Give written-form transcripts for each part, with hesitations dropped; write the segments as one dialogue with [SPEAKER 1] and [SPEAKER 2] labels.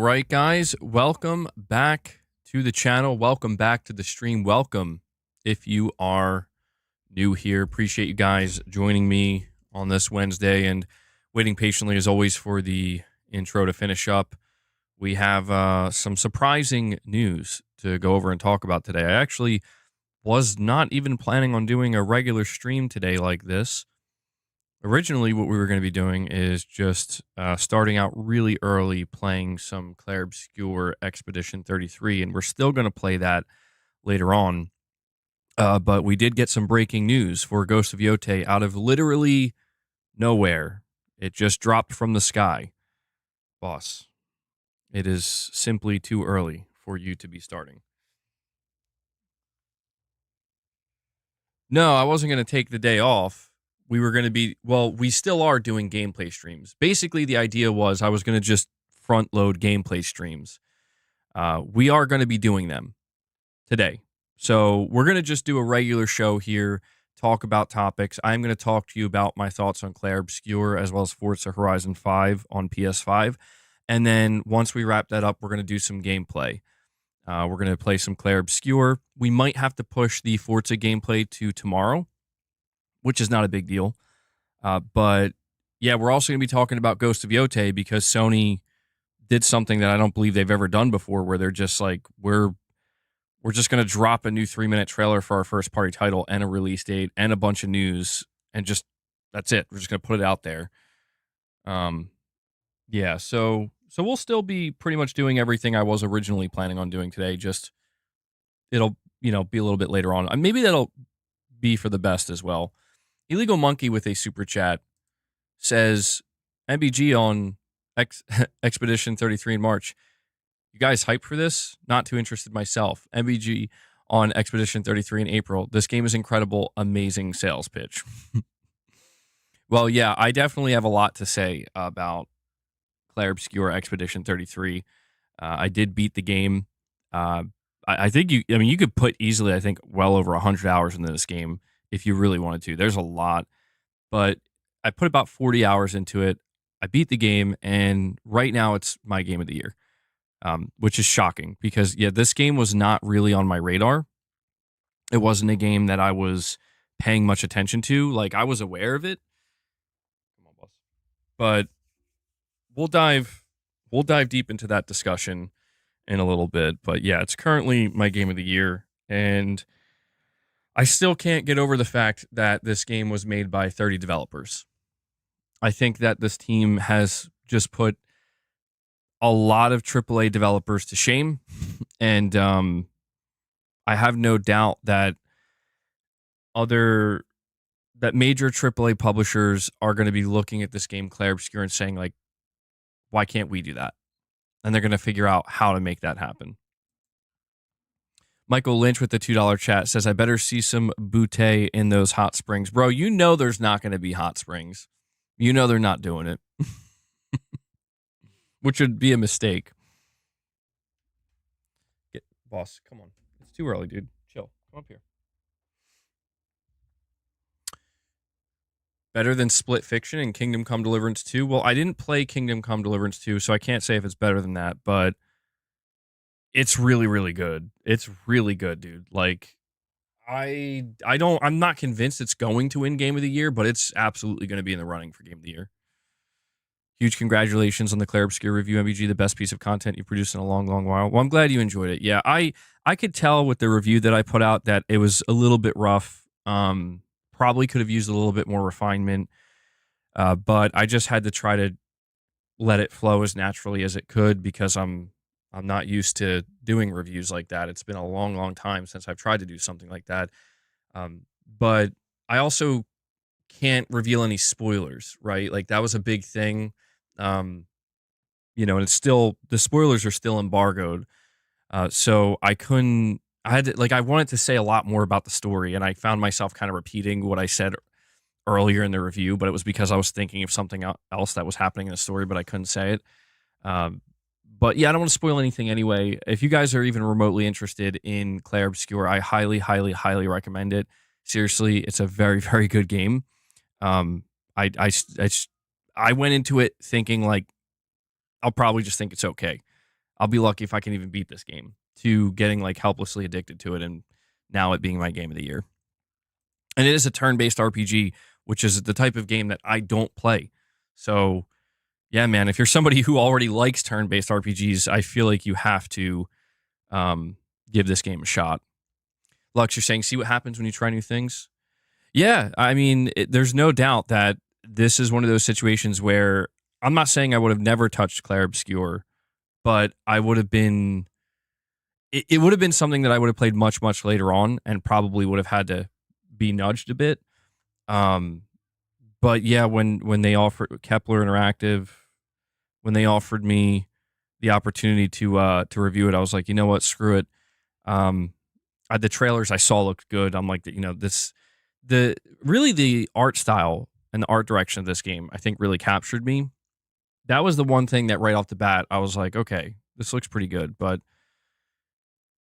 [SPEAKER 1] right, guys, welcome back to the channel. Welcome back to the stream. Welcome if you are new here. Appreciate you guys joining me on this Wednesday and waiting patiently, as always, for the intro to finish up. We have some surprising news to go over and talk about today. I actually was not even planning on doing a regular stream today like this. Originally, what we were going to be doing is just starting out really early playing some Clair Obscur Expedition 33, and we're still going to play that later on. But we did get some breaking news for Ghost of Yotei out of literally nowhere. It just dropped from the sky. Boss, it is simply too early for you to be starting. No, I wasn't going to take the day off. We were going to be, well, we still are doing gameplay streams. Basically, the idea was I was going to just front load gameplay streams. We are going to be doing them today. So we're going to just do a regular show here, talk about topics. I'm going to talk to you about my thoughts on Clair Obscur as well as Forza Horizon 5 on PS5. And then once we wrap that up, we're going to do some gameplay. We're going to play some Clair Obscur. We might have to push the Forza gameplay to tomorrow, which is not a big deal. But yeah, we're also going to be talking about Ghost of Yotei because Sony did something that I don't believe they've ever done before, where they're just like, we're just going to drop a new 3-minute trailer for our first party title and a release date and a bunch of news, and just that's it. We're just going to put it out there. Yeah, so we'll still be pretty much doing everything I was originally planning on doing today. Just it'll be a little bit later on. Maybe that'll be for the best as well. Illegal Monkey with a super chat says, MBG on Expedition 33 in March. You guys hyped for this? Not too interested myself. MBG on Expedition 33 in April. This game is incredible. Amazing sales pitch. Well, yeah, I definitely have a lot to say about Clair Obscur Expedition 33. I did beat the game. I think you could put easily, I think, well over 100 hours into this game if you really wanted to. There's a lot, but I put about 40 hours into it. I beat the game, and right now it's my game of the year, which is shocking because, yeah, this game was not really on my radar. It wasn't a game that I was paying much attention to. Like, I was aware of it. Come on, boss. But we'll dive deep into that discussion in a little bit. But yeah, it's currently my game of the year, and I still can't get over the fact that this game was made by 30 developers. I think that this team has just put a lot of AAA developers to shame, and I have no doubt that major AAA publishers are going to be looking at this game Clair Obscur and saying, like, why can't we do that? And they're going to figure out how to make that happen. Michael Lynch with the $2 chat says, I better see some butte in those hot springs. Bro, you know there's not going to be hot springs. You know they're not doing it. Which would be a mistake. Boss, come on. It's too early, dude. Chill. Come up here. Better than Split Fiction and Kingdom Come Deliverance 2? Well, I didn't play Kingdom Come Deliverance 2, so I can't say if it's better than that, but it's really, really good. It's really good, dude. Like, I'm not convinced it's going to win Game of the Year, but it's absolutely going to be in the running for Game of the Year. Huge congratulations on the Clair Obscur review, MBG, the best piece of content you've produced in a long, long while. Well, I'm glad you enjoyed it. Yeah, I could tell with the review that I put out that it was a little bit rough. Probably could have used a little bit more refinement, but I just had to try to let it flow as naturally as it could because I'm not used to doing reviews like that. It's been a long, long time since I've tried to do something like that. But I also can't reveal any spoilers, right? Like, that was a big thing. And it's still, the spoilers are still embargoed. So I wanted to say a lot more about the story, and I found myself kind of repeating what I said earlier in the review, but it was because I was thinking of something else that was happening in the story, but I couldn't say it. But yeah, I don't want to spoil anything anyway. If you guys are even remotely interested in Clair Obscur, I highly, highly, highly recommend it. Seriously, it's a very, very good game. I went into it thinking, like, I'll probably just think it's okay. I'll be lucky if I can even beat this game, to getting like helplessly addicted to it and now it being my game of the year. And it is a turn-based RPG, which is the type of game that I don't play. So, yeah, man, if you're somebody who already likes turn-based RPGs, I feel like you have to give this game a shot. Lux, you're saying, see what happens when you try new things? Yeah, I mean, there's no doubt that this is one of those situations where I'm not saying I would have never touched Clair Obscur, but I would have been. It would have been something that I would have played much, much later on, and probably would have had to be nudged a bit. Um, but yeah, when they offered Kepler Interactive, when they offered me the opportunity to review it, I was like, you know what, screw it. Um, the trailers I saw looked good. I'm like, the art style and the art direction of this game, I think, really captured me. That was the one thing that right off the bat, I was like, okay, this looks pretty good. But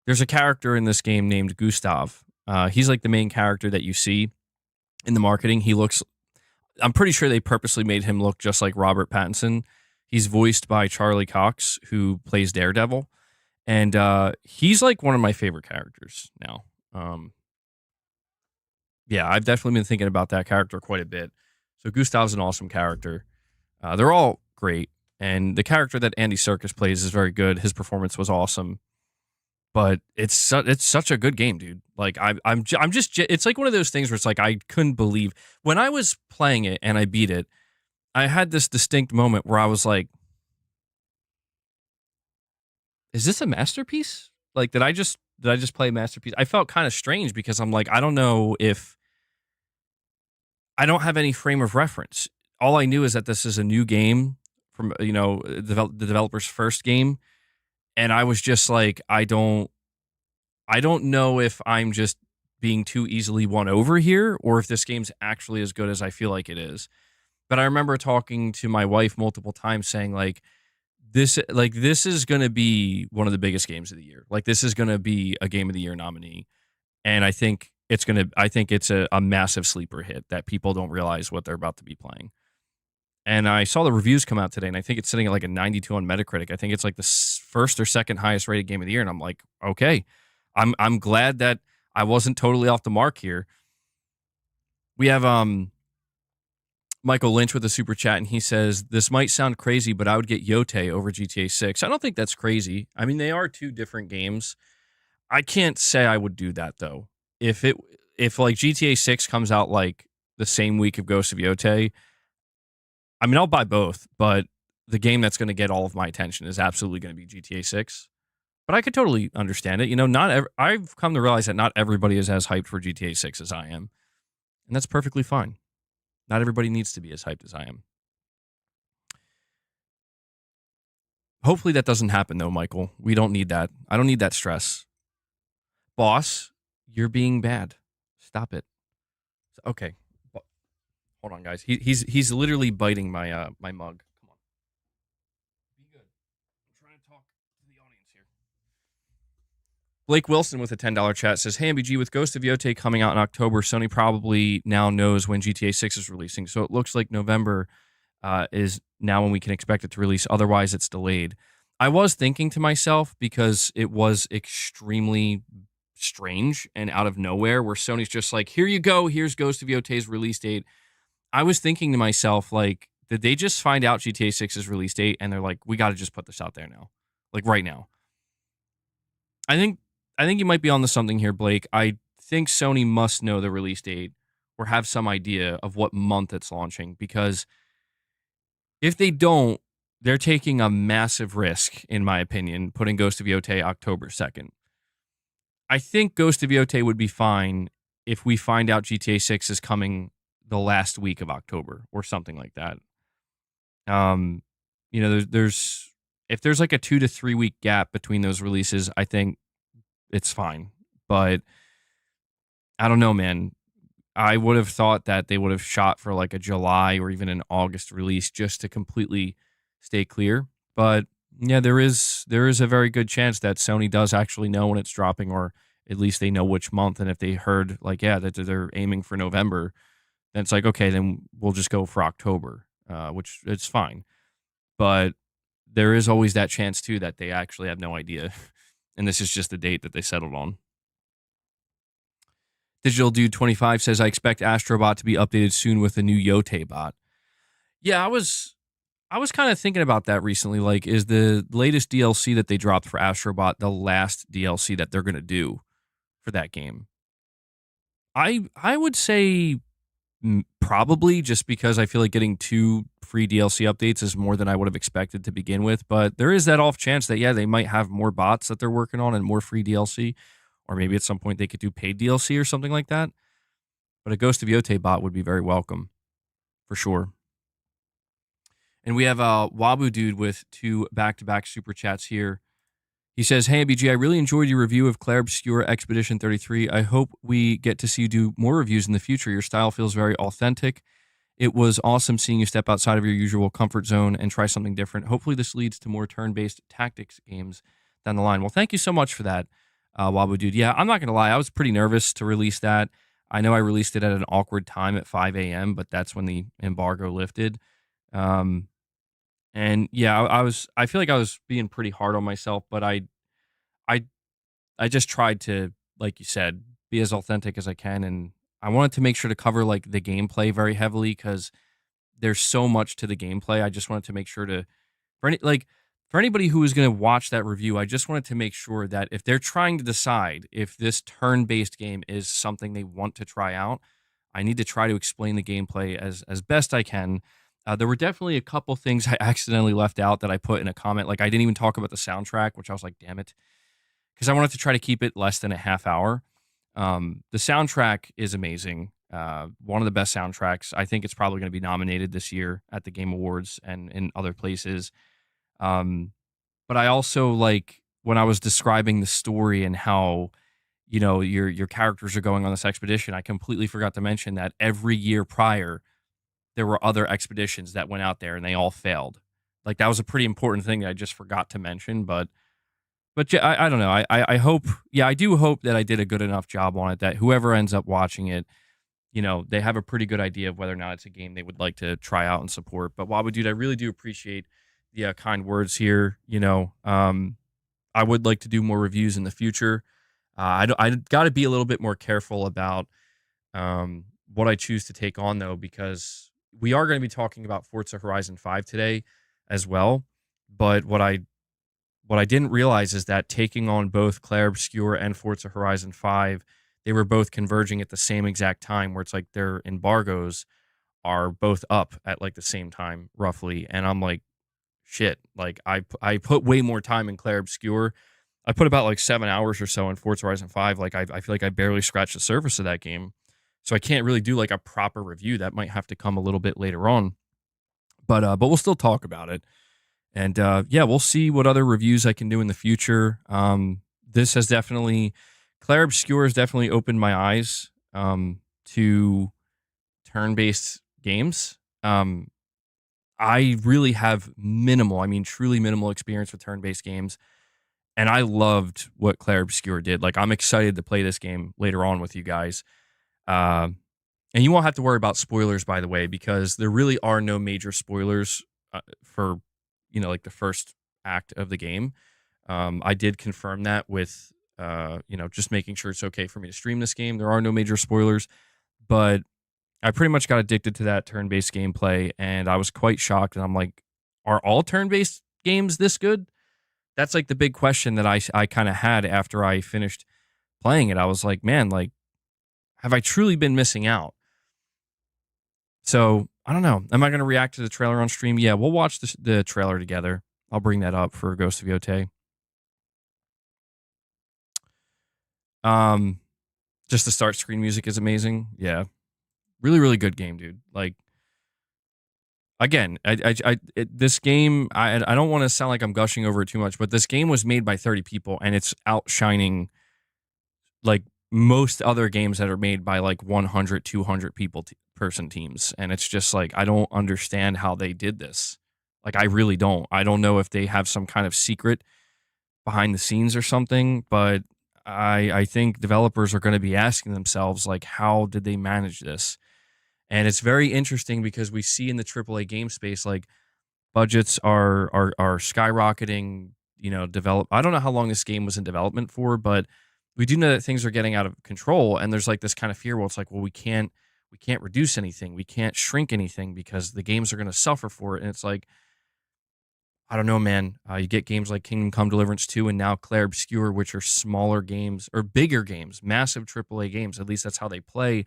[SPEAKER 1] there's a character in this game named Gustav. He's like the main character that you see in the marketing. I'm pretty sure they purposely made him look just like Robert Pattinson. He's voiced by Charlie Cox, who plays Daredevil. And he's like one of my favorite characters now. Yeah, I've definitely been thinking about that character quite a bit. So Gustav's an awesome character. They're all great. And the character that Andy Serkis plays is very good. His performance was awesome. But it's such a good game, dude. Like I'm just it's like one of those things where it's like I couldn't believe when I was playing it and I beat it. I had this distinct moment where I was like, "Is this a masterpiece? Like did I just play a masterpiece?" I felt kind of strange because I'm like, I don't know if I don't have any frame of reference. All I knew is that this is a new game from the developer's first game, and I was just like, I don't know if I'm just being too easily won over here or if this game's actually as good as I feel like it is. But I remember talking to my wife multiple times saying this is going to be one of the biggest games of the year. Like this is going to be a game of the year nominee. And I think it's a massive sleeper hit that people don't realize what they're about to be playing. And I saw the reviews come out today, and I think it's sitting at like a 92 on Metacritic. I think it's like the first or second highest rated game of the year. And I'm like, okay, I'm glad that I wasn't totally off the mark here. We have Michael Lynch with a super chat, and he says, this might sound crazy, but I would get Yotei over GTA 6. I don't think that's crazy. I mean, they are two different games. I can't say I would do that though. If like GTA 6 comes out like the same week of Ghost of Yotei, I mean, I'll buy both, but the game that's going to get all of my attention is absolutely going to be GTA 6. But I could totally understand it. I've come to realize that not everybody is as hyped for GTA 6 as I am. And that's perfectly fine. Not everybody needs to be as hyped as I am. Hopefully that doesn't happen though, Michael. We don't need that. I don't need that stress. Boss, you're being bad. Stop it. Okay. Hold on, guys. He's literally biting my my mug. Come on. Be good. I'm trying to talk to the audience here. Blake Wilson with a $10 chat says, hey, MBG, with Ghost of Yotei coming out in October, Sony probably now knows when GTA 6 is releasing. So it looks like November is now when we can expect it to release. Otherwise, it's delayed. I was thinking to myself, because it was extremely strange and out of nowhere, where Sony's just like, here you go. Here's Ghost of Yotei's release date. I was thinking to myself, like, did they just find out GTA 6's release date and they're like, we got to just put this out there now, like right now? I think you might be onto something here, Blake. I think Sony must know the release date or have some idea of what month it's launching, because if they don't, they're taking a massive risk, in my opinion, putting Ghost of Yotei October 2nd. I think Ghost of Yotei would be fine if we find out GTA 6 is coming the last week of October or something like that. There's if there's like a 2 to 3 week gap between those releases, I think it's fine. But I don't know, man. I would have thought that they would have shot for like a July or even an August release just to completely stay clear. But yeah, there is a very good chance that Sony does actually know when it's dropping, or at least they know which month. And if they heard like, yeah, that they're aiming for November, then it's like, okay, then we'll just go for October, which it's fine. But there is always that chance too that they actually have no idea, and this is just the date that they settled on. Digital Dude 25 says, I expect Astrobot to be updated soon with a new Yotei bot. Yeah, I was kind of thinking about that recently. Like, is the latest DLC that they dropped for Astrobot the last DLC that they're gonna do for that game? I would say probably, just because I feel like getting 2 free DLC updates is more than I would have expected to begin with. But there is that off chance that, yeah, they might have more bots that they're working on and more free DLC, or maybe at some point they could do paid DLC or something like that. But a Ghost of Yotei bot would be very welcome for sure. And we have Wabu Dude with 2 back-to-back super chats here. He says, hey, MBG, I really enjoyed your review of Claire Obscure Expedition 33. I hope we get to see you do more reviews in the future. Your style feels very authentic. It was awesome seeing you step outside of your usual comfort zone and try something different. Hopefully this leads to more turn-based tactics games down the line. Well, thank you so much for that, Wabu Dude. Yeah, I'm not going to lie. I was pretty nervous to release that. I know I released it at an awkward time at 5 a.m., but that's when the embargo lifted. And yeah, I feel like I was being pretty hard on myself, but I I just tried to, like you said, be as authentic as I can, and I wanted to make sure to cover like the gameplay very heavily because there's so much to the gameplay. I just wanted to make sure to for anybody who is going to watch that review, I just wanted to make sure that if they're trying to decide if this turn-based game is something they want to try out, I need to try to explain the gameplay as best I can. There were definitely a couple things I accidentally left out that I put in a comment. Like, I didn't even talk about the soundtrack, which I was like, damn it, because I wanted to try to keep it less than a half hour. The soundtrack is amazing. One of the best soundtracks. I think it's probably going to be nominated this year at the Game Awards and in other places. But I also, like, when I was describing the story and how, your characters are going on this expedition, I completely forgot to mention that every year prior there were other expeditions that went out there and they all failed. Like, that was a pretty important thing that I just forgot to mention. But yeah, I don't know. I hope, yeah, I do hope that I did a good enough job on it that whoever ends up watching it, they have a pretty good idea of whether or not it's a game they would like to try out and support. But Wabu Dude, I really do appreciate the kind words here. I would like to do more reviews in the future. I got to be a little bit more careful about what I choose to take on, though, because we are going to be talking about Forza Horizon 5 today as well. But what I didn't realize is that taking on both Claire Obscure and Forza Horizon 5, they were both converging at the same exact time, where it's like their embargoes are both up at like the same time, roughly. And I'm like, shit, like I put way more time in Claire Obscure. I put about like 7 hours or so in Forza Horizon 5. Like, I feel like I barely scratched the surface of that game. So I can't really do like a proper review. That might have to come a little bit later on. But we'll still talk about it. And yeah, we'll see what other reviews I can do in the future. This has definitely, Claire Obscure has definitely opened my eyes to turn-based games. I really have minimal, I mean, truly minimal experience with turn-based games. And I loved what Claire Obscure did. Like, I'm excited to play this game later on with you guys. And you won't have to worry about spoilers, by the way, because there really are no major spoilers for, like the first act of the game. I did confirm that with, just making sure it's okay for me to stream this game. There are no major spoilers, but I pretty much got addicted to that turn-based gameplay, and I was quite shocked. And I'm like, are all turn-based games this good? That's like the big question that I kind of had after I finished playing it. I was like, man, like, have I truly been missing out? So I don't know. Am I going to react to the trailer on stream? Yeah, we'll watch the trailer together. I'll bring that up for Ghost of Yotei. Just the start screen music is amazing. Yeah, really, really good game, dude. Like, again, this game, I don't want to sound like I'm gushing over it too much, but this game was made by 30 people, and it's outshining like most other games that are made by like 100, 200 people person teams. And it's just like, I don't understand how they did this. Like, I really don't. I don't know if they have some kind of secret behind the scenes or something, but I think developers are going to be asking themselves, like, how did they manage this? And it's very interesting because we see in the AAA game space, like, Budgets are skyrocketing. I don't know how long this game was in development for, but we do know that things are getting out of control, and there's like this kind of fear where it's like, well, we can't reduce anything, we can't shrink anything because the games are going to suffer for it. And it's like, I don't know, man. You get games like Kingdom Come Deliverance 2 and now Clair Obscur, which are smaller games or bigger games, massive AAA games. At least that's how they play.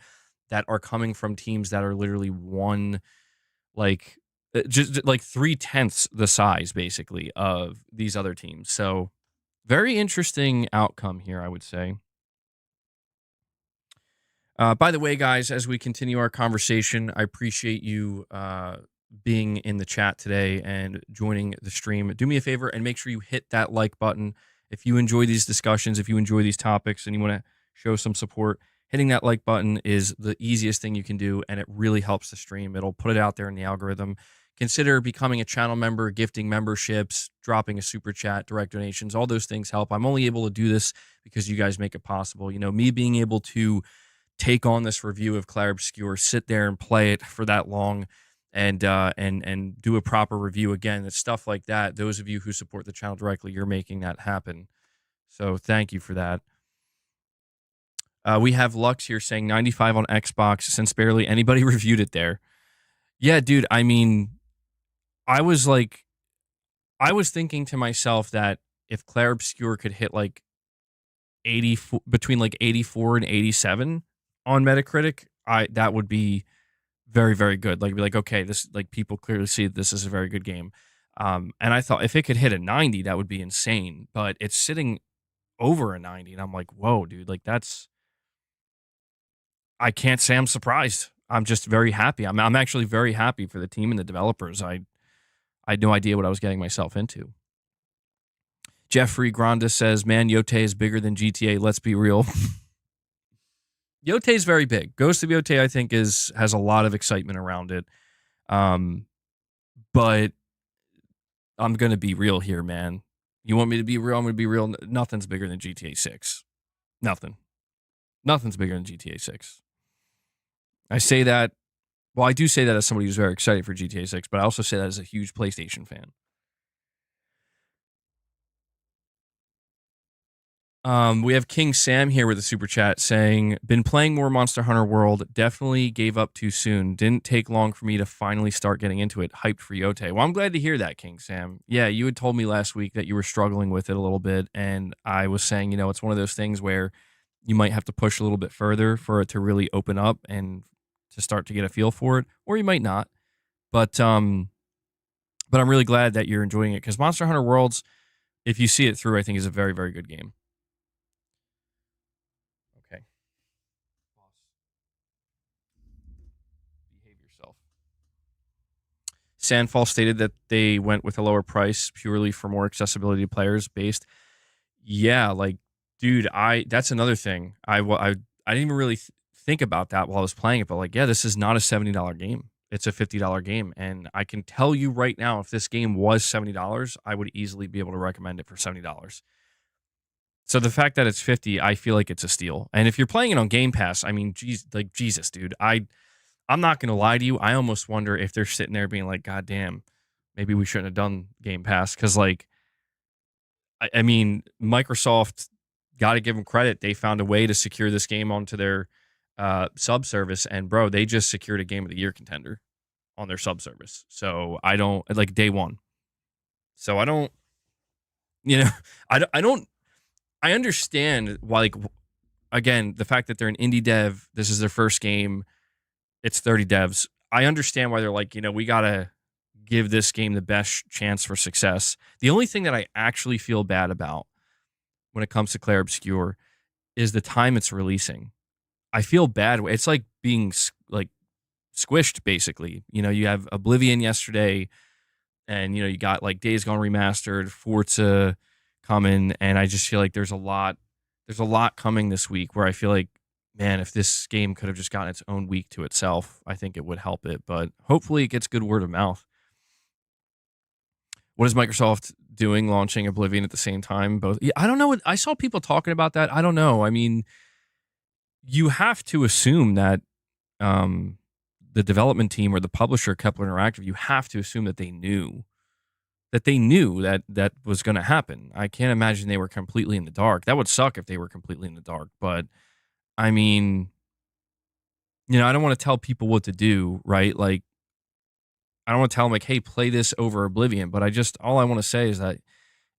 [SPEAKER 1] That are coming from teams that are literally like just like 3/10 the size, basically, of these other teams. So very interesting outcome here, I would say. By the way, guys, as we continue our conversation, I appreciate you being in the chat today and joining the stream. Do me a favor and make sure you hit that like button. If you enjoy these discussions, if you enjoy these topics and you want to show some support, hitting that like button is the easiest thing you can do, and it really helps the stream. It'll put it out there in the algorithm. Consider becoming a channel member, gifting memberships, dropping a super chat, direct donations. All those things help. I'm only able to do this because you guys make it possible. Me being able to take on this review of Clair Obscur, sit there and play it for that long, and do a proper review again. It's stuff like that. Those of you who support the channel directly, you're making that happen. So thank you for that. We have Lux here saying 95 on Xbox since barely anybody reviewed it there. Yeah, dude. I mean, I was thinking to myself that if Clair Obscur could hit like 84, between like 84 and 87 on Metacritic, that would be very, very good. Like, be like, okay, this, like, people clearly see that this is a very good game. And I thought if it could hit a 90, that would be insane. But it's sitting over a 90, and I'm like, whoa, dude, like I can't say I'm surprised. I'm just very happy. I'm actually very happy for the team and the developers. I had no idea what I was getting myself into. Jeffrey Granda says, man, Yotei is bigger than GTA. Let's be real. Yotei is very big. Ghost of Yotei, I think, has a lot of excitement around it. But I'm going to be real here, man. You want me to be real? I'm going to be real. Nothing's bigger than GTA 6. Nothing. Nothing's bigger than GTA 6. I say that, well, I do say that as somebody who's very excited for GTA 6, but I also say that as a huge PlayStation fan. We have King Sam here with a super chat saying, been playing more Monster Hunter World, definitely gave up too soon. Didn't take long for me to finally start getting into it. Hyped for Yotei. Well, I'm glad to hear that, King Sam. Yeah, you had told me last week that you were struggling with it a little bit, and I was saying, it's one of those things where you might have to push a little bit further for it to really open up and to start to get a feel for it, or you might not. But I'm really glad that you're enjoying it, because Monster Hunter Worlds, if you see it through, I think is a very, very good game. Okay. Behave yourself. Sandfall stated that they went with a lower price purely for more accessibility to players based. Yeah, like, dude, that's another thing. I didn't even really think about that while I was playing it, but like, yeah, this is not a $70 game. It's a $50 game, and I can tell you right now, if this game was $70, I would easily be able to recommend it for $70. So the fact that it's 50, I feel like it's a steal. And if you're playing it on Game Pass, I mean, geez, like, Jesus, dude, I'm not gonna lie to you. I almost wonder if they're sitting there being like, God damn, maybe we shouldn't have done Game Pass, because like, I mean, Microsoft, got to give them credit. They found a way to secure this game onto their sub service, and bro, they just secured a Game of the Year contender on their sub service. So I don't, like, day one. So I don't, I understand why, like, again, the fact that they're an indie dev, this is their first game, it's 30 devs. I understand why they're like, we got to give this game the best chance for success. The only thing that I actually feel bad about when it comes to Clair Obscur is the time it's releasing. I feel bad. It's like being like squished, basically. You have Oblivion yesterday, and you got like Days Gone remastered, Forza coming, and I just feel like there's a lot coming this week where I feel like, man, if this game could have just gotten its own week to itself, I think it would help it. But hopefully it gets good word of mouth. What is Microsoft doing, launching Oblivion at the same time? Both. Yeah, I don't know. I saw people talking about that. I don't know. I mean, you have to assume that the development team or the publisher, Kepler Interactive, you have to assume that they knew that they knew that was going to happen. I can't imagine they were completely in the dark. That would suck if they were completely in the dark. But I mean, I don't want to tell people what to do, right? Like, I don't want to tell them like, hey, play this over Oblivion. But all I want to say is that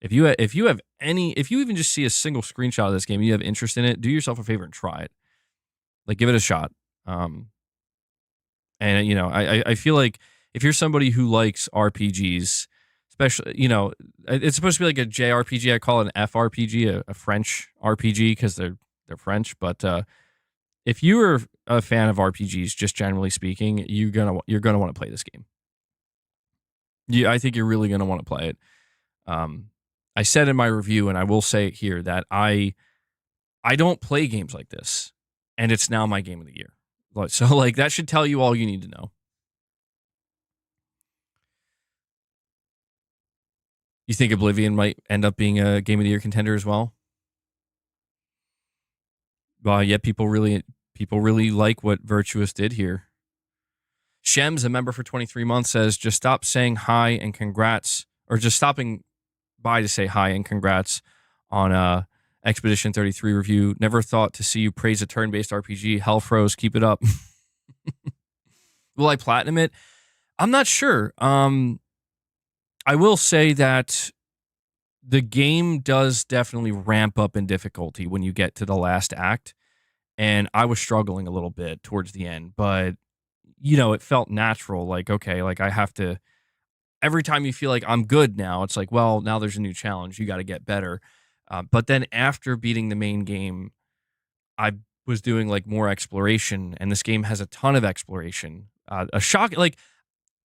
[SPEAKER 1] if you even just see a single screenshot of this game, and you have interest in it, do yourself a favor and try it. Like, give it a shot. And I feel like if you're somebody who likes RPGs, especially, it's supposed to be like a JRPG. I call it an FRPG, a French RPG, because they're French. But if you are a fan of RPGs, just generally speaking, you're gonna want to play this game. Yeah, I think you're really gonna want to play it. I said in my review, and I will say it here, that I don't play games like this, and it's now my game of the year. So, like, that should tell you all you need to know. You think Oblivion might end up being a game of the year contender as well? Yeah, people really like what Virtuous did here. Shems, a member for 23 months, says, just stop saying hi and congrats, or just stopping by to say hi and congrats on Expedition 33 review. Never thought to see you praise a turn-based RPG. Hell froze, keep it up. Will I platinum it? I'm not sure. I will say that the game does definitely ramp up in difficulty when you get to the last act. And I was struggling a little bit towards the end, but it felt natural. Like, okay, like I have to, every time you feel like I'm good now, it's like, well, now there's a new challenge. You got to get better. But then after beating the main game, I was doing like more exploration, and this game has a ton of exploration. A shock, like,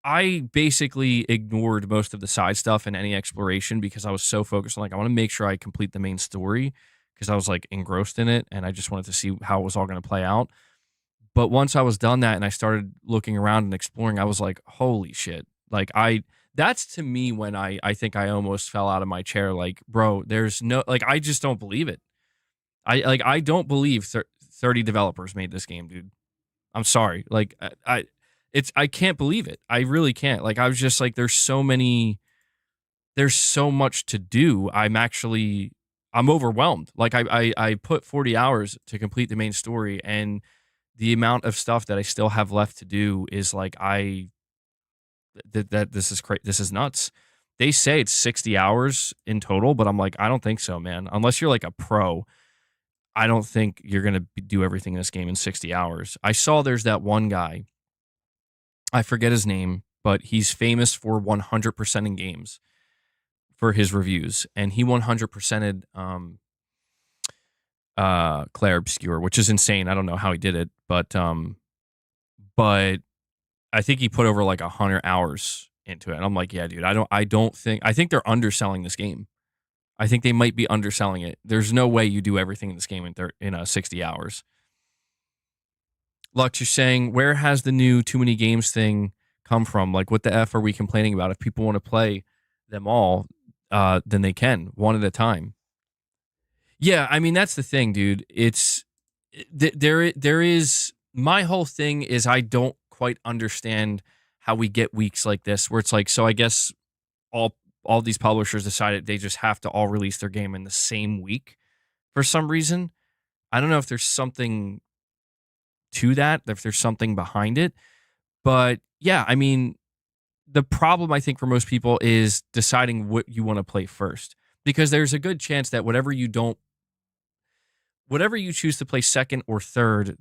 [SPEAKER 1] I basically ignored most of the side stuff and any exploration because I was so focused on, like, I want to make sure I complete the main story because I was like engrossed in it and I just wanted to see how it was all going to play out. But once I was done that and I started looking around and exploring, I was like, holy shit. Like, that's to me when I think I almost fell out of my chair. Like, bro, there's no, like, I just don't believe it. I don't believe 30 developers made this game, dude. I'm sorry. Like, I can't believe it. I really can't. Like, I was just like, there's so much to do. I'm overwhelmed. Like, I put 40 hours to complete the main story, and the amount of stuff that I still have left to do is like, this is crazy. This is nuts. They say it's 60 hours in total, but I'm like, I don't think so, man. Unless you're like a pro, I don't think you're going to do everything in this game in 60 hours. I saw there's that one guy, I forget his name, but he's famous for 100% in games for his reviews. And he 100%ed Claire Obscure, which is insane. I don't know how he did it, but I think he put over like 100 hours into it. And I'm like, yeah, dude, I think they're underselling this game. I think they might be underselling it. There's no way you do everything in this game in 60 hours. Lux, you're saying, where has the new too many games thing come from? Like, what the F are we complaining about? If people want to play them all, then they can, one at a time. Yeah, I mean, that's the thing, dude. There is, my whole thing is I don't quite understand how we get weeks like this where it's like, so I guess all these publishers decided they just have to all release their game in the same week for some reason. I don't know if there's something to that, if there's something behind it. But yeah, I mean, the problem I think for most people is deciding what you want to play first, because there's a good chance that whatever you choose to play second or third,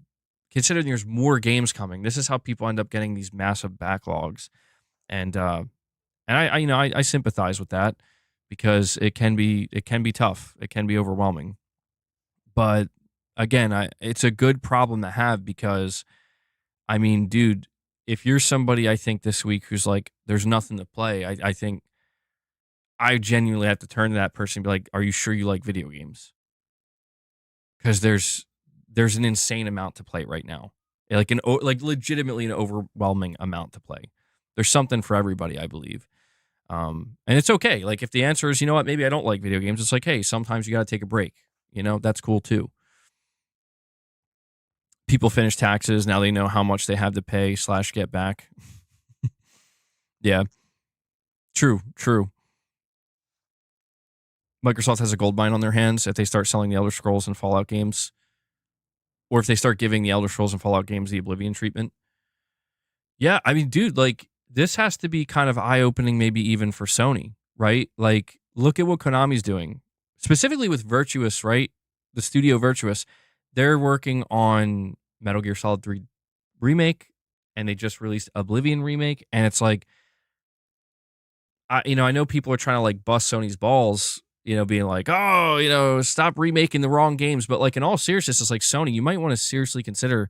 [SPEAKER 1] considering there's more games coming, this is how people end up getting these massive backlogs. And I sympathize with that because it can be tough. It can be overwhelming. But again, it's a good problem to have because, I mean, dude, if you're somebody I think this week who's like, there's nothing to play, I think I genuinely have to turn to that person and be like, are you sure you like video games? Because there's an insane amount to play right now, like legitimately an overwhelming amount to play. There's something for everybody, I believe. And it's okay. Like, if the answer is, you know what, maybe I don't like video games, it's like, hey, sometimes you got to take a break. That's cool too. People finish taxes. Now they know how much they have to pay / get back. Yeah. True. Microsoft has a gold mine on their hands if they start selling the Elder Scrolls and Fallout games, or if they start giving the Elder Scrolls and Fallout games the Oblivion treatment. Yeah, I mean, dude, like this has to be kind of eye-opening, maybe even for Sony, right? Like, look at what Konami's doing, specifically with Virtuous, right? The studio Virtuous, they're working on Metal Gear Solid 3 remake, and they just released Oblivion remake, and it's like, I know people are trying to like bust Sony's balls, being like, oh, stop remaking the wrong games, but like in all seriousness, it's like Sony, you might want to seriously consider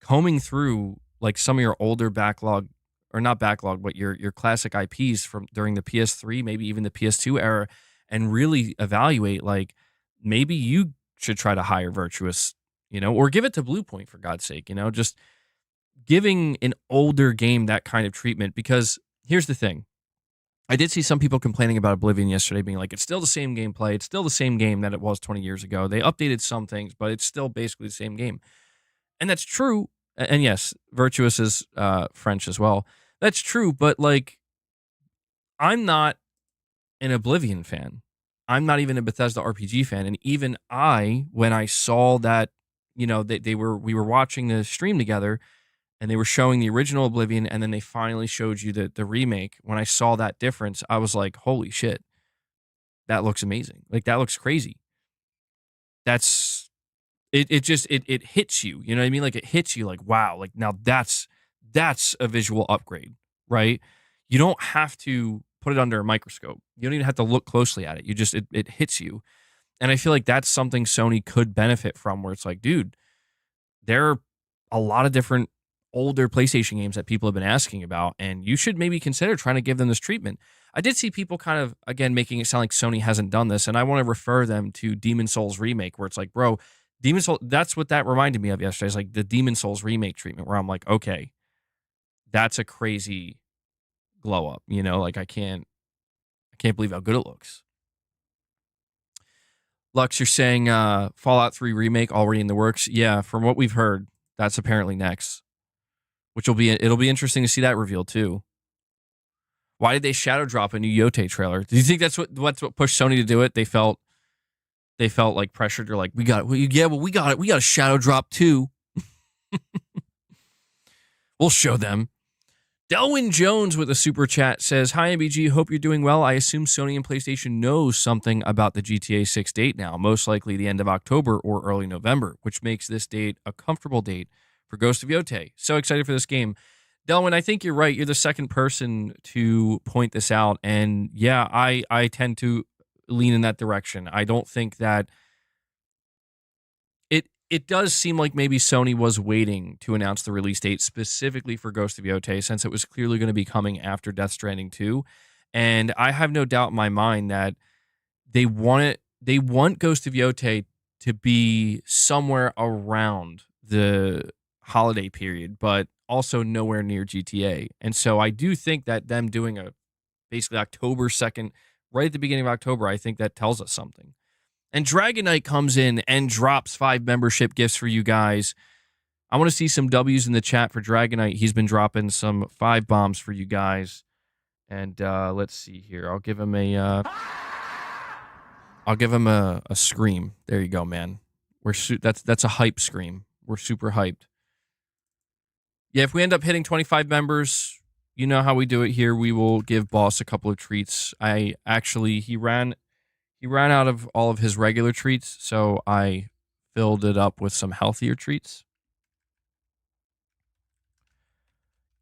[SPEAKER 1] combing through like some of your older backlog, or not backlog, but your classic IPs from during the PS3, maybe even the PS2 era, and really evaluate like maybe you should try to hire Virtuous, or give it to Bluepoint for God's sake, just giving an older game that kind of treatment. Because here's the thing. I did see some people complaining about Oblivion yesterday, being like, it's still the same gameplay. It's still the same game that it was 20 years ago. They updated some things, but it's still basically the same game. And that's true. And yes, Virtuous is French as well. That's true, but like, I'm not an Oblivion fan. I'm not even a Bethesda RPG fan. And even when I saw that, we were watching the stream together, and they were showing the original Oblivion, and then they finally showed you the remake. When I saw that difference, I was like, holy shit, that looks amazing. Like, that looks crazy. That's it hits you. You know what I mean? Like, it hits you like, wow, like now that's a visual upgrade, right? You don't have to put it under a microscope. You don't even have to look closely at it. You just it hits you. And I feel like that's something Sony could benefit from, where it's like, dude, there are a lot of different older PlayStation games that people have been asking about, and you should maybe consider trying to give them this treatment. I did see people kind of, again, making it sound like Sony hasn't done this, and I want to refer them to Demon Souls Remake, where it's like, bro, Demon Souls, that's what that reminded me of yesterday. It's like the Demon Souls Remake treatment, where I'm like, okay, that's a crazy glow up, like I can't believe how good it looks. Lux, you're saying Fallout 3 Remake already in the works? Yeah, from what we've heard, that's apparently next. It'll be interesting to see that revealed too. Why did they shadow drop a new Yotei trailer? Do you think that's what pushed Sony to do it? They felt like pressured. They're like, we got it. Yeah, well, we got it. We got a shadow drop too. We'll show them. Delwyn Jones with a super chat says, hi, MBG. Hope you're doing well. I assume Sony and PlayStation knows something about the GTA 6 date now, most likely the end of October or early November, which makes this date a comfortable date for Ghost of Yotei. So excited for this game. Delwyn, I think you're right. You're the second person to point this out. And yeah, I tend to lean in that direction. I don't think that it does seem like maybe Sony was waiting to announce the release date specifically for Ghost of Yotei, since it was clearly going to be coming after Death Stranding 2. And I have no doubt in my mind that they want Ghost of Yotei to be somewhere around the holiday period, but also nowhere near GTA. And so I do think that them doing a basically October 2nd, right at the beginning of October, I think that tells us something. And Dragon Knight comes in and drops 5 membership gifts for you guys. I want to see some W's in the chat for Dragon Knight. He's been dropping some 5 bombs for you guys. And let's see here. I'll give him a scream. There you go, man. That's a hype scream. We're super hyped. Yeah, if we end up hitting 25 members, you know how we do it here. We will give Boss a couple of treats. He ran out of all of his regular treats, so I filled it up with some healthier treats.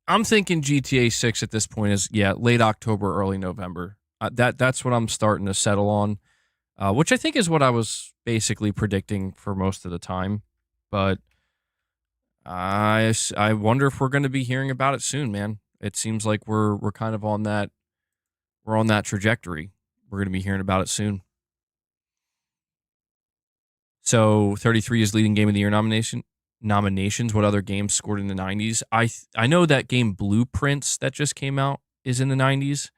[SPEAKER 1] I'm thinking GTA 6 at this point is, late October, early November. That's what I'm starting to settle on, which I think is what I was basically predicting for most of the time. But I wonder if we're going to be hearing about it soon, man. It seems like we're kind of on that trajectory. We're going to be hearing about it soon. So 33 is leading game of the year nominations. What other games scored in the 90s? I know that game Blueprints that just came out is in the 90s.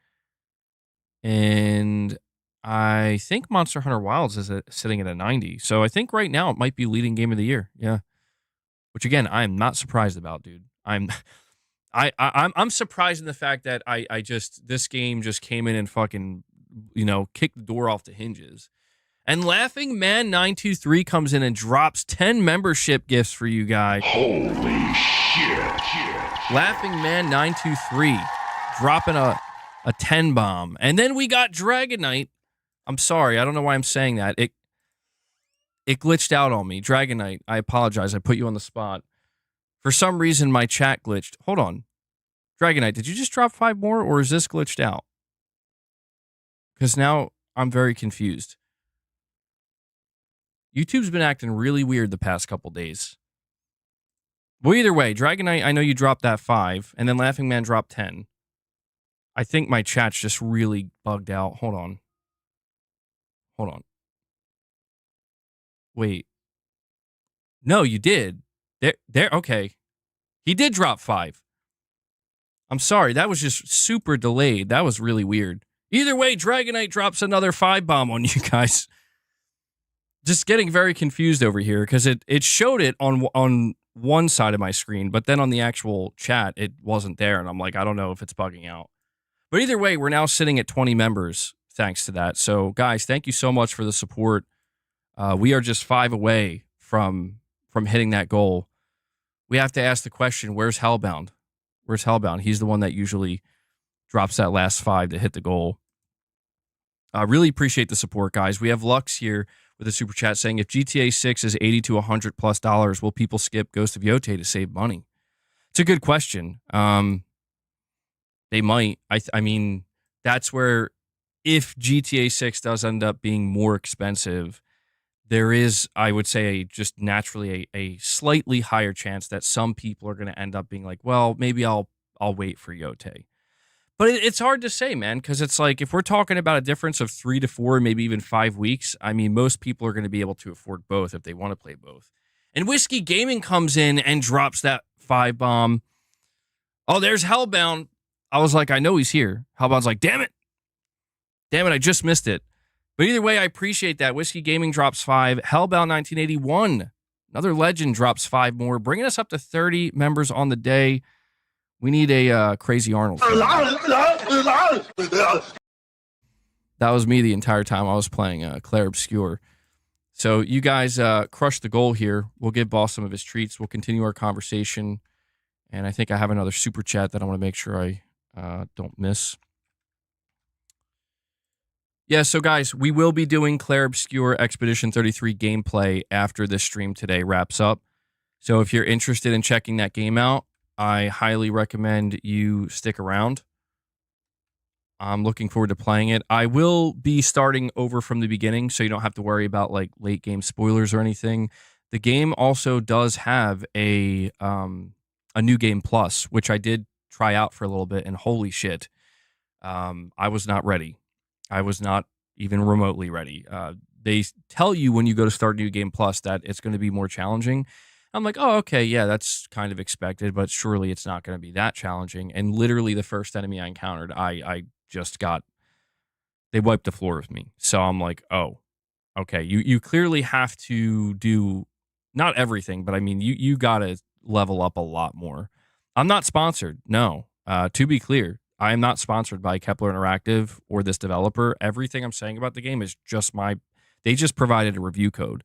[SPEAKER 1] And I think Monster Hunter Wilds is sitting at a 90. So I think right now it might be leading game of the year. Yeah. Which again, I'm not surprised about, dude. I'm surprised in the fact that this game just came in and fucking kick the door off the hinges. And Laughing Man 923 comes in and drops 10 membership gifts for you guys.
[SPEAKER 2] Holy shit.
[SPEAKER 1] Laughing Man 923 dropping a 10 bomb. And then we got Dragonite. I'm sorry, I don't know why I'm saying that. It glitched out on me. Dragonite, I apologize. I put you on the spot. For some reason, my chat glitched. Hold on. Dragonite, did you just drop 5 more, or is this glitched out? Because now I'm very confused. YouTube's been acting really weird the past couple days. Well, either way, Dragonite, I know you dropped that 5, and then Laughing Man dropped 10. I think my chat's just really bugged out. Hold on. Wait. No, you did. There. Okay. He did drop 5. I'm sorry. That was just super delayed. That was really weird. Either way, Dragonite drops another 5 bomb on you guys. Just getting very confused over here because it showed it on one side of my screen, but then on the actual chat, it wasn't there. And I'm like, I don't know if it's bugging out. But either way, we're now sitting at 20 members thanks to that. So, guys, thank you so much for the support. We are just 5 away from hitting that goal. We have to ask the question, where's Hellbound? Where's Hellbound? He's the one that usually drops that last 5 to hit the goal. I really appreciate the support, guys. We have Lux here with a super chat saying, if GTA 6 is $80 to $100+ will people skip Ghost of Yotei to save money? It's a good question. They might. I mean, that's where if GTA 6 does end up being more expensive, there is, I would say, just naturally a slightly higher chance that some people are going to end up being like, well, maybe I'll wait for Yotei. But it's hard to say, man, because it's like if we're talking about a difference of 3 to 4, maybe even 5 weeks, I mean, most people are going to be able to afford both if they want to play both. And Whiskey Gaming comes in and drops that 5 bomb. Oh, there's Hellbound. I was like, I know he's here. Hellbound's like, damn it, I just missed it. But either way, I appreciate that. Whiskey Gaming drops 5. Hellbound 1981, another legend, drops 5 more, bringing us up to 30 members on the day. We need a Crazy Arnold. That was me the entire time I was playing Claire Obscure. So you guys crushed the goal here. We'll give Boss some of his treats. We'll continue our conversation. And I think I have another super chat that I want to make sure I don't miss. Yeah, so guys, we will be doing Claire Obscure Expedition 33 gameplay after this stream today wraps up. So if you're interested in checking that game out, I highly recommend you stick around. I'm looking forward to playing it. I will be starting over from the beginning, so you don't have to worry about like late game spoilers or anything. The game also does have a new game plus, which I did try out for a little bit, and holy shit, I was not ready. I was not even remotely ready. They tell you when you go to start New Game Plus that it's going to be more challenging. I'm like, oh, okay, yeah, that's kind of expected, but surely it's not going to be that challenging. And literally the first enemy I encountered, I just got, they wiped the floor with me. So I'm like, oh, okay, you clearly have to do, not everything, but I mean, you got to level up a lot more. I'm not sponsored, no. To be clear, I am not sponsored by Kepler Interactive or this developer. Everything I'm saying about the game is just they just provided a review code.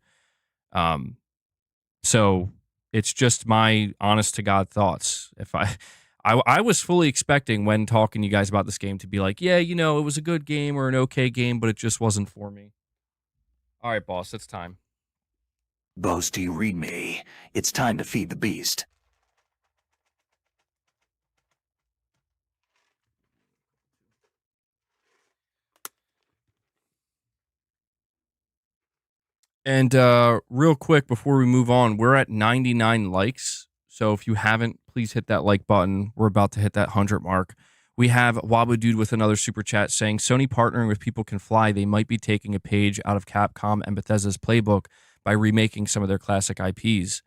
[SPEAKER 1] So it's just my honest to God thoughts. If I was fully expecting when talking to you guys about this game to be like, yeah, it was a good game or an okay game, but it just wasn't for me. All right, boss, it's time.
[SPEAKER 3] Boss, do you read me? It's time to feed the beast.
[SPEAKER 1] And real quick, before we move on, we're at 99 likes. So if you haven't, please hit that like button. We're about to hit that 100 mark. We have Wabu Dude with another super chat saying, Sony partnering with People Can Fly, they might be taking a page out of Capcom and Bethesda's playbook by remaking some of their classic IPs.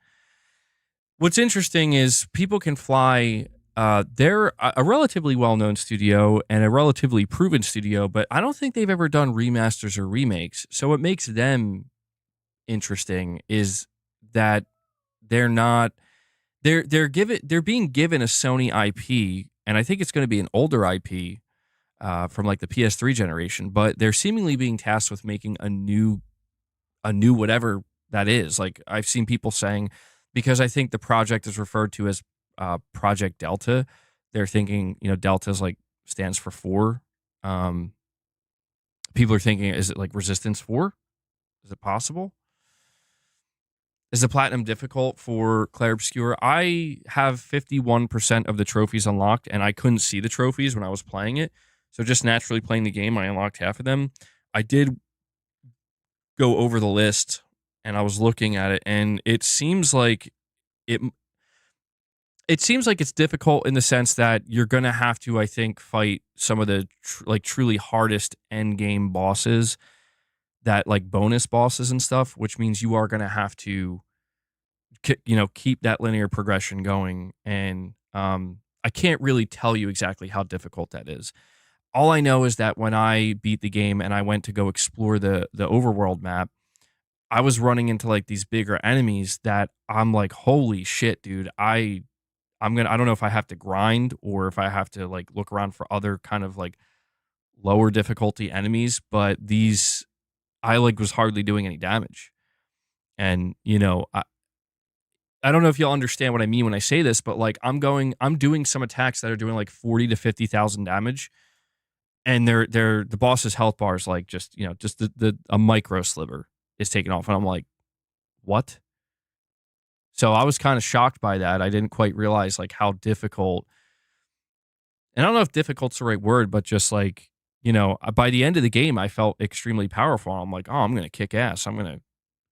[SPEAKER 1] What's interesting is People Can Fly, they're a relatively well-known studio and a relatively proven studio, but I don't think they've ever done remasters or remakes. So what makes them interesting is that they're being given a Sony IP, and I think it's going to be an older IP, from like the PS3 generation, but they're seemingly being tasked with making a new whatever that is. Like I've seen people saying, because I think the project is referred to as Project Delta, they're thinking, Delta's like stands for four. Um, People are thinking, is it like Resistance 4? Is it possible? Is the platinum difficult for Clair Obscur? I have 51% of the trophies unlocked, and I couldn't see the trophies when I was playing it. So just naturally playing the game, I unlocked half of them. I did go over the list, and I was looking at it, and it seems like it it's difficult in the sense that you're going to have to, I think, fight some of the truly hardest end game bosses, that like bonus bosses and stuff, which means you are going to have to keep that linear progression going. And I can't really tell you exactly how difficult that is. All I know is that when I beat the game and I went to go explore the overworld map, I was running into like these bigger enemies that I'm like, holy shit, dude. I don't know if I have to grind or if I have to like look around for other kind of like lower difficulty enemies, but these I like was hardly doing any damage. And I don't know if you'll understand what I mean when I say this, but like I'm doing some attacks that are doing like 40 to 50,000 damage, and they're the boss's health bar is like just the a micro sliver is taken off, and I'm like, what? So I was kind of shocked by that. I didn't quite realize like how difficult, and I don't know if difficult's the right word, but just like, by the end of the game, I felt extremely powerful. I'm like, oh, I'm going to kick ass. I'm going to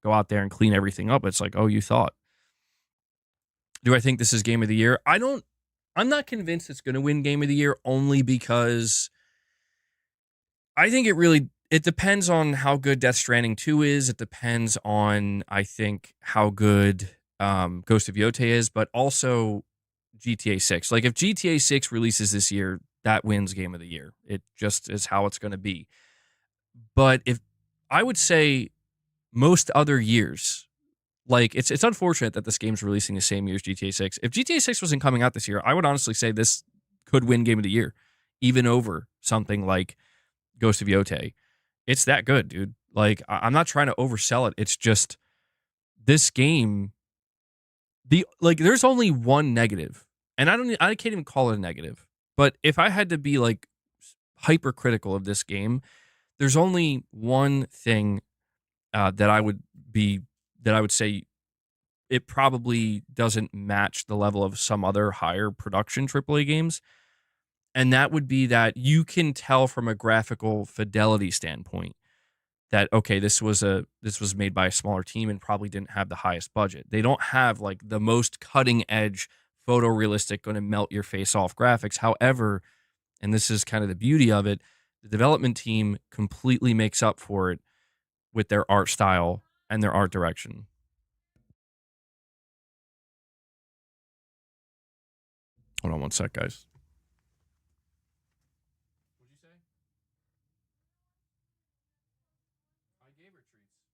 [SPEAKER 1] go out there and clean everything up. It's like, oh, you thought. Do I think this is game of the year? I'm not convinced it's going to win game of the year, only because I think it depends on how good Death Stranding 2 is. It depends on, I think, how good Ghost of Yotei is, but also GTA 6. Like if GTA 6 releases this year, that wins game of the year. It just is how it's going to be. But if I would say most other years, like it's unfortunate that this game's releasing the same year as GTA 6. If GTA 6 wasn't coming out this year, I would honestly say this could win game of the year, even over something like Ghost of Yotei. It's that good, dude. Like I'm not trying to oversell it. It's just this game. There's only one negative, and I can't even call it a negative. But if I had to be like hypercritical of this game, there's only one thing that I would say it probably doesn't match the level of some other higher production AAA games. And that would be that you can tell from a graphical fidelity standpoint that, okay, this was made by a smaller team and probably didn't have the highest budget. They don't have like the most cutting edge photorealistic, going to melt your face off graphics. However, and this is kind of the beauty of it, the development team completely makes up for it with their art style and their art direction. Hold on one sec, guys. What'd you say? I gave her treats.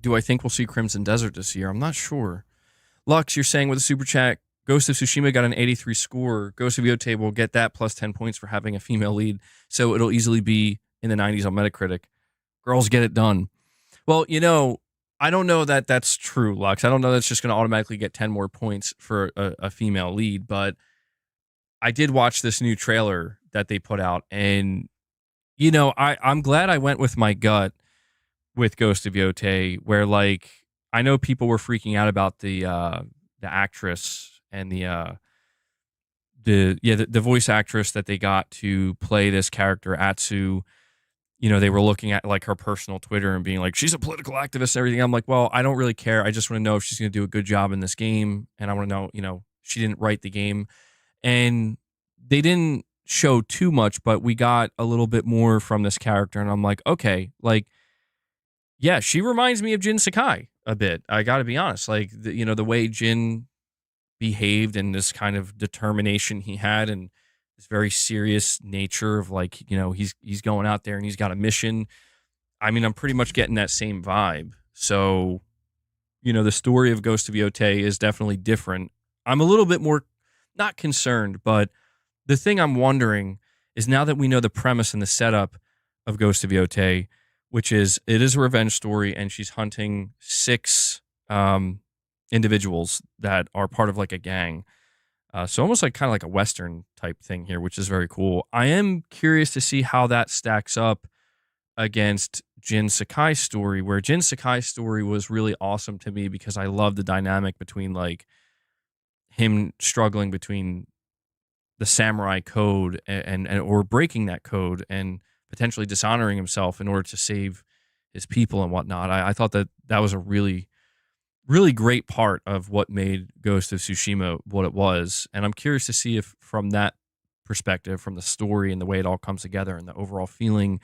[SPEAKER 1] Do I think we'll see Crimson Desert this year? I'm not sure. Lux, you're saying with a super chat, Ghost of Tsushima got an 83 score. Ghost of Yotei will get that plus 10 points for having a female lead, so it'll easily be in the 90s on Metacritic. Girls get it done. Well, I don't know that that's true, Lux. I don't know that's just going to automatically get 10 more points for a female lead, but I did watch this new trailer that they put out, and, I'm glad I went with my gut with Ghost of Yotei, where, like, I know people were freaking out about the actress and the voice actress that they got to play this character, Atsu. They were looking at like her personal Twitter and being like, she's a political activist and everything. I'm like, well, I don't really care. I just want to know if she's going to do a good job in this game. And I want to know, she didn't write the game. And they didn't show too much, but we got a little bit more from this character. And I'm like, okay, like, yeah, she reminds me of Jin Sakai a bit. I got to be honest. Like, the way Jin behaved and this kind of determination he had and this very serious nature of like, he's going out there and he's got a mission. I mean, I'm pretty much getting that same vibe. So, the story of Ghost of Yotei is definitely different. I'm a little bit more not concerned, but the thing I'm wondering is now that we know the premise and the setup of Ghost of Yotei, which is it is a revenge story and she's hunting 6 individuals that are part of like a gang. So almost like kind of like a Western type thing here, which is very cool. I am curious to see how that stacks up against Jin Sakai's story, where Jin Sakai's story was really awesome to me because I love the dynamic between like him struggling between the samurai code and or breaking that code and potentially dishonoring himself in order to save his people and whatnot. I thought that was a really really great part of what made Ghost of Tsushima what it was. And I'm curious to see if from that perspective, from the story and the way it all comes together and the overall feeling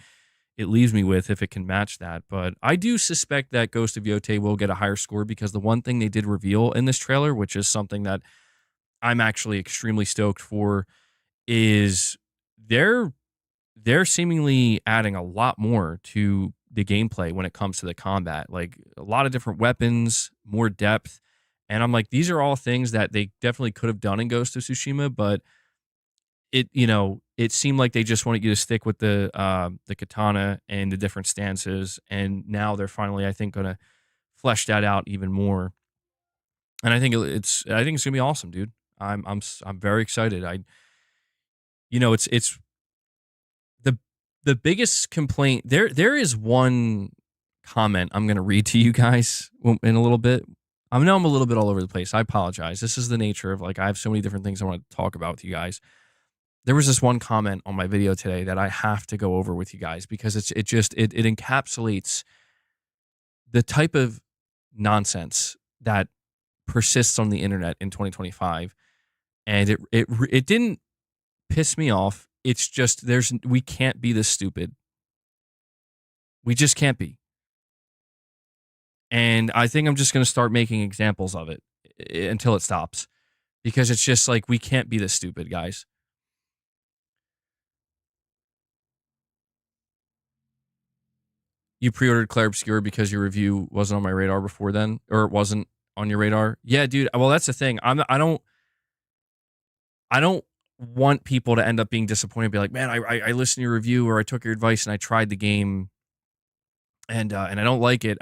[SPEAKER 1] it leaves me with, if it can match that. But I do suspect that Ghost of Yotei will get a higher score because the one thing they did reveal in this trailer, which is something that I'm actually extremely stoked for, is they're seemingly adding a lot more to the gameplay when it comes to the combat. Like a lot of different weapons, more depth. And I'm like, these are all things that they definitely could have done in Ghost of Tsushima, but it seemed like they just wanted you to stick with the katana and the different stances. And now they're finally, I think, gonna flesh that out even more. And I think it's gonna be awesome, dude. I'm very excited. It's the biggest complaint there is one comment I'm going to read to you guys in a little bit. I know I'm a little bit all over the place. I apologize. This is the nature of like I have so many different things I want to talk about with you guys. There was this one comment on my video today that I have to go over with you guys because it encapsulates the type of nonsense that persists on the internet in 2025, and it didn't piss me off. It's just we can't be this stupid. We just can't be. And I think I'm just going to start making examples of it until it stops because it's just like we can't be this stupid, guys. You pre-ordered Claire Obscure because your review wasn't on my radar before then, or it wasn't on your radar. Yeah, dude. Well, that's the thing. I don't want people to end up being disappointed and be like, man, I listened to your review or I took your advice and I tried the game and I don't like it.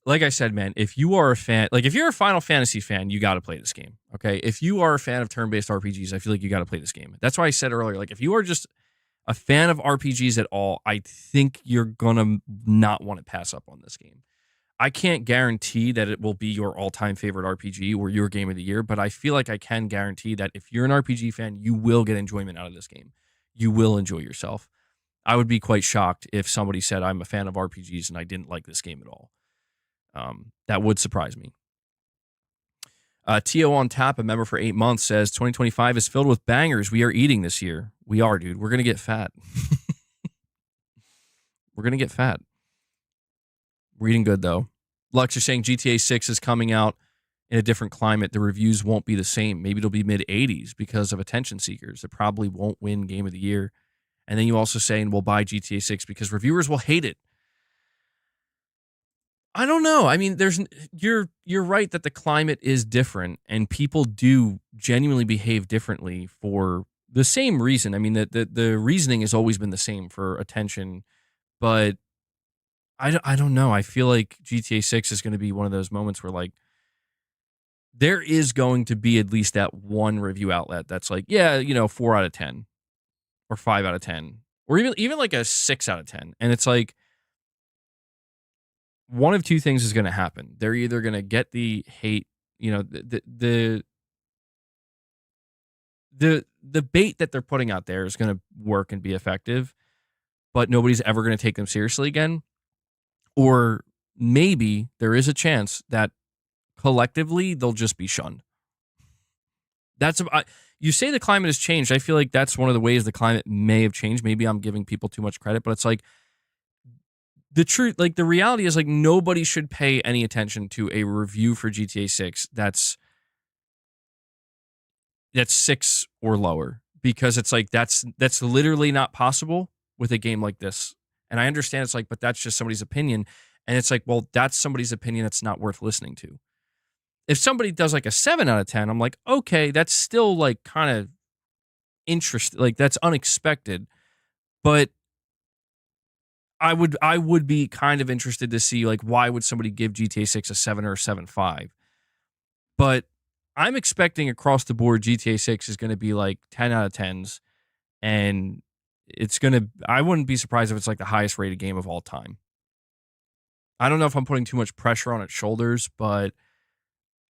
[SPEAKER 1] Like I said, man, if you are a fan, like if you're a Final Fantasy fan, you got to play this game. Okay. If you are a fan of turn-based RPGs, I feel like you got to play this game. That's why I said earlier, like if you are just a fan of RPGs at all, I think you're going to not want to pass up on this game. I can't guarantee that it will be your all-time favorite RPG or your game of the year, but I feel like I can guarantee that if you're an RPG fan, you will get enjoyment out of this game. You will enjoy yourself. I would be quite shocked if somebody said I'm a fan of RPGs and I didn't like this game at all. That would surprise me. Tio on tap, a member for 8 months, says 2025 is filled with bangers we are eating this year. We are, dude. We're going to get fat. We're going to get fat. We're eating good, though. Lux, you're saying GTA 6 is coming out in a different climate. The reviews won't be the same. Maybe it'll be mid-80s because of attention seekers. It probably won't win Game of the Year. And then you also saying we'll buy GTA 6 because reviewers will hate it. I don't know. I mean, you're right that the climate is different and people do genuinely behave differently for the same reason. I mean, the reasoning has always been the same for attention, but I don't know. I feel like GTA 6 is going to be one of those moments where like there is going to be at least that one review outlet that's like, yeah, 4 out of 10 or 5 out of 10 or even like a 6 out of 10. And it's like, one of two things is going to happen. They're either going to get the hate, the bait that they're putting out there is going to work and be effective, but nobody's ever going to take them seriously again. Or maybe there is a chance that collectively they'll just be shunned. You say the climate has changed. I feel like that's one of the ways the climate may have changed. Maybe I'm giving people too much credit, but it's like, the truth, like the reality is like nobody should pay any attention to a review for GTA 6 that's 6 or lower because it's like that's literally not possible with a game like this. And I understand it's like, but that's just somebody's opinion. And it's like, well, that's somebody's opinion that's not worth listening to. If somebody does like a 7 out of 10, I'm like, okay, that's still like kind of interesting. Like that's unexpected. But I would be kind of interested to see like why would somebody give GTA 6 a 7 or a 7.5. But I'm expecting across the board GTA 6 is going to be like 10 out of 10s, and I wouldn't be surprised if it's like the highest rated game of all time. I don't know if I'm putting too much pressure on its shoulders, but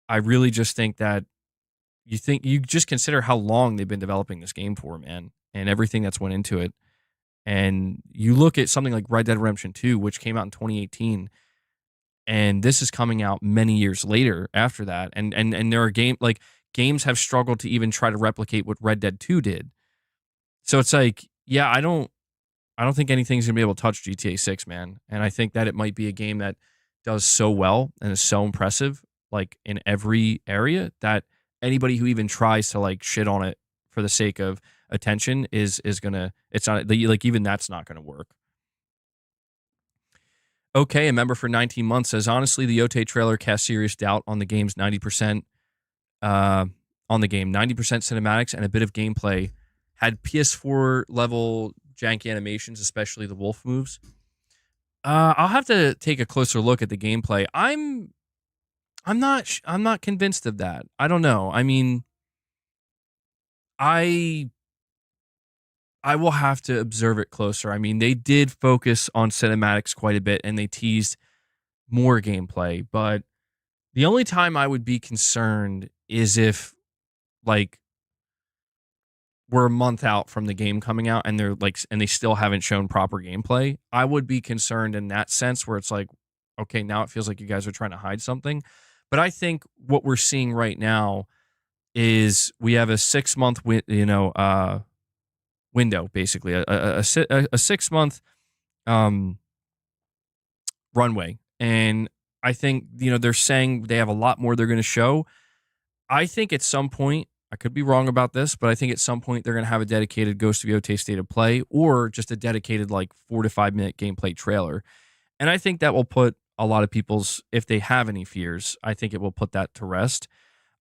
[SPEAKER 1] I really just think that you just consider how long they've been developing this game for, man, and everything that's went into it. And you look at something like Red Dead Redemption 2, which came out in 2018, and this is coming out many years later after that. And there are games have struggled to even try to replicate what Red Dead 2 did. So it's like, yeah, I don't think anything's gonna be able to touch GTA 6, man. And I think that it might be a game that does so well and is so impressive, like in every area, that anybody who even tries to like shit on it for the sake of attention is gonna it's not like even that's not gonna work. Okay, a member for 19 months says honestly the Yotei trailer cast serious doubt on the game's 90% uh on the game. 90% cinematics and a bit of gameplay had PS4 level janky animations, especially the wolf moves. I'll have to take a closer look at the gameplay. I'm not convinced of that. I don't know. I mean, I I will have to observe it closer. I mean, they did focus on cinematics quite a bit and they teased more gameplay, but the only time I would be concerned is if like we're a month out from the game coming out and they still haven't shown proper gameplay. I would be concerned in that sense where it's like, okay, now it feels like you guys are trying to hide something. But I think what we're seeing right now is we have a 6 month window, basically a 6 month um, runway, and I think they're saying they have a lot more they're going to show. I think at some point, I could be wrong about this, but I think at some point they're going to have a dedicated Ghost of Yotei State of Play or just a dedicated like 4 to 5 minute gameplay trailer. And I think that will put a lot of people's, if they have any fears, I think it will put that to rest.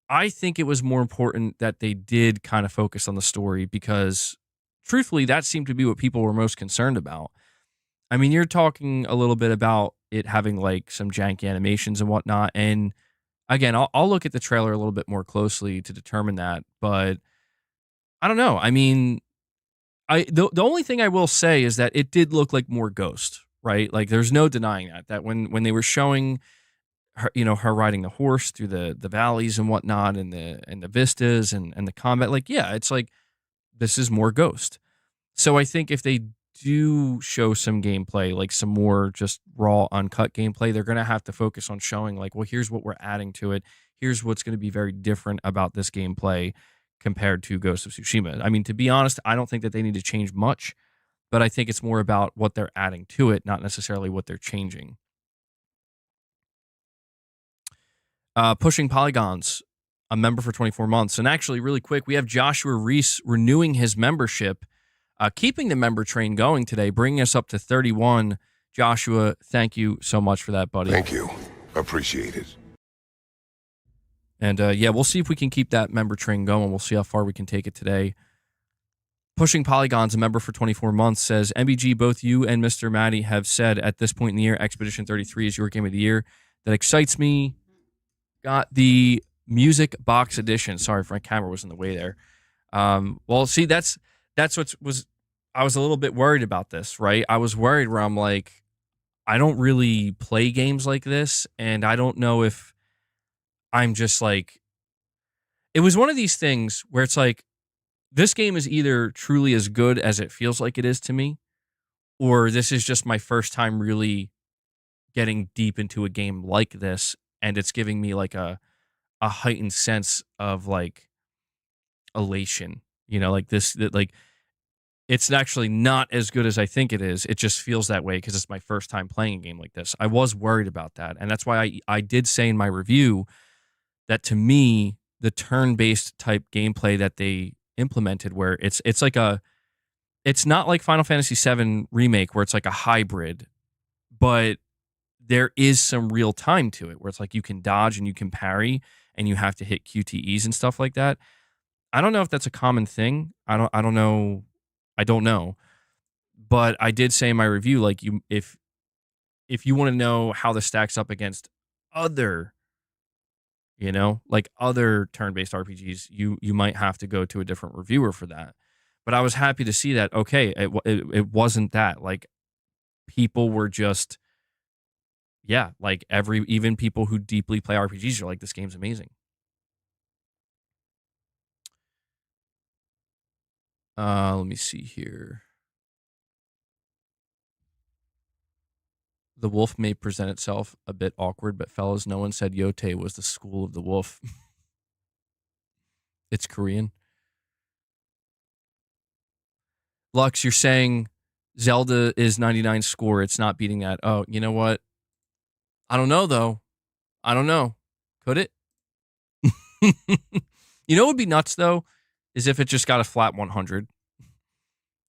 [SPEAKER 1] I think it was more important that they did kind of focus on the story because truthfully, that seemed to be what people were most concerned about. I mean, you're talking a little bit about it having like some janky animations and whatnot. And again, I'll look at the trailer a little bit more closely to determine that. But I don't know. I mean, the only thing I will say is that it did look like more Ghost, right? Like there's no denying that when they were showing her, her riding the horse through the valleys and whatnot and the vistas and the combat, like, yeah, it's like this is more Ghost. So I think if they do show some gameplay, like some more just raw, uncut gameplay, they're going to have to focus on showing, like, well, here's what we're adding to it. Here's what's going to be very different about this gameplay compared to Ghost of Tsushima. I mean, to be honest, I don't think that they need to change much, but I think it's more about what they're adding to it, not necessarily what they're changing. Pushing Polygons, a member for 24 months. And actually, really quick, we have Joshua Reese renewing his membership, keeping the member train going today, bringing us up to 31. Joshua, thank you so much for that, buddy.
[SPEAKER 4] Thank you. Appreciate it.
[SPEAKER 1] And yeah, we'll see if we can keep that member train going. We'll see how far we can take it today. Pushing Polygons, a member for 24 months, says, MBG, both you and Mr. Maddie have said at this point in the year, Expedition 33 is your game of the year. That excites me. Got the music box edition. Sorry, my camera was in the way there. Well, see, that's what was. I was a little bit worried about this, right? I was worried where I'm like, I don't really play games like this, and I don't know if I'm just like. It was one of these things where it's like, this game is either truly as good as it feels like it is to me, or this is just my first time really getting deep into a game like this, and it's giving me like a heightened sense of like elation, like this, that like it's actually not as good as I think it is. It just feels that way because it's my first time playing a game like this. I was worried about that, and that's why I did say in my review that to me the turn-based type gameplay that they implemented, where it's not like Final Fantasy VII Remake where it's like a hybrid, but there is some real time to it where it's like you can dodge and you can parry and you have to hit QTEs and stuff like that. I don't know if that's a common thing. I don't know. I don't know. But I did say in my review, like, if you want to know how this stacks up against other, like other turn-based RPGs, you might have to go to a different reviewer for that. But I was happy to see that, okay, it wasn't that. Like, people were just, yeah, like even people who deeply play RPGs are like, this game's amazing. Let me see here. The wolf may present itself a bit awkward, but fellas, no one said Yotei was the school of the wolf. It's Korean. Lux, you're saying Zelda is 99 score. It's not beating that. Oh, you know what? I don't know, though. I don't know. Could it? You know what would be nuts, though, is if it just got a flat 100.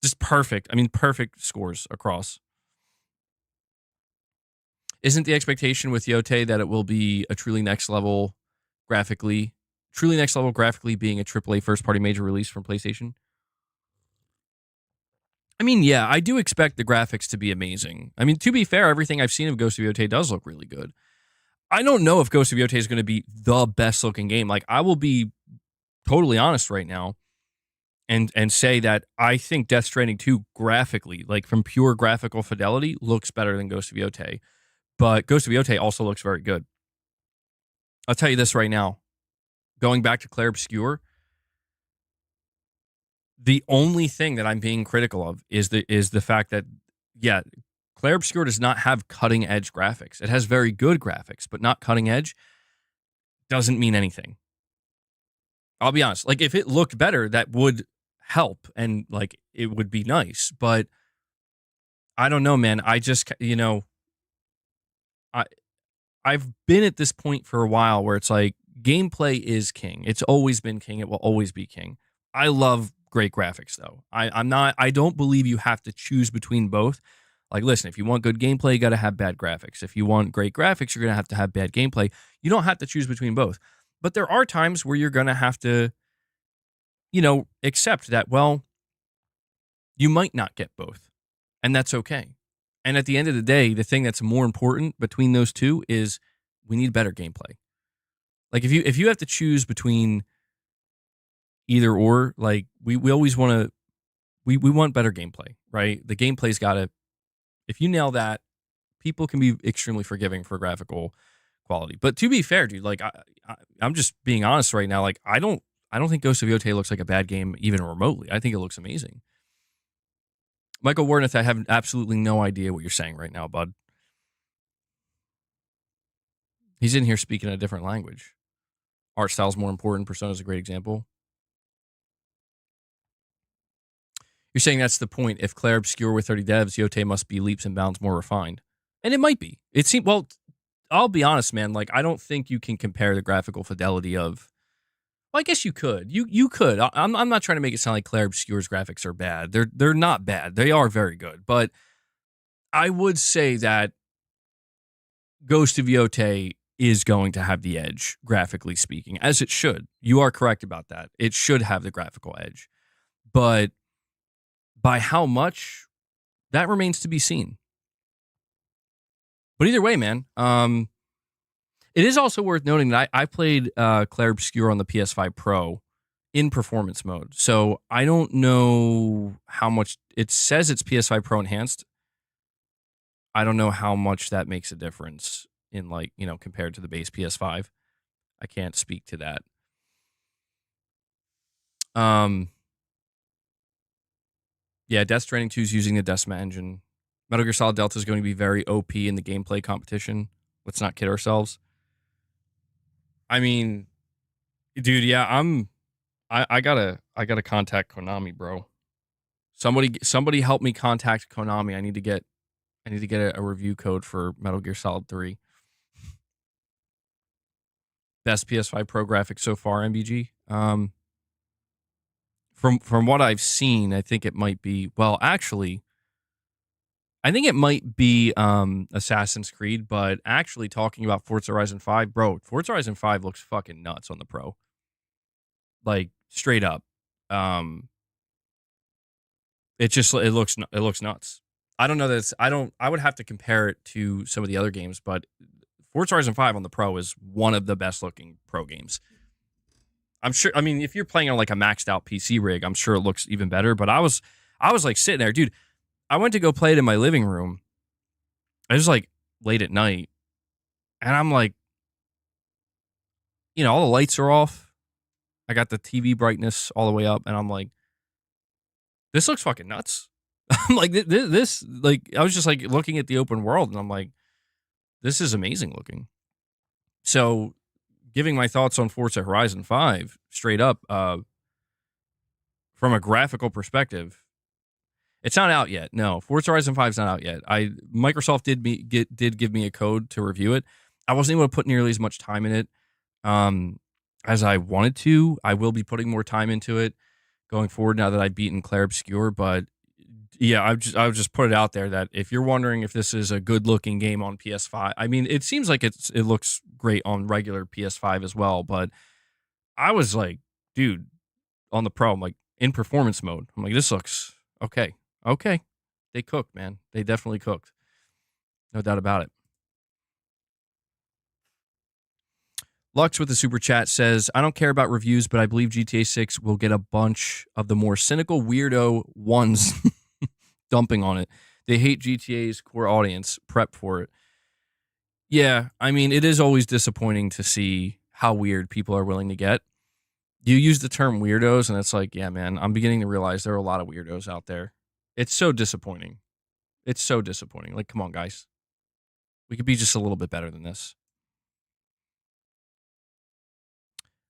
[SPEAKER 1] Just perfect. I mean, perfect scores across. Isn't the expectation with Yotei that it will be a truly next level graphically being a AAA first-party major release from PlayStation? I mean, yeah, I do expect the graphics to be amazing. I mean, to be fair, everything I've seen of Ghost of Yotei does look really good. I don't know if Ghost of Yotei is going to be the best looking game. Like, I will be totally honest right now and say that I think Death Stranding 2 graphically, like from pure graphical fidelity, looks better than Ghost of Yotei. But Ghost of Yotei also looks very good. I'll tell you this right now. Going back to Clair Obscur, the only thing that I'm being critical of is the fact that, yeah, Clair Obscur does not have cutting edge graphics. It has very good graphics, but not cutting edge. Doesn't mean anything. I'll be honest. Like, if it looked better, that would help and like it would be nice. But I don't know, man. I just, I've been at this point for a while where it's like gameplay is king. It's always been king. It will always be king. I love great graphics though. I don't believe you have to choose between both. Like, listen, if you want good gameplay, you got to have bad graphics. If you want great graphics, you're going to have bad gameplay. You don't have to choose between both. But there are times where you're going to have to, accept that, well, you might not get both. And that's okay. And at the end of the day, the thing that's more important between those two is we need better gameplay. Like, if you have to choose between either or, like, we always want to, we want better gameplay, right? The gameplay's got to, if you nail that, people can be extremely forgiving for graphical quality. But to be fair, dude, like, I'm just being honest right now. Like, I don't think Ghost of Yotei looks like a bad game even remotely. I think it looks amazing. Michael Warneth, I have absolutely no idea what you're saying right now, bud. He's in here speaking a different language. Art style's more important. Persona's a great example. You're saying that's the point. If Clair Obscur with 30 devs, Yotei must be leaps and bounds more refined. And it might be. It seems, well, I'll be honest, man. Like, I don't think you can compare the graphical fidelity of, well, I guess you could. You could. I'm not trying to make it sound like Clair Obscur's graphics are bad. They're not bad. They are very good. But I would say that Ghost of Yotei is going to have the edge, graphically speaking, as it should. You are correct about that. It should have the graphical edge. But by how much, that remains to be seen. But either way, man, it is also worth noting that I played Clair Obscur on the PS5 Pro in performance mode. So I don't know how much, it says it's PS5 Pro enhanced. I don't know how much that makes a difference in, like, compared to the base PS5. I can't speak to that. Yeah, Death Stranding 2 is using the Decima engine. Metal Gear Solid Delta is going to be very OP in the gameplay competition. Let's not kid ourselves. I mean, dude, yeah, I gotta contact Konami, bro. Somebody help me contact Konami. I need to get a review code for Metal Gear Solid 3. Best PS5 Pro graphics so far, MBG. From what I've seen, I think it might be, well, actually, I think it might be Assassin's Creed, but actually talking about Forza Horizon 5, bro, Forza Horizon 5 looks fucking nuts on the Pro. Like straight up. Um it looks nuts. I don't know that I would have to compare it to some of the other games, but Forza Horizon 5 on the Pro is one of the best looking Pro games. I'm sure. I mean, if you're playing on like a maxed out PC rig, I'm sure it looks even better. But I was like sitting there, dude. I went to go play it in my living room. It was like late at night, and I'm like, all the lights are off. I got the TV brightness all the way up, and I'm like, this looks fucking nuts. I'm like, this, like, I was just like looking at the open world, and I'm like, this is amazing looking. So, giving my thoughts on Forza Horizon 5 straight up, from a graphical perspective, it's not out yet. No, Forza Horizon 5 is not out yet. Microsoft did give me a code to review it. I wasn't able to put nearly as much time in it as I wanted to. I will be putting more time into it going forward now that I've beaten Clair Obscur. But yeah, I would just put it out there that if you're wondering if this is a good looking game on PS5, I mean, it seems like it looks great on regular PS5 as well. But I was like, dude, on the Pro, I'm like in performance mode. I'm like, this looks okay. Okay. They cooked, man. They definitely cooked. No doubt about it. Lux with the super chat says, I don't care about reviews, but I believe GTA 6 will get a bunch of the more cynical weirdo ones dumping on it. They hate GTA's core audience. Prep for it. Yeah, I mean, it is always disappointing to see how weird people are willing to get. You use the term weirdos, and it's like, yeah, man, I'm beginning to realize there are a lot of weirdos out there. It's so disappointing. It's so disappointing. Like, come on, guys. We could be just a little bit better than this.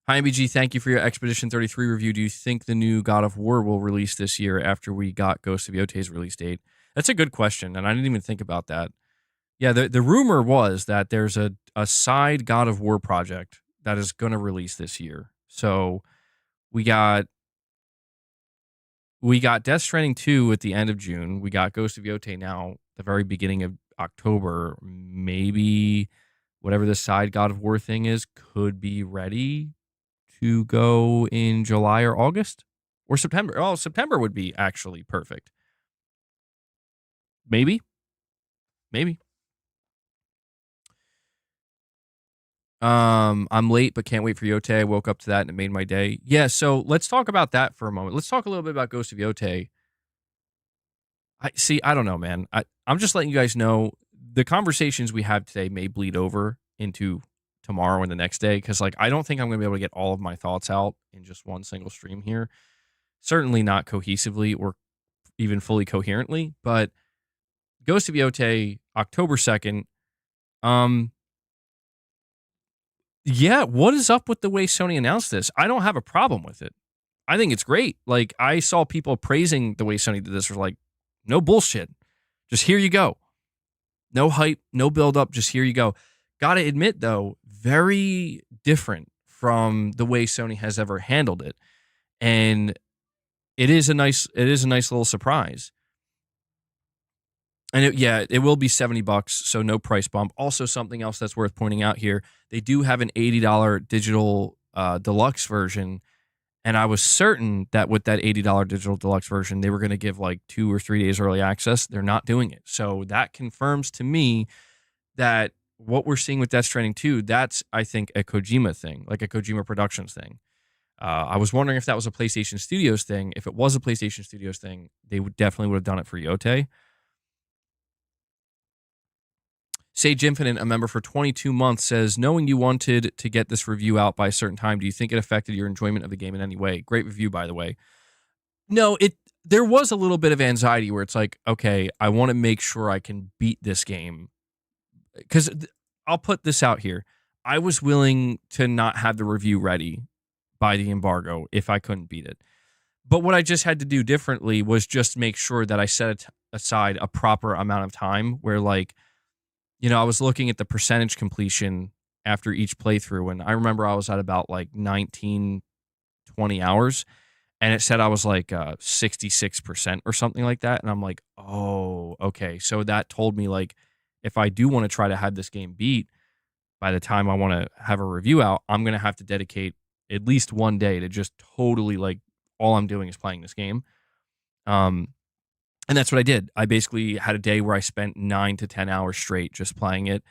[SPEAKER 1] Hi, MBG. Thank you for your Expedition 33 review. Do you think the new God of War will release this year after we got Ghost of Yotei's release date? That's a good question, and I didn't even think about that. Yeah, the rumor was that there's a side God of War project that is going to release this year. So we got Death Stranding 2 at the end of June. We got Ghost of Yotei now, the very beginning of October. Maybe whatever the side God of War thing is could be ready to go in July or August or September. Oh, September would be actually perfect. Maybe. I'm late, but can't wait for Yotei. I woke up to that and it made my day. Yeah, so let's talk about that for a moment. Let's talk a little bit about Ghost of Yotei. I don't know, man. I'm just letting you guys know the conversations we have today may bleed over into tomorrow and the next day because, like, I don't think I'm going to be able to get all of my thoughts out in just one single stream here. Certainly not cohesively or even fully coherently, but Ghost of Yotei, October 2nd. Yeah, what is up with the way Sony announced this? I don't have a problem with it. I think it's great. Like, I saw people praising the way Sony did this. Was like, no bullshit. Just here you go. No hype, no build up. Just here you go. Gotta admit, though, very different from the way Sony has ever handled it, and it is a nice little surprise. And it will be $70, so no price bump. Also, something else that's worth pointing out here: they do have an $80 digital deluxe version. And I was certain that with that $80 digital deluxe version, they were going to give like 2 or 3 days early access. They're not doing it. So that confirms to me that what we're seeing with Death Stranding 2, that's, I think, a Kojima thing, like a Kojima Productions thing. I was wondering if that was a PlayStation Studios thing. If it was a PlayStation Studios thing, they definitely would have done it for Yotei. Sage Infinite, a member for 22 months, says, knowing you wanted to get this review out by a certain time, do you think it affected your enjoyment of the game in any way? Great review, by the way. No, there was a little bit of anxiety where it's like, okay, I want to make sure I can beat this game. Because I'll put this out here. I was willing to not have the review ready by the embargo if I couldn't beat it. But what I just had to do differently was just make sure that I set aside a proper amount of time where, like, I was looking at the percentage completion after each playthrough, and I remember I was at about like 19, 20 hours, and it said I was like 66% or something like that. And I'm like, oh, okay. So that told me like if I do want to try to have this game beat by the time I want to have a review out, I'm going to have to dedicate at least one day to just totally like all I'm doing is playing this game. And that's what I did. I basically had a day where I spent 9 to 10 hours straight just playing it.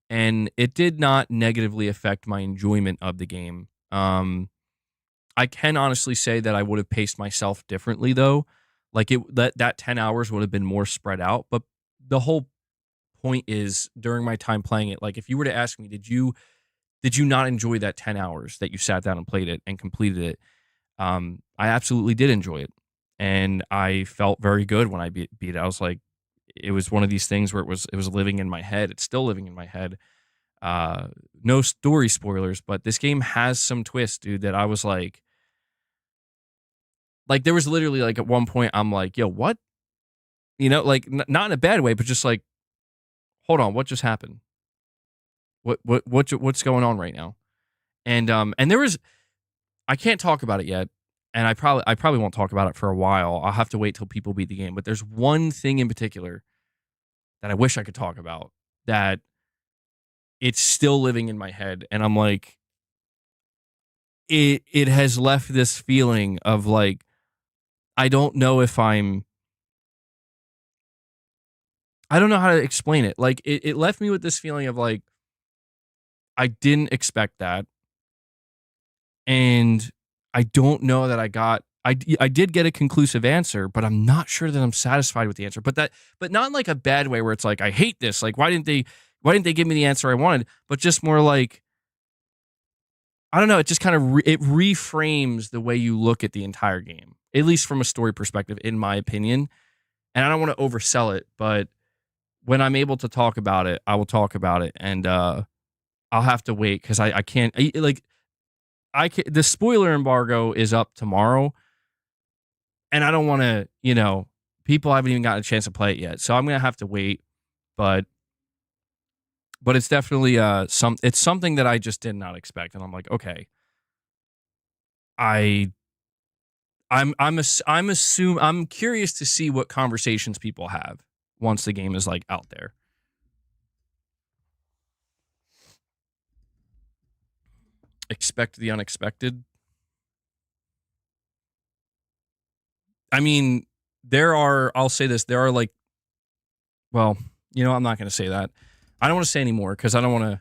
[SPEAKER 1] And it did not negatively affect my enjoyment of the game. I can honestly say that I would have paced myself differently though. Like that 10 hours would have been more spread out, but the whole point is during my time playing it, like if you were to ask me, did you not enjoy that 10 hours that you sat down and played it and completed it? I absolutely did enjoy it. And I felt very good when I beat it. I was like, it was one of these things where it was living in my head. It's still living in my head. No story spoilers, but this game has some twists, dude, that I was like there was literally like at one point I'm like, yo, what? You know, like not in a bad way, but just like, hold on, what just happened? What's going on right now? And there was I can't talk about it yet, and I probably won't talk about it for a while. I'll have to wait till people beat the game. But there's one thing in particular that I wish I could talk about that it's still living in my head, and I'm like, it has left this feeling of like I don't know if I don't know how to explain it. Like it left me with this feeling of like I didn't expect that, and I don't know that I did get a conclusive answer, but I'm not sure that I'm satisfied with the answer. But not in like a bad way where it's like I hate this. Like why didn't they give me the answer I wanted? But just more like I don't know. It just kind of it reframes the way you look at the entire game, at least from a story perspective, in my opinion. And I don't want to oversell it, but when I'm able to talk about it, I will talk about it, and I'll have to wait because I can't like I can, the spoiler embargo is up tomorrow, and I don't want to people haven't even gotten a chance to play it yet, so I'm gonna have to wait. But it's definitely it's something that I just did not expect, and I'm like, okay, I I'm curious to see what conversations people have once the game is like out there. Expect the unexpected. I mean, I'll say this, there are like, well, I'm not going to say that. I don't want to say anymore because I want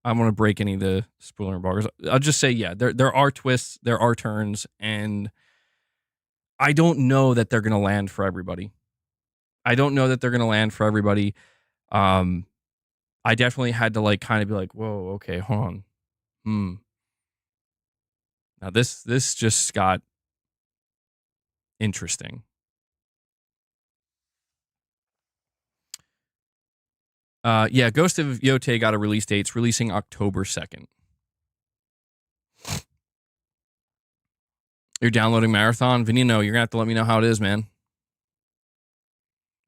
[SPEAKER 1] to break any of the spoiler embargoes. I'll just say, yeah, there are twists, there are turns, and I don't know that they're going to land for everybody. I don't know that they're going to land for everybody. I definitely had to like kind of be like, whoa, okay, hold on. Now this just got interesting. Yeah, Ghost of Yotei got a release date. It's releasing October 2nd. You're downloading Marathon? Vinino, you're going to have to let me know how it is, man.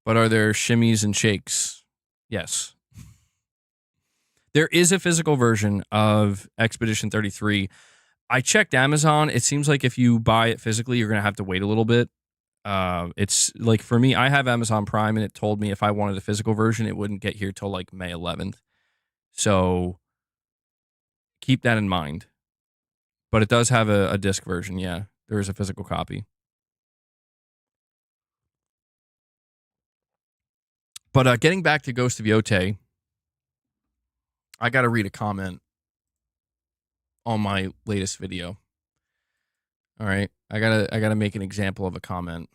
[SPEAKER 1] But are there shimmies and shakes? Yes. There is a physical version of Expedition 33. I checked Amazon. It seems like if you buy it physically, you're going to have to wait a little bit. It's like for me, I have Amazon Prime, and it told me if I wanted a physical version, it wouldn't get here till like May 11th. So keep that in mind. But it does have a disc version. Yeah, there is a physical copy. But getting back to Ghost of Yotei, I got to read a comment on my latest video. All right, I gotta make an example of a comment.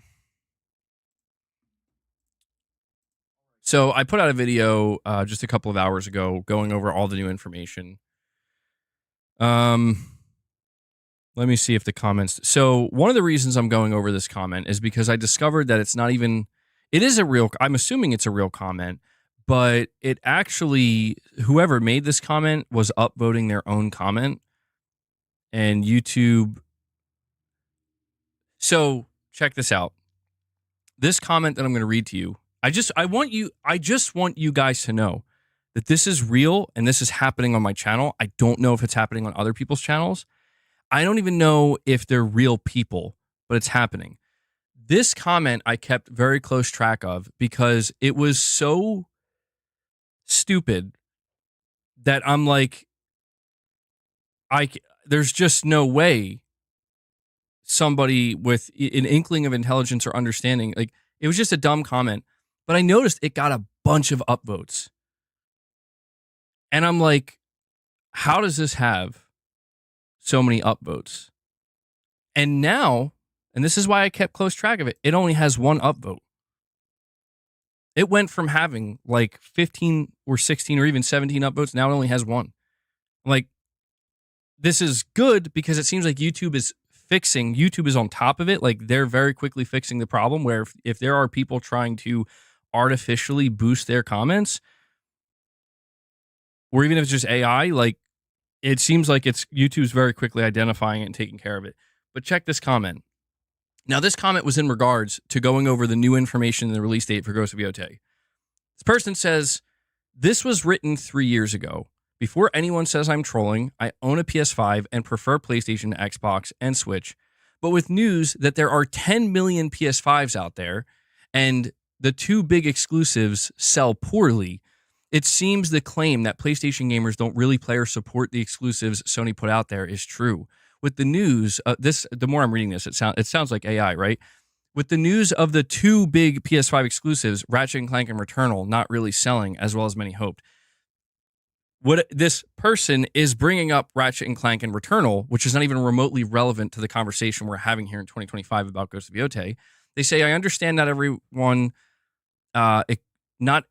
[SPEAKER 1] So I put out a video just a couple of hours ago going over all the new information. Let me see if the comments. So one of the reasons I'm going over this comment is because I discovered that it's not even. It is a real. I'm assuming it's a real comment, but it actually whoever made this comment was upvoting their own comment, and YouTube. So check this out. This comment that I'm going to read to you. I just want you guys to know that this is real and this is happening on my channel. I don't know if it's happening on other people's channels. I don't even know if they're real people but it's happening. This comment I kept very close track of because it was so stupid that I'm like, there's just no way somebody with an inkling of intelligence or understanding, like, it was just a dumb comment. But I noticed it got a bunch of upvotes. And I'm like, how does this have so many upvotes? And now, and this is why I kept close track of it, it only has one upvote. It went from having like 15 or 16 or even 17 upvotes. Now it only has one. Like, this is good because it seems like YouTube is on top of it. Like, they're very quickly fixing the problem where if there are people trying to artificially boost their comments, or even if it's just AI, like, it seems like YouTube's very quickly identifying it and taking care of it. But check this comment. Now, this comment was in regards to going over the new information in the release date for Ghost of Yotei. This person says, this was written 3 years ago. Before anyone says I'm trolling, I own a PS5 and prefer PlayStation, Xbox, and Switch. But with news that there are 10 million PS5s out there and the two big exclusives sell poorly, it seems the claim that PlayStation gamers don't really play or support the exclusives Sony put out there is true. With the news, the more I'm reading this, it sounds like AI, right? With the news of the two big PS5 exclusives, Ratchet & Clank and Returnal, not really selling as well as many hoped. What this person is bringing up Ratchet & Clank and Returnal, which is not even remotely relevant to the conversation we're having here in 2025 about Ghost of Yotei. They say, I understand not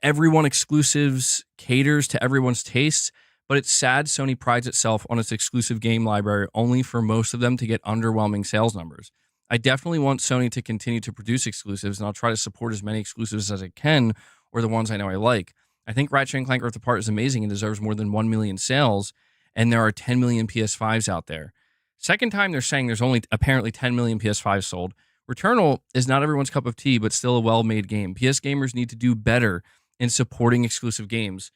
[SPEAKER 1] everyone exclusives caters to everyone's tastes, but it's sad Sony prides itself on its exclusive game library only for most of them to get underwhelming sales numbers. I definitely want Sony to continue to produce exclusives, and I'll try to support as many exclusives as I can, or the ones I know I like. I think Ratchet & Clank Rift Apart is amazing and deserves more than 1 million sales, and there are 10 million PS5s out there. Second time they're saying there's only apparently 10 million PS5s sold. Returnal is not everyone's cup of tea, but still a well-made game. PS gamers need to do better in supporting exclusive games.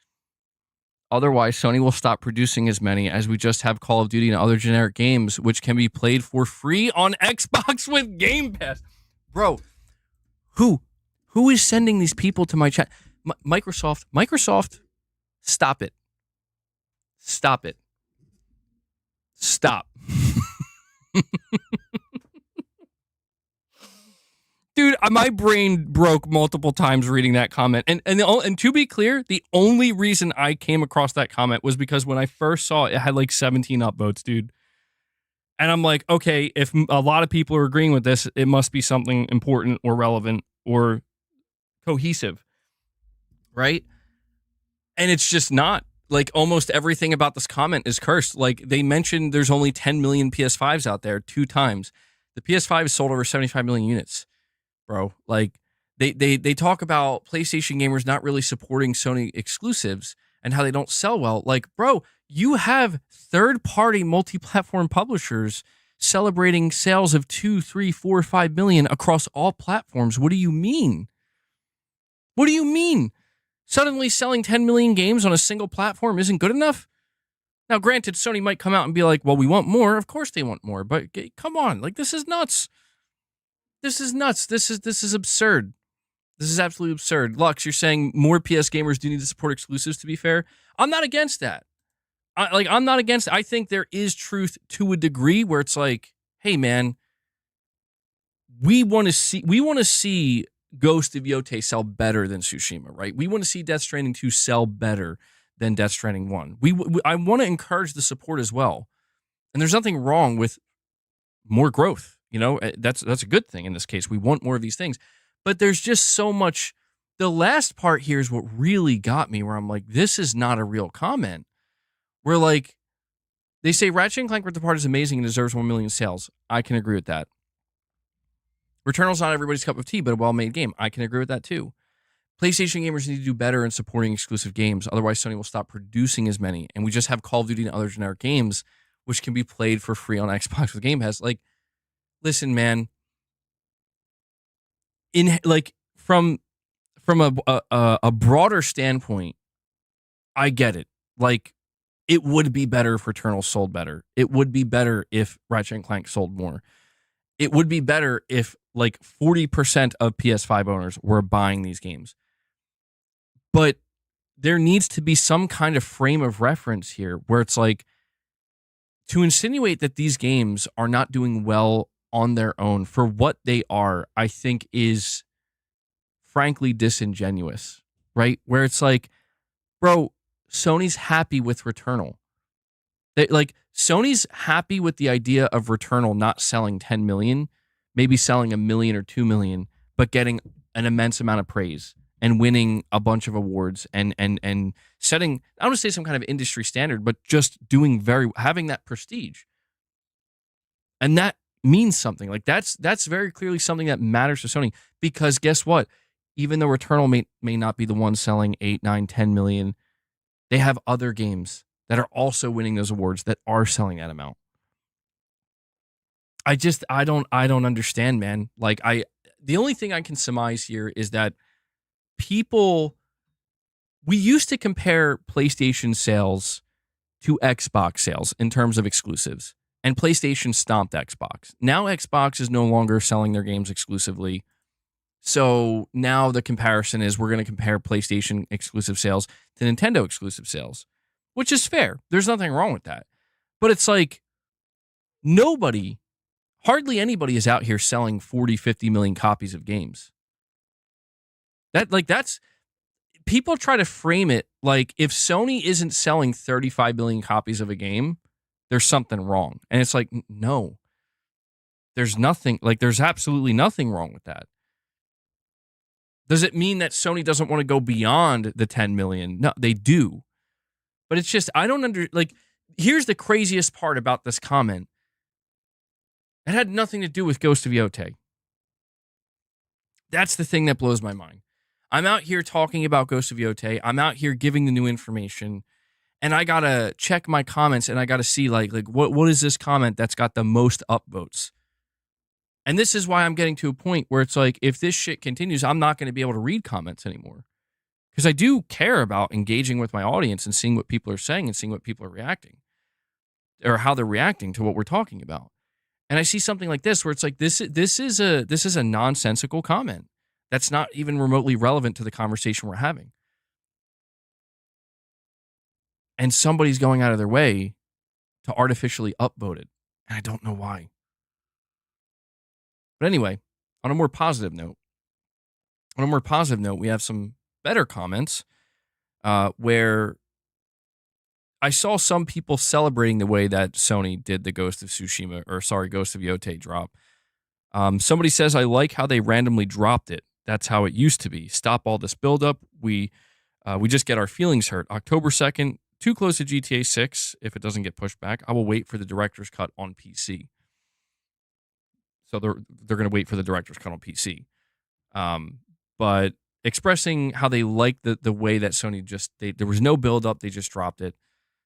[SPEAKER 1] Otherwise, Sony will stop producing as many, as we just have Call of Duty and other generic games, which can be played for free on Xbox with Game Pass. Bro, who is sending these people to my chat? Microsoft, stop it. Stop. Dude, my brain broke multiple times reading that comment. And to be clear, the only reason I came across that comment was because when I first saw it, it had like 17 upvotes, dude. And I'm like, okay, if a lot of people are agreeing with this, it must be something important or relevant or cohesive, right? And it's just not. Like, almost everything about this comment is cursed. Like, they mentioned there's only 10 million PS5s out there 2 times. The PS5 has sold over 75 million units. Bro, like, they talk about PlayStation gamers not really supporting Sony exclusives and how they don't sell well. Like, bro, you have third-party multi-platform publishers celebrating sales of 2, 3, 4, 5 million across all platforms. What do you mean? Suddenly selling 10 million games on a single platform isn't good enough? Now, granted, Sony might come out and be like, well, we want more. Of course they want more, but come on. Like, this is nuts. This is absurd. This is absolutely absurd. Lux, you're saying more PS gamers do need to support exclusives, to be fair. I'm not against that. I'm not against it. I think there is truth to a degree where it's like, hey, man, we want to see Ghost of Yotei sell better than Tsushima, right? We want to see Death Stranding 2 sell better than Death Stranding 1. I want to encourage the support as well. And there's nothing wrong with more growth. You know, that's a good thing in this case. We want more of these things. But there's just so much. The last part here is what really got me, where I'm like, this is not a real comment. Where, like, they say Ratchet & Clank Rift Apart is amazing and deserves 1 million sales. I can agree with that. Returnal's not everybody's cup of tea, but a well-made game. I can agree with that too. PlayStation gamers need to do better in supporting exclusive games. Otherwise, Sony will stop producing as many. And we just have Call of Duty and other generic games, which can be played for free on Xbox with Game Pass. Like, listen, man. From a broader standpoint, I get it. Like, it would be better if Returnal sold better. It would be better if Ratchet & Clank sold more. It would be better if like 40% of PS5 owners were buying these games. But there needs to be some kind of frame of reference here where it's like, to insinuate that these games are not doing well on their own for what they are, I think is frankly disingenuous, right? Where it's like, bro, Sony's happy with Returnal. Sony's happy with the idea of Returnal not selling 10 million, maybe selling 1 million or 2 million, but getting an immense amount of praise and winning a bunch of awards and setting, I don't want to say some kind of industry standard, but just having that prestige. And that means something. Like that's very clearly something that matters to Sony, because guess what? Even though Returnal may not be the one selling 8, 9, 10 million, they have other games that are also winning those awards that are selling that amount. I don't understand, man. The only thing I can surmise here is that we used to compare PlayStation sales to Xbox sales in terms of exclusives, and PlayStation stomped Xbox. Now Xbox is no longer selling their games exclusively. So now the comparison is we're going to compare PlayStation exclusive sales to Nintendo exclusive sales, which is fair. There's nothing wrong with that. But it's like hardly anybody is out here selling 40, 50 million copies of games. People try to frame it like if Sony isn't selling 35 million copies of a game, there's something wrong. And it's like, no, there's absolutely nothing wrong with that. Does it mean that Sony doesn't want to go beyond the 10 million? No, they do. But it's just, here's the craziest part about this comment. It had nothing to do with Ghost of Yotei. That's the thing that blows my mind. I'm out here talking about Ghost of Yotei. I'm out here giving the new information, and I gotta check my comments, and I gotta see what is this comment that's got the most upvotes. And this is why I'm getting to a point where it's like, if this shit continues, I'm not going to be able to read comments anymore, because I do care about engaging with my audience and seeing what people are saying and seeing what people are reacting, or how they're reacting to what we're talking about. And I see something like this where it's like, this is a nonsensical comment that's not even remotely relevant to the conversation we're having. And somebody's going out of their way to artificially upvote it. And I don't know why. But anyway, on a more positive note, we have some better comments where I saw some people celebrating the way that Sony did the Ghost of Yotei drop. Somebody says, I like how they randomly dropped it. That's how it used to be. Stop all this buildup. We just get our feelings hurt. October 2nd, too close to GTA 6. If it doesn't get pushed back, I will wait for the director's cut on PC. So they're going to wait for the director's cut on PC. But expressing how they like the way that Sony there was no build up, they just dropped it.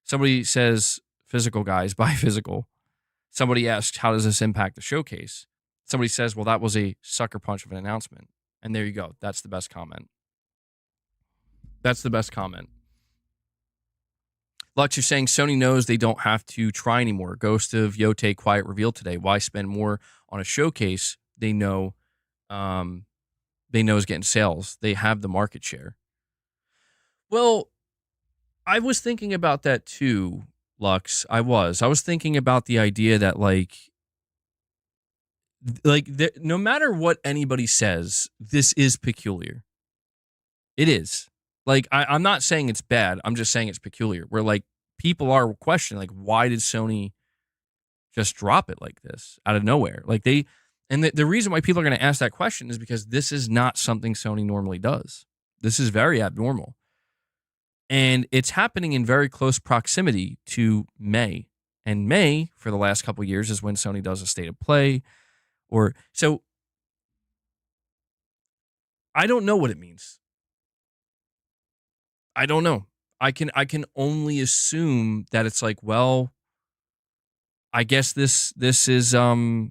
[SPEAKER 1] Somebody says, physical guys, buy physical. Somebody asks, how does this impact the showcase? Somebody says, well, that was a sucker punch of an announcement. And there you go. That's the best comment. Lux, you're saying Sony knows they don't have to try anymore. Ghost of Yotei quiet reveal today. Why spend more on a showcase they know is getting sales? They have the market share. Well, I was thinking about that too, Lux. I was thinking about the idea that no matter what anybody says, this is peculiar. It is. I'm not saying it's bad. I'm just saying it's peculiar. Where people are questioning, why did Sony just drop it like this out of nowhere? The reason why people are going to ask that question is because this is not something Sony normally does. This is very abnormal. And it's happening in very close proximity to May. And May, for the last couple of years, is when Sony does a state of play. So I don't know what it means. I don't know. I can only assume that it's well, I guess this is how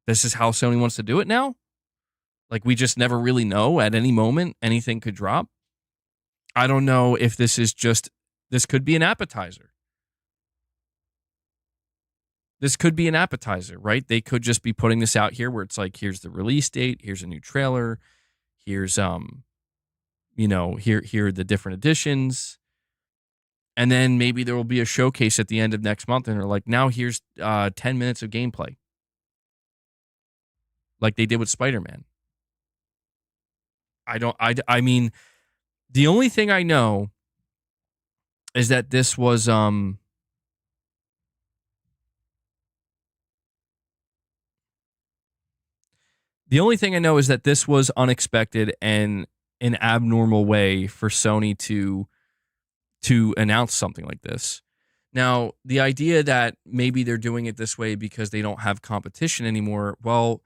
[SPEAKER 1] Sony wants to do it now. We just never really know. At any moment, anything could drop. I don't know if this could be an appetizer. This could be an appetizer, right? They could just be putting this out here where it's like, here's the release date, here's a new trailer, here's here are the different editions. And then maybe there will be a showcase at the end of next month, and they're like, now here's 10 minutes of gameplay. Like they did with Spider-Man. I mean, the only thing I know is that this was the only thing I know is that this was unexpected and an abnormal way for Sony to announce something like this. Now, the idea that maybe they're doing it this way because they don't have competition anymore, well,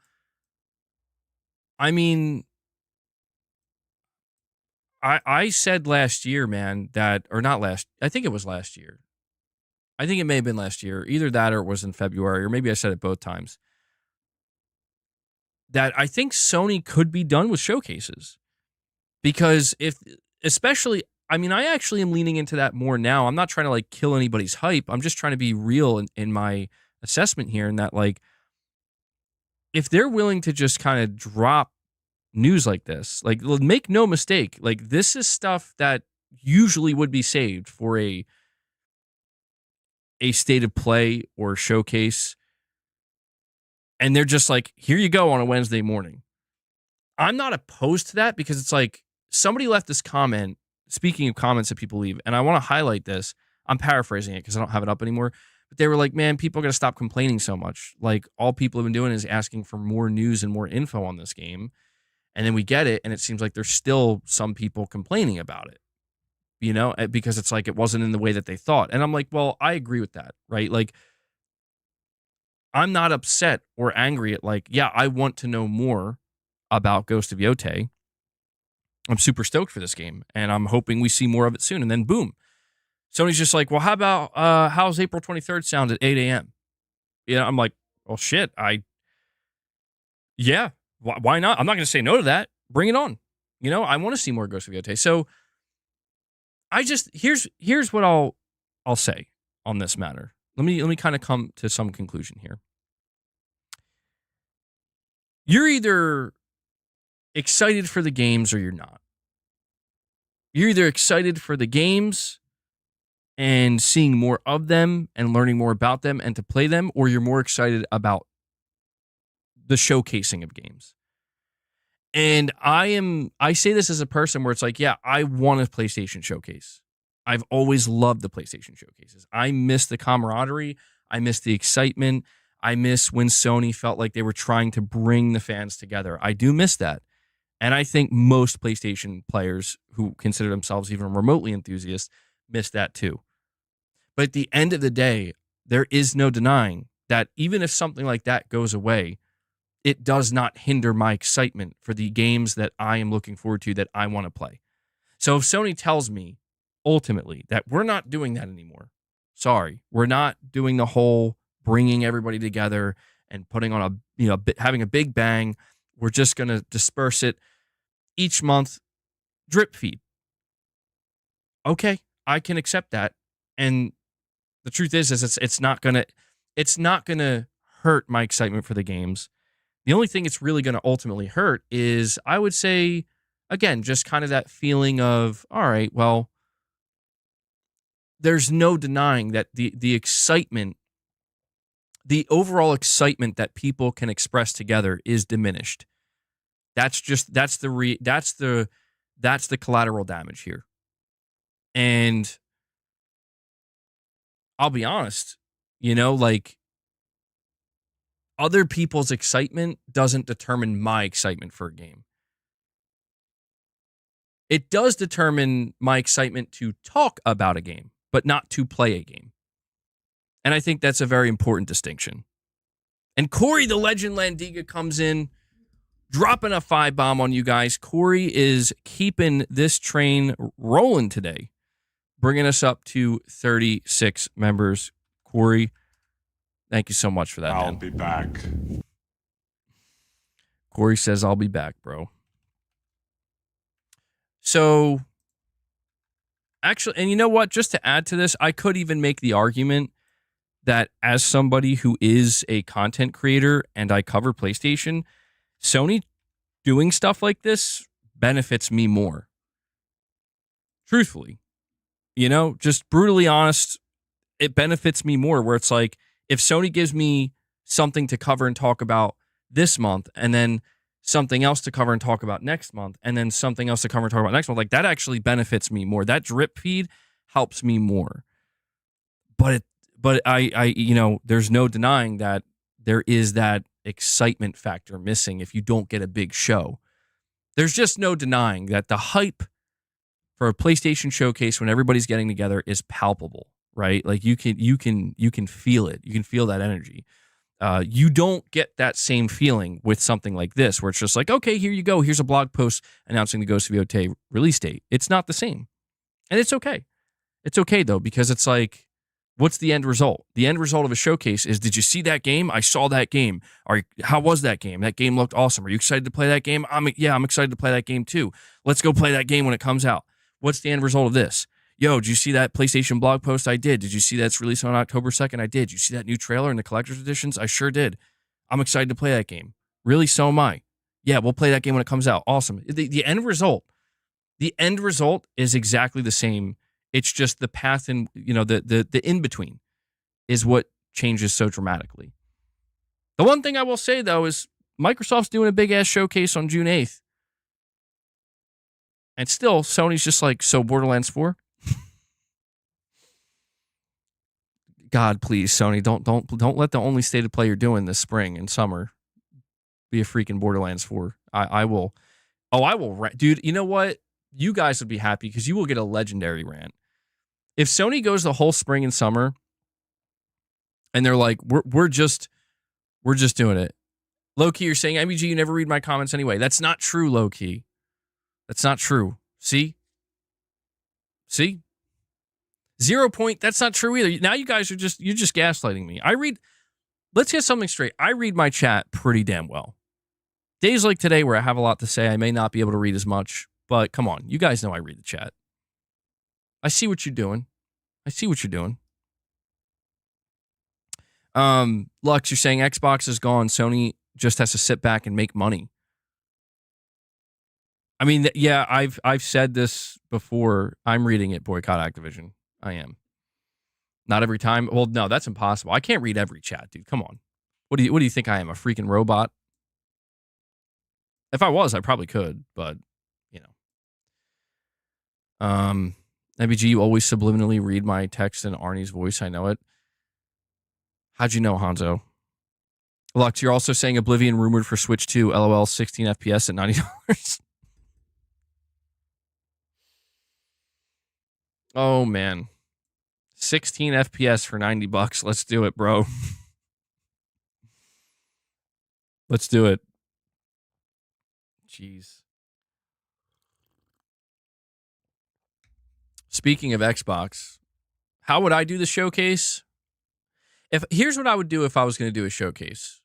[SPEAKER 1] I mean, I said last year, man, or not last, I think it was last year. I think it may have been last year. Either that or it was in February, or maybe I said it both times. That I think Sony could be done with showcases. Because especially, I mean, I actually am leaning into that more now. I'm not trying to like kill anybody's hype. I'm just trying to be real in my assessment here. And that like, if they're willing to just kind of drop news like this, like make no mistake, like this is stuff that usually would be saved for a state of play or showcase. And they're just like, here you go on a Wednesday morning. I'm not opposed to that because it's like somebody left this comment, speaking of comments that people leave, and I want to highlight this. I'm paraphrasing it because I don't have it up anymore. But they were like, man, people are going to stop complaining so much. Like all people have been doing is asking for more news and more info on this game. And then we get it, and it seems like there's still some people complaining about it, because it's like it wasn't in the way that they thought. And I'm like, well, I agree with that, right? Like, I'm not upset or angry at like, yeah, I want to know more about Ghost of Yotei. I'm super stoked for this game, and I'm hoping we see more of it soon. And then boom, Sony's just like, well, how about how's April 23rd sound at 8 a.m.? I'm like, well, shit, yeah, why not? I'm not going to say no to that. Bring it on. I want to see more Ghost of Yotei. So I just here's what I'll say on this matter. Let me kind of come to some conclusion here. You're either excited for the games or you're not. You're either excited for the games and seeing more of them and learning more about them and to play them, or you're more excited about the showcasing of games. And I say this as a person where it's like, yeah, I want a PlayStation showcase. I've always loved the PlayStation showcases. I miss the camaraderie. I miss the excitement. I miss when Sony felt like they were trying to bring the fans together. I do miss that. And I think most PlayStation players who consider themselves even remotely enthusiasts miss that too. But at the end of the day, there is no denying that even if something like that goes away, it does not hinder my excitement for the games that I am looking forward to, that I want to play. So if Sony tells me ultimately that we're not doing that anymore, sorry, we're not doing the whole bringing everybody together and putting on having a big bang. We're just going to disperse it each month, drip feed. Okay, I can accept that. And the truth is it's not gonna hurt my excitement for the games. The only thing it's really gonna ultimately hurt is, I would say, again, just kind of that feeling of, all right, well, there's no denying that the excitement, the overall excitement that people can express together is diminished. That's the collateral damage here. And I'll be honest, like, other people's excitement doesn't determine my excitement for a game. It does determine my excitement to talk about a game, but not to play a game. And I think that's a very important distinction. And Corey, the legend Landiga, comes in, dropping a 5-bomb on you guys. Corey is keeping this train rolling today, bringing us up to 36 members. Corey, thank you so much for that,
[SPEAKER 4] I'll
[SPEAKER 1] man.
[SPEAKER 4] be back.
[SPEAKER 1] Corey says, I'll be back, bro. So, actually, and you know what? Just to add to this, I could even make the argument that as somebody who is a content creator and I cover PlayStation, Sony doing stuff like this benefits me more. Truthfully, just brutally honest, it benefits me more where it's like if Sony gives me something to cover and talk about this month and then something else to cover and talk about next month and then something else to cover and talk about next month, like that actually benefits me more. That drip feed helps me more. But there's no denying that there is that excitement factor missing if you don't get a big show. There's just no denying that the hype for a PlayStation showcase when everybody's getting together is palpable, right? Like you can feel it. You can feel that energy. You don't get that same feeling with something like this, where it's just like, okay, here you go. Here's a blog post announcing the Ghost of Yotei release date. It's not the same, and it's okay. It's okay though, because it's like, what's the end result? The end result of a showcase is, did you see that game? I saw that game. How was that game? That game looked awesome. Are you excited to play that game? I'm excited to play that game too. Let's go play that game when it comes out. What's the end result of this? Yo, did you see that PlayStation blog post? I did. Did you see that's released on October 2nd? I did. Did you see that new trailer in the collector's editions? I sure did. I'm excited to play that game. Really? So am I. Yeah, we'll play that game when it comes out. Awesome. The end result is exactly the same. It's just the path and the in between is what changes so dramatically. The one thing I will say though is Microsoft's doing a big ass showcase on June 8th. And still Sony's just like, so Borderlands 4? God, please, Sony, don't let the only stated play you're doing this spring and summer be a freaking Borderlands 4. I will rant. Dude, you know what? You guys would be happy because you will get a legendary rant. If Sony goes the whole spring and summer and they're like, we're just doing it. Low-key, you're saying, MBG, you never read my comments anyway. That's not true, low-key. That's not true. See? 0 point, that's not true either. Now you guys you're just gaslighting me. Let's get something straight. I read my chat pretty damn well. Days like today where I have a lot to say, I may not be able to read as much, but come on, you guys know I read the chat. I see what you're doing. Lux, you're saying Xbox is gone. Sony just has to sit back and make money. I mean, yeah, I've said this before. I'm reading it, boycott Activision. I am. Not every time. Well, no, that's impossible. I can't read every chat, dude. Come on. What do you think I am, a freaking robot? If I was, I probably could, but MBG, you always subliminally read my text in Arnie's voice. I know it. How'd you know, Hanzo? Lux, you're also saying Oblivion rumored for Switch 2. LOL, 16 FPS at $90. Oh, man. 16 FPS for $90. Let's do it, bro. Let's do it. Jeez. Speaking of Xbox, how would I do the showcase? Here's what I would do if I was going to do a showcase.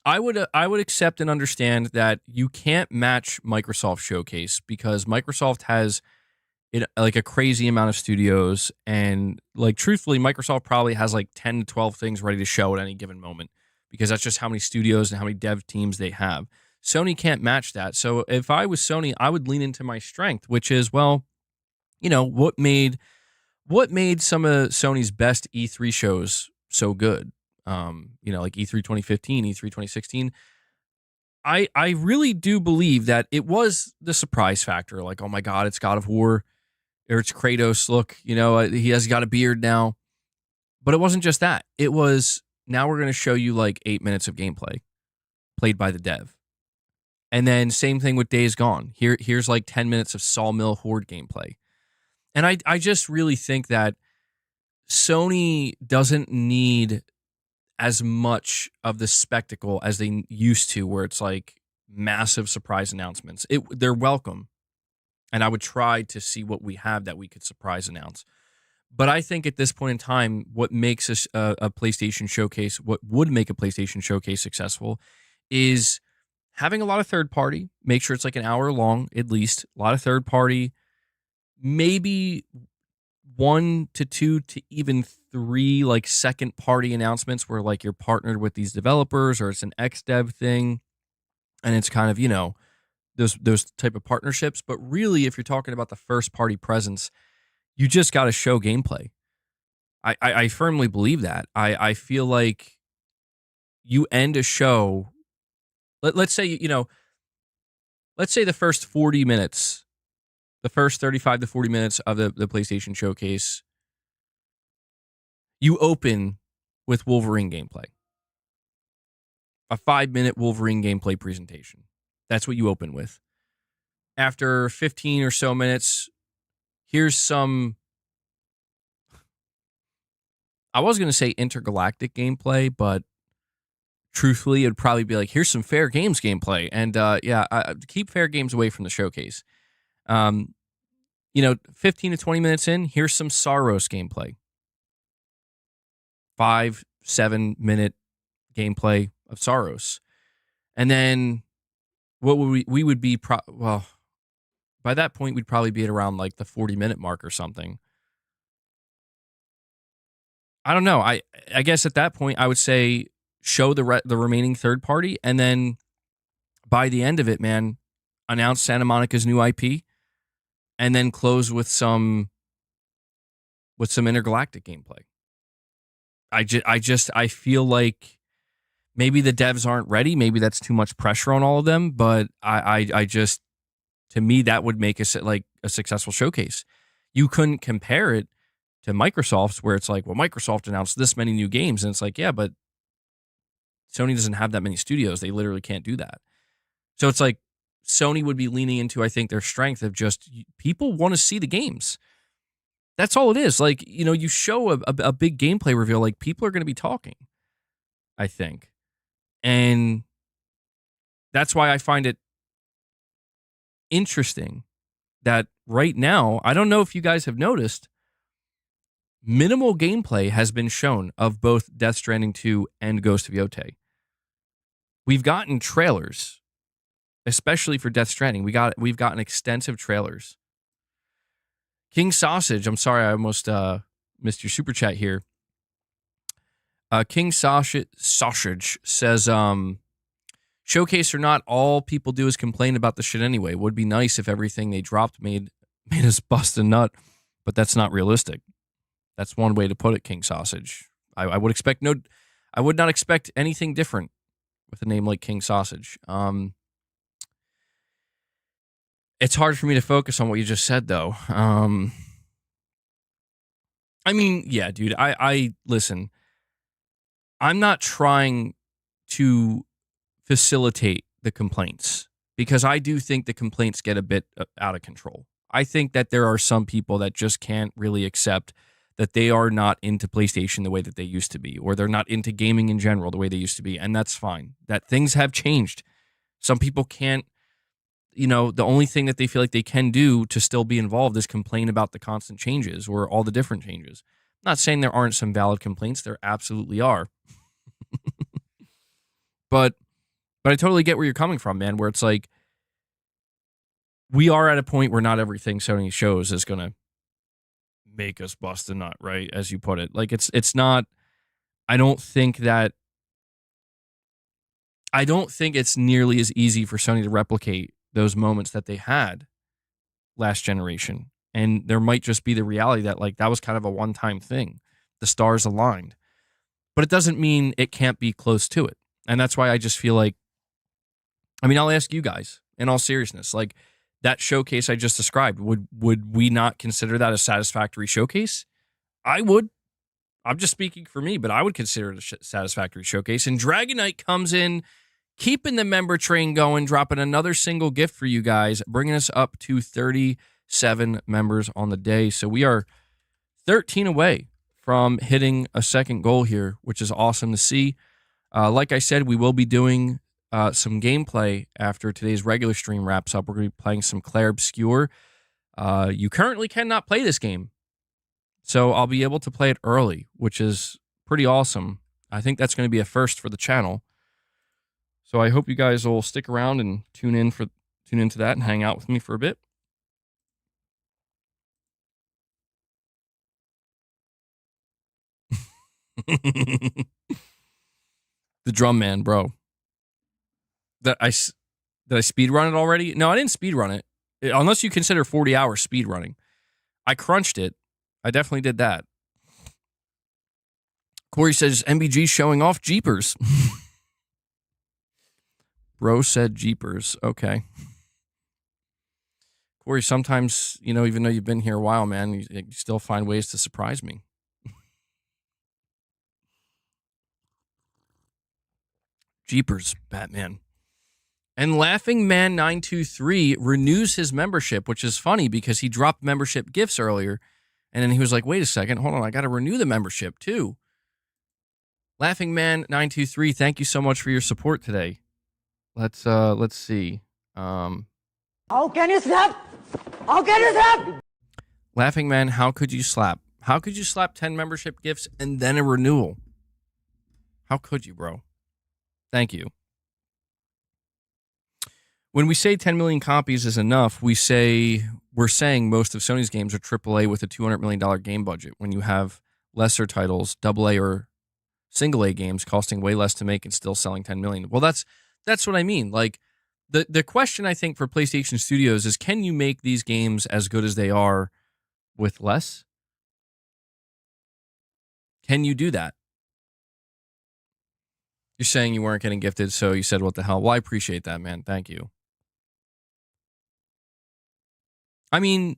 [SPEAKER 1] I would accept and understand that you can't match Microsoft showcase because Microsoft has like a crazy amount of studios, and like truthfully, Microsoft probably has like 10 to 12 things ready to show at any given moment because that's just how many studios and how many dev teams they have. Sony can't match that. So if I was Sony, I would lean into my strength, which is, well, what made some of Sony's best E3 shows so good? Like E3 2015, E3 2016. I really do believe that it was the surprise factor. Like, oh my God, it's God of War, or it's Kratos. Look, he has got a beard now. But it wasn't just that. It was, now we're going to show you like 8 minutes of gameplay played by the dev. And then same thing with Days Gone. Here's like 10 minutes of Sawmill Horde gameplay. And I just really think that Sony doesn't need as much of the spectacle as they used to, where it's like massive surprise announcements. They're welcome. And I would try to see what we have that we could surprise announce. But I think at this point in time, what makes a PlayStation showcase, what would make a PlayStation showcase successful, is having a lot of third party. Make sure it's like an hour long, at least. A lot of third party. Maybe 1 to 2 to even 3 like second party announcements where like you're partnered with these developers or it's an XDev thing, and it's kind of, those type of partnerships. But really, if you're talking about the first party presence, you just got to show gameplay. I firmly believe that. I feel like you end a show. Let's say, let's say the first 40 minutes, the first 35 to 40 minutes of the PlayStation showcase, you open with Wolverine gameplay, a 5-minute Wolverine gameplay presentation. That's what you open with. After 15 or so minutes, here's some, I was going to say intergalactic gameplay, but truthfully, it'd probably be like, here's some Fair Games gameplay. And keep Fair Games away from the showcase. 15 to 20 minutes in, here's some Saros gameplay. 5-7 minute gameplay of Saros. And then what would we would be, by that point, we'd probably be at around like the 40-minute mark or something. I don't know. I guess at that point, I would say show the remaining third party, and then by the end of it, man, announce Santa Monica's new IP, and then close with some intergalactic gameplay. I feel like maybe the devs aren't ready. Maybe that's too much pressure on all of them. But I just, to me, that would make it like a successful showcase. You couldn't compare it to Microsoft's, where it's like, well, Microsoft announced this many new games, and it's like, yeah, but Sony doesn't have that many studios. They literally can't do that. So it's like Sony would be leaning into, I think, their strength of just people want to see the games. That's all it is. Like, you show a big gameplay reveal, like people are going to be talking, I think. And that's why I find it interesting that right now, I don't know if you guys have noticed, minimal gameplay has been shown of both Death Stranding 2 and Ghost of Yotei. We've gotten trailers, especially for Death Stranding. We've gotten extensive trailers. King Sausage, I'm sorry, I almost missed your super chat here. King Sausage says, showcase or not, all people do is complain about the shit anyway. Would be nice if everything they dropped made us bust a nut, but that's not realistic. That's one way to put it, King Sausage. I would not expect anything different with a name like King Sausage. It's hard for me to focus on what you just said, though. I mean, yeah, dude, I listen. I'm not trying to facilitate the complaints, because I do think the complaints get a bit out of control. I think that there are some people that just can't really accept that they are not into PlayStation the way that they used to be, or they're not into gaming in general the way they used to be, and that's fine. That things have changed. Some people can't, the only thing that they feel like they can do to still be involved is complain about the constant changes or all the different changes. I'm not saying there aren't some valid complaints. There absolutely are. But I totally get where you're coming from, man, where it's like, we are at a point where not everything Sony shows is going to make us bust a nut, right? As you put it. Like, it's not, I don't think it's nearly as easy for Sony to replicate those moments that they had last generation. And there might just be the reality that, like, that was kind of a one-time thing. The stars aligned. But it doesn't mean it can't be close to it. And that's why I just feel like, I mean, I'll ask you guys, in all seriousness, like, that showcase I just described, would we not consider that a satisfactory showcase? I would. I'm just speaking for me, but I would consider it a satisfactory showcase. And Dragonite comes in, keeping the member train going, dropping another single gift for you guys, bringing us up to 37 members on the day. So we are 13 away from hitting a second goal here, which is awesome to see. Like I said, we will be doing some gameplay after today's regular stream wraps up. We're going to be playing some Claire Obscure. You currently cannot play this game, so I'll be able to play it early, which is pretty awesome. I think that's going to be a first for the channel. So I hope you guys will stick around and tune into that and hang out with me for a bit. The Drum Man, bro. Did I speed run it already? No, I didn't speed run it. Unless you consider 40 hours speed running. I crunched it. I definitely did that. Corey says MBG showing off Jeepers. Bro said Jeepers. Okay. Corey, sometimes, even though you've been here a while, man, you still find ways to surprise me. Jeepers, Batman. And Laughing Man 923 renews his membership, which is funny because he dropped membership gifts earlier. And then he was like, wait a second, hold on, I got to renew the membership too. Laughing Man 923, thank you so much for your support today. Let's see. How can you slap? How can you slap? Laughing Man, how could you slap? How could you slap 10 membership gifts and then a renewal? How could you, bro? Thank you. When we say 10 million copies is enough, we're saying most of Sony's games are AAA with a $200 million game budget. When you have lesser titles, AA or single A games costing way less to make and still selling 10 million. Well, that's what I mean. Like the question I think for PlayStation Studios is, can you make these games as good as they are with less? Can you do that? You're saying you weren't getting gifted, so you said, what the hell? Well, I appreciate that, man. Thank you. I mean,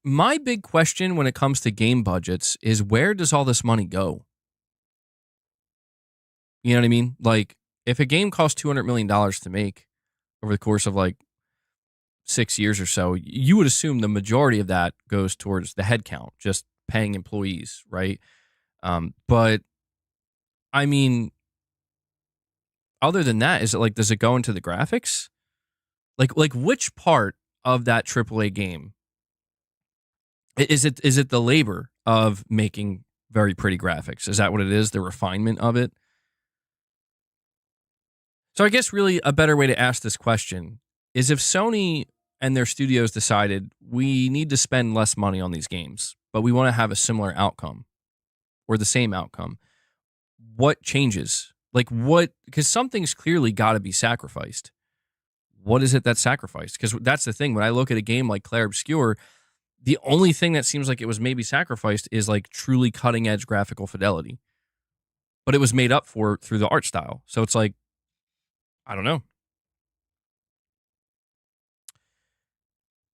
[SPEAKER 1] my big question when it comes to game budgets is, where does all this money go? You know what I mean? Like, if a game costs $200 million to make over the course of like 6 years or so, you would assume the majority of that goes towards the headcount, just paying employees, right? But I mean, other than that, is it like, does it go into the graphics? Like which part of that AAA game is it the labor of making very pretty graphics? Is that what it is? The refinement of it? So I guess really a better way to ask this question is, if Sony and their studios decided we need to spend less money on these games, but we want to have a similar outcome or the same outcome, what changes? Like what? Because something's clearly got to be sacrificed. What is it that's sacrificed? Because that's the thing. When I look at a game like Clair Obscur, the only thing that seems like it was maybe sacrificed is like truly cutting edge graphical fidelity. But it was made up for through the art style. So it's like, I don't know.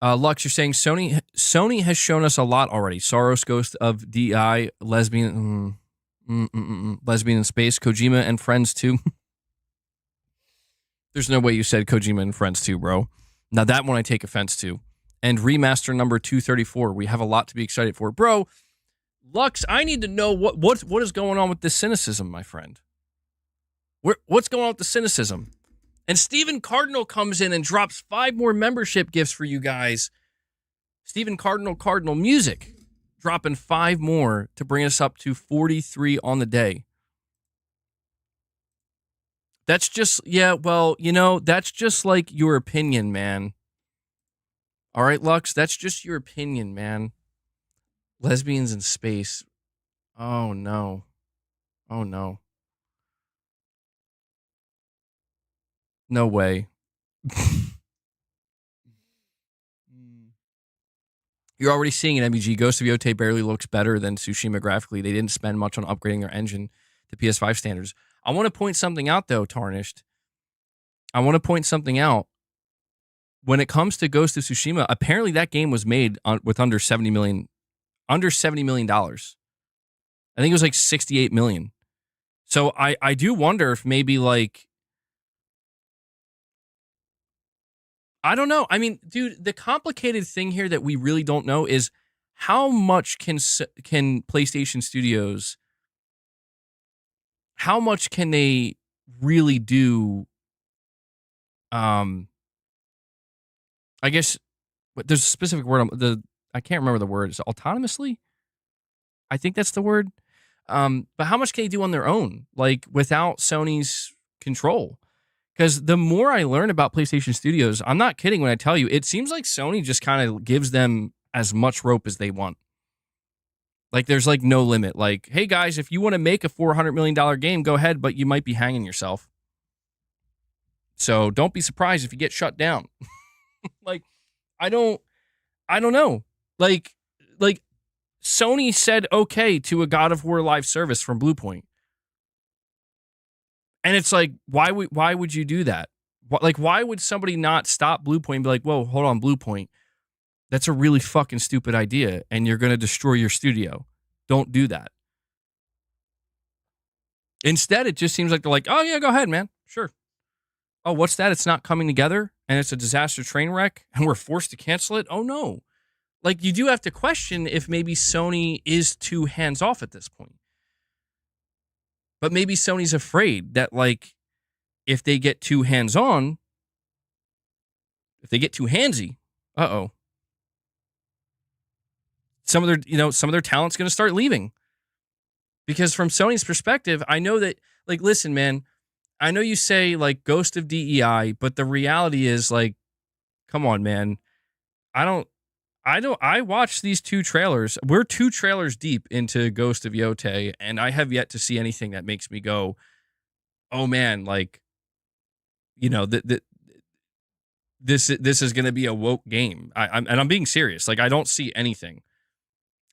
[SPEAKER 1] Lux, you're saying Sony has shown us a lot already. Soros, Ghost of DI, Lesbian in Space, Kojima and Friends 2. There's no way you said Kojima and Friends 2, bro. Now that one I take offense to. And remaster number 234. We have a lot to be excited for. Bro, Lux, I need to know what is going on with this cynicism, my friend. What's going on with the cynicism? And Stephen Cardinal comes in and drops 5 more membership gifts for you guys. Stephen Cardinal Music, dropping 5 more to bring us up to 43 on the day. That's just, that's just like your opinion, man. All right, Lux, that's just your opinion, man. Lesbians in Space. Oh, no. Oh, no. No way. You're already seeing an MBG. Ghost of Yotei barely looks better than Tsushima graphically. They didn't spend much on upgrading their engine to PS5 standards. I want to point something out, though, Tarnished. I want to point something out. When it comes to Ghost of Tsushima, apparently that game was made with under $70 million. Under $70 million. I think it was like $68 million. So I do wonder if maybe like, I don't know. I mean, dude, the complicated thing here that we really don't know is how much can PlayStation Studios, how much can they really do? I guess there's a specific word. I can't remember the word. Is it autonomously? I think that's the word. But how much can they do on their own, like without Sony's control? Because the more I learn about PlayStation Studios, I'm not kidding when I tell you, it seems like Sony just kind of gives them as much rope as they want. Like, there's like no limit. Like, hey guys, if you want to make a $400 million game, go ahead, but you might be hanging yourself. So don't be surprised if you get shut down. Like, I don't know. Like Sony said okay to a God of War live service from Bluepoint. And it's like, why would you do that? Like, why would somebody not stop Bluepoint and be like, whoa, hold on, Bluepoint. That's a really fucking stupid idea, and you're going to destroy your studio. Don't do that. Instead, it just seems like they're like, oh, yeah, go ahead, man. Sure. Oh, what's that? It's not coming together, and it's a disaster train wreck, and we're forced to cancel it? Oh, no. Like, you do have to question if maybe Sony is too hands-off at this point. But maybe Sony's afraid that, like, if they get too hands-on, if they get too handsy, uh-oh. Some of their talent's going to start leaving. Because from Sony's perspective, I know that, like, listen, man, I know you say, like, Ghost of DEI, but the reality is, like, come on, man. I watched these 2 trailers. We're 2 trailers deep into Ghost of Yotei, and I have yet to see anything that makes me go, oh, man, like, this is going to be a woke game. I'm being serious. Like, I don't see anything.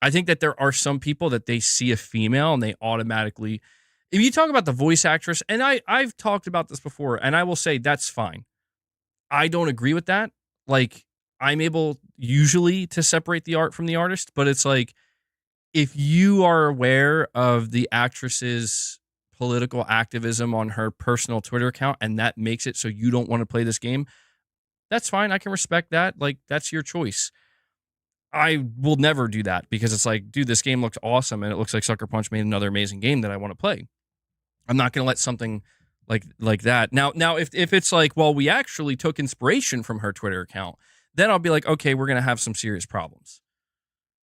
[SPEAKER 1] I think that there are some people that they see a female and they automatically, if you talk about the voice actress, and I've talked about this before, and I will say that's fine. I don't agree with that. Like, I'm able usually to separate the art from the artist, but it's like, if you are aware of the actress's political activism on her personal Twitter account and that makes it so you don't want to play this game, that's fine. I can respect that. Like, that's your choice. I will never do that because it's like, dude, this game looks awesome and it looks like Sucker Punch made another amazing game that I want to play. I'm not going to let something like that. Now, if it's like, well, we actually took inspiration from her Twitter account, then I'll be like, okay, we're going to have some serious problems.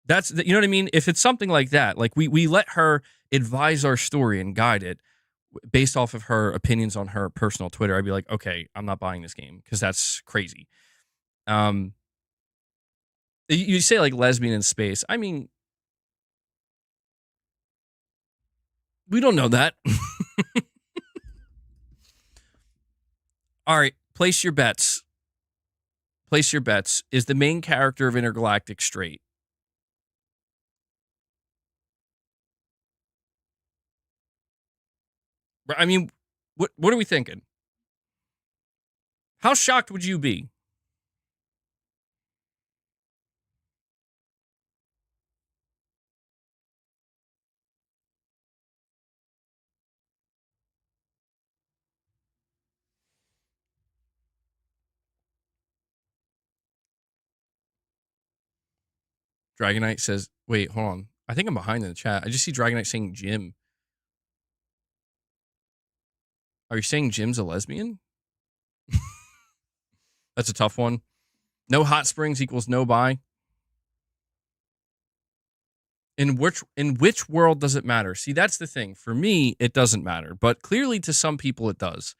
[SPEAKER 1] That's, you know what I mean? If it's something like that, like we let her advise our story and guide it based off of her opinions on her personal Twitter, I'd be like, okay, I'm not buying this game because that's crazy. You say like lesbian in space. I mean, we don't know that. All right, place your bets. Place your bets. Is the main character of Intergalactic straight? I mean, what are we thinking? How shocked would you be? Dragonite says, wait, hold on. I think I'm behind in the chat. I just see Dragonite saying Jim. Are you saying Jim's a lesbian? That's a tough one. No hot springs equals no buy. In which world does it matter? See, that's the thing. For me, it doesn't matter, but clearly to some people it does.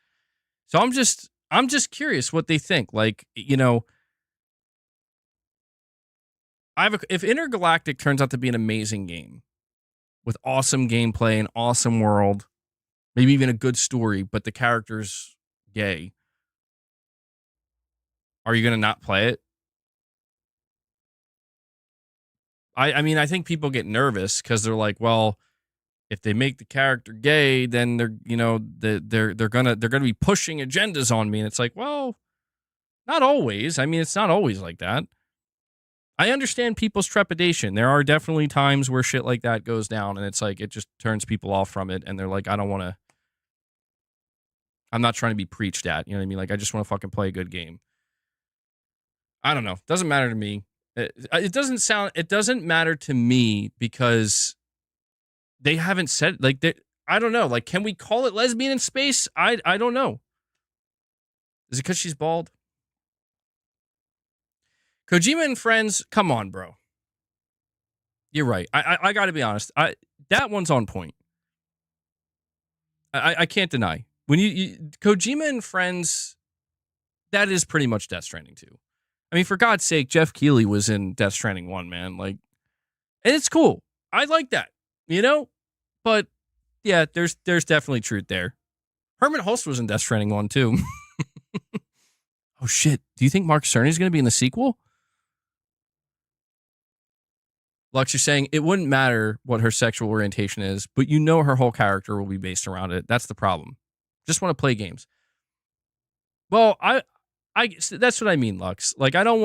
[SPEAKER 1] So I'm just curious what they think. Like, if Intergalactic turns out to be an amazing game with awesome gameplay, an awesome world, maybe even a good story, but the character's gay, are you going to not play it? I mean, I think people get nervous because they're like, well, if they make the character gay, then they're gonna be pushing agendas on me, and it's like, well, not always. I mean, it's not always like that. I understand people's trepidation. There are definitely times where shit like that goes down, and it's like it just turns people off from it, and they're like, I don't want to. I'm not trying to be preached at. You know what I mean? Like, I just want to fucking play a good game. I don't know. Doesn't matter to me. It doesn't matter to me because they haven't said, like, I don't know. Like, can we call it lesbian in space? I don't know. Is it because she's bald? Kojima and Friends, come on, bro. You're right. I got to be honest. That one's on point. I can't deny. When you Kojima and Friends, that is pretty much Death Stranding 2. I mean, for God's sake, Jeff Keighley was in Death Stranding 1, man. Like, and it's cool. I like that, but yeah, there's definitely truth there. Herman Hulst was in Death Stranding 1 too. Oh shit. Do you think Mark Cerny is going to be in the sequel? Lux, you're saying it wouldn't matter what her sexual orientation is, but her whole character will be based around it. That's the problem. Just want to play games. Well, I that's what I mean, Lux. Like, I don't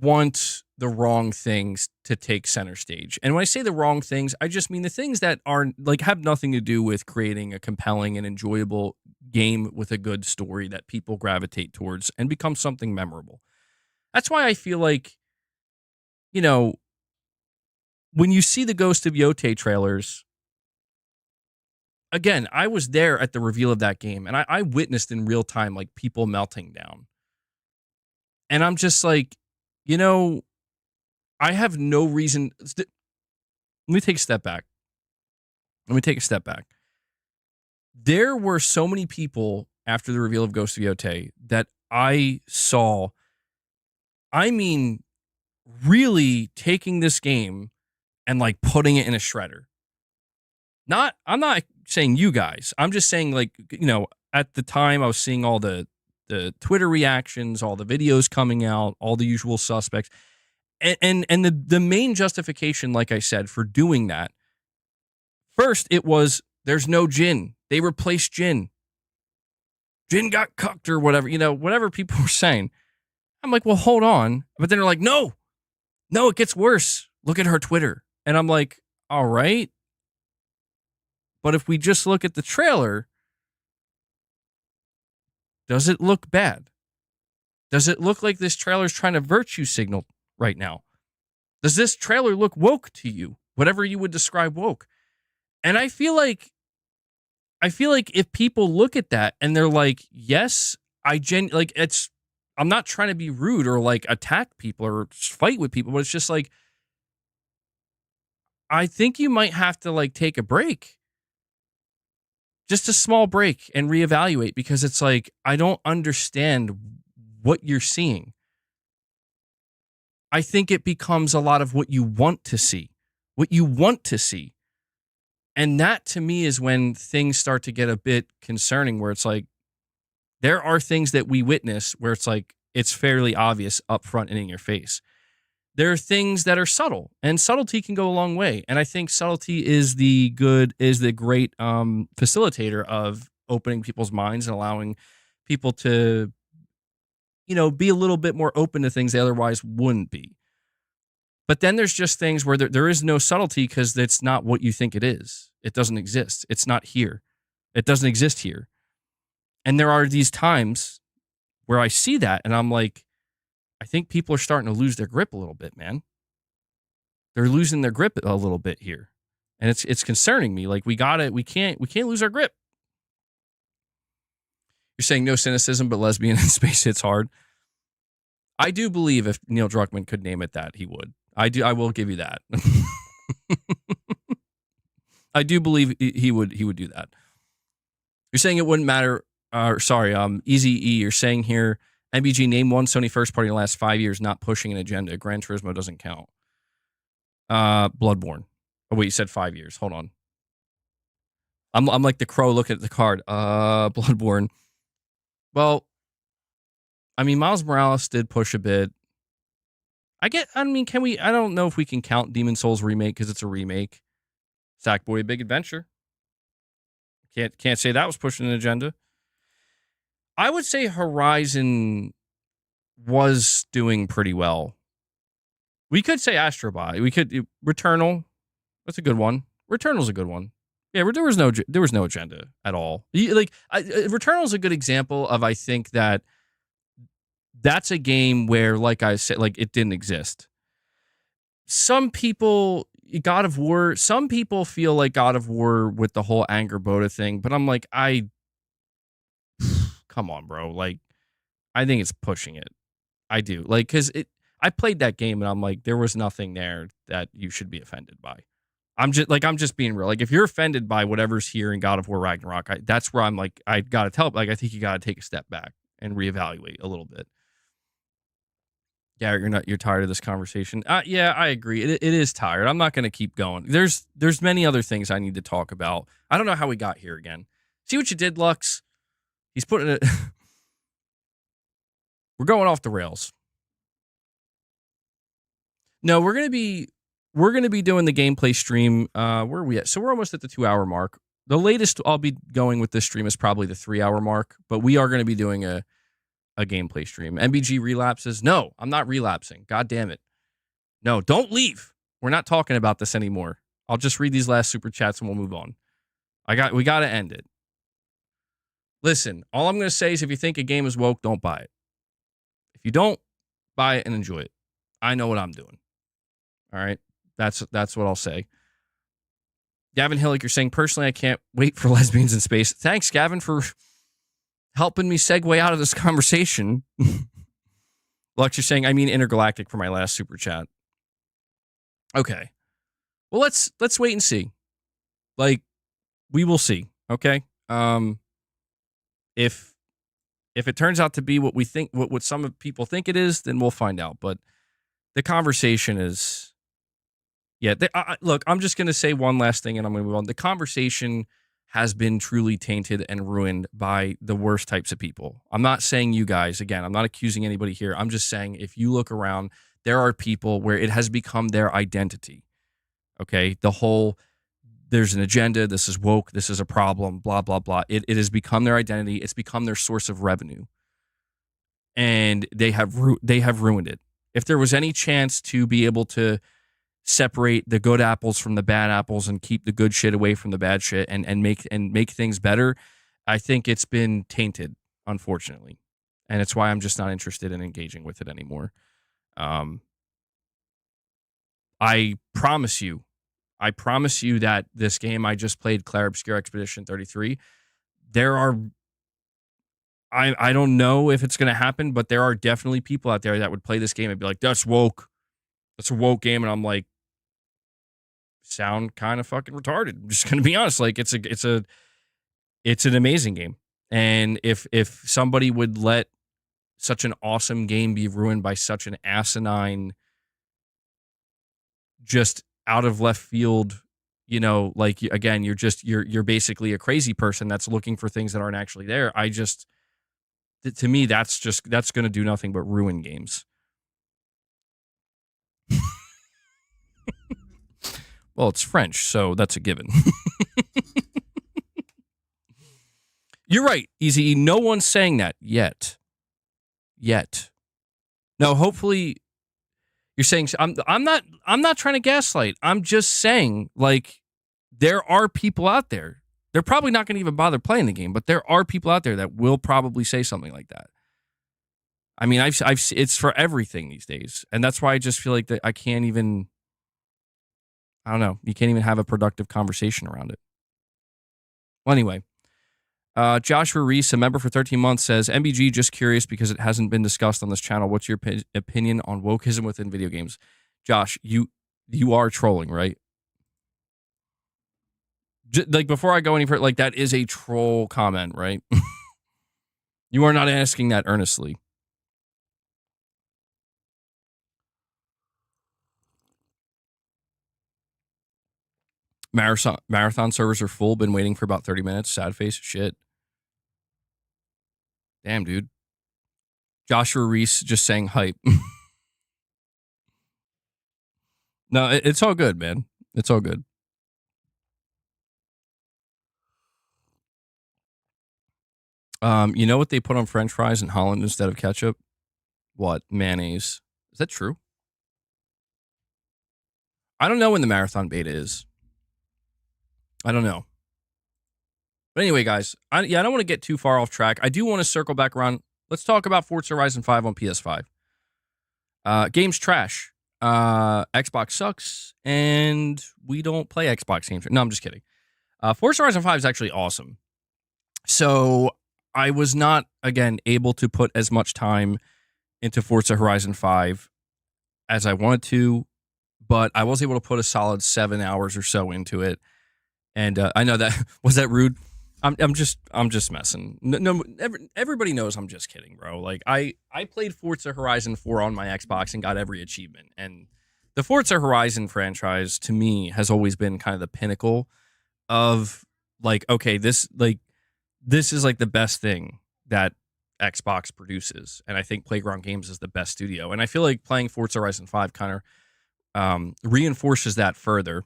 [SPEAKER 1] want the wrong things to take center stage. And when I say the wrong things, I just mean the things that are like have nothing to do with creating a compelling and enjoyable game with a good story that people gravitate towards and become something memorable. That's why I feel like, when you see the Ghost of Yotei trailers, again, I was there at the reveal of that game, and I witnessed in real time, like, people melting down. And I'm just like, I have no reason. Let me take a step back. There were so many people after the reveal of Ghost of Yotei that I saw, really taking this game and like putting it in a shredder. I'm not saying you guys. I'm just saying, like, at the time I was seeing all the Twitter reactions, all the videos coming out, all the usual suspects. And the main justification, like I said, for doing that, first it was there's no Jin. They replaced Jin. Jin got cucked or whatever, whatever people were saying. I'm like, well, hold on. But then they're like, no, it gets worse. Look at her Twitter. And I'm like, all right. But if we just look at the trailer, does it look bad? Does it look like this trailer is trying to virtue signal right now? Does this trailer look woke to you? Whatever you would describe woke. And I feel like if people look at that and they're like, yes, I'm not trying to be rude or like attack people or fight with people, but it's just like, I think you might have to like take a break. Just a small break and reevaluate, because it's like, I don't understand what you're seeing. I think it becomes a lot of what you want to see. And that to me is when things start to get a bit concerning, where it's like, there are things that we witness where it's like, it's fairly obvious up front and in your face. There are things that are subtle, and subtlety can go a long way. And I think subtlety is the great facilitator of opening people's minds and allowing people to, be a little bit more open to things they otherwise wouldn't be. But then there's just things where there is no subtlety because it's not what you think it is. It doesn't exist. It's not here. It doesn't exist here. And there are these times where I see that and I'm like, I think people are starting to lose their grip a little bit, man. They're losing their grip a little bit here. And it's concerning me. Like, we can't lose our grip. You're saying no cynicism, but lesbian in space hits hard. I do believe if Neil Druckmann could name it that, he would. I will give you that. I do believe he would do that. You're saying it wouldn't matter. Easy E, you're saying here, MBG, name one Sony first party in the last 5 years not pushing an agenda. Gran Turismo doesn't count. Bloodborne. Oh wait, you said 5 years. Hold on. I'm like the crow looking at the card. Bloodborne. Well, Miles Morales did push a bit. I don't know if we can count Demon's Souls remake because it's a remake. Sackboy: A Big Adventure. Can't say that was pushing an agenda. I would say Horizon was doing pretty well. We could say Astrobot. We could Returnal. That's a good one. Returnal's a good one. Yeah, there was no agenda at all. Returnal's a good example of, I think that's a game where, like I said, like, it didn't exist. Some people, God of War, some people feel like God of War with the whole Anger Boda thing, but I'm like, come on, bro. Like, I think it's pushing it. I do. Like, because I played that game and I'm like, there was nothing there that you should be offended by. I'm just being real. Like, if you're offended by whatever's here in God of War Ragnarok, that's where I'm like, I got to tell, like, I think you got to take a step back and reevaluate a little bit. Yeah, you're tired of this conversation. Yeah, I agree. It is tired. I'm not going to keep going. There's many other things I need to talk about. I don't know how we got here again. See what you did, Lux? He's putting it. We're going off the rails. No, we're gonna be doing the gameplay stream. Where are we at? So we're almost at the 2-hour mark. The latest I'll be going with this stream is probably the 3-hour mark, but we are going to be doing a gameplay stream. MBG relapses. No, I'm not relapsing. God damn it. No, don't leave. We're not talking about this anymore. I'll just read these last super chats and we'll move on. We got to end it. Listen, all I'm going to say is if you think a game is woke, don't buy it. If you don't, buy it and enjoy it. I know what I'm doing. All right? That's what I'll say. Gavin Hillick, you're saying, personally, I can't wait for Lesbians in Space. Thanks, Gavin, for helping me segue out of this conversation. Lux, you're saying, I mean Intergalactic for my last super chat. Okay. Well, let's wait and see. Like, we will see. Okay. If it turns out to be what we think, what some people think it is, then we'll find out. But the conversation is, yeah. Look, I'm just going to say one last thing, and I'm going to move on. The conversation has been truly tainted and ruined by the worst types of people. I'm not saying you guys. Again, I'm not accusing anybody here. I'm just saying if you look around, there are people where it has become their identity. Okay, there's an agenda. This is woke. This is a problem. Blah blah blah. It has become their identity. It's become their source of revenue, and they have ruined it. If there was any chance to be able to separate the good apples from the bad apples and keep the good shit away from the bad shit and make things better, I think it's been tainted, unfortunately, and it's why I'm just not interested in engaging with it anymore. I promise you that this game I just played, Clair Obscure Expedition 33, I don't know if it's going to happen, but there are definitely people out there that would play this game and be like, that's woke. That's a woke game. And I'm like, sound kind of fucking retarded. I'm just going to be honest. Like, it's an amazing game. And if somebody would let such an awesome game be ruined by such an asinine, just out of left field, like, again, you're basically a crazy person that's looking for things that aren't actually there. To me, that's going to do nothing but ruin games. Well, it's French, so that's a given. You're right, Easy. No one's saying that yet. No, hopefully you're saying I'm not trying to gaslight. I'm just saying, like, there are people out there. They're probably not going to even bother playing the game, but there are people out there that will probably say something like that. I mean, it's for everything these days, and that's why I just feel like that I can't even. I don't know. You can't even have a productive conversation around it. Well, anyway, Joshua Reese, a member for 13 months, says, MBG, just curious because it hasn't been discussed on this channel. What's your opinion on wokeism within video games? Josh, you are trolling, right? Like, before I go any further, like, that is a troll comment, right? You are not asking that earnestly. Marathon servers are full. Been waiting for about 30 minutes. Sad face. Shit. Damn, dude. Joshua Reese just saying hype. No, it's all good, man. It's all good. You know what they put on French fries in Holland instead of ketchup? What? Mayonnaise. Is that true? I don't know when the marathon beta is. I don't know. But anyway, guys, I don't want to get too far off track. I do want to circle back around. Let's talk about Forza Horizon 5 on PS5. Game's trash. Xbox sucks, and we don't play Xbox games. No, I'm just kidding. Forza Horizon 5 is actually awesome. So I was not, again, able to put as much time into Forza Horizon 5 as I wanted to, but I was able to put a solid 7 hours or so into it. And I know that, was that rude? I'm just messing. Everybody knows I'm just kidding, bro. Like I played Forza Horizon 4 on my Xbox and got every achievement. And the Forza Horizon franchise to me has always been kind of the pinnacle of like, okay, this is like the best thing that Xbox produces. And I think Playground Games is the best studio. And I feel like playing Forza Horizon 5 kind of reinforces that further.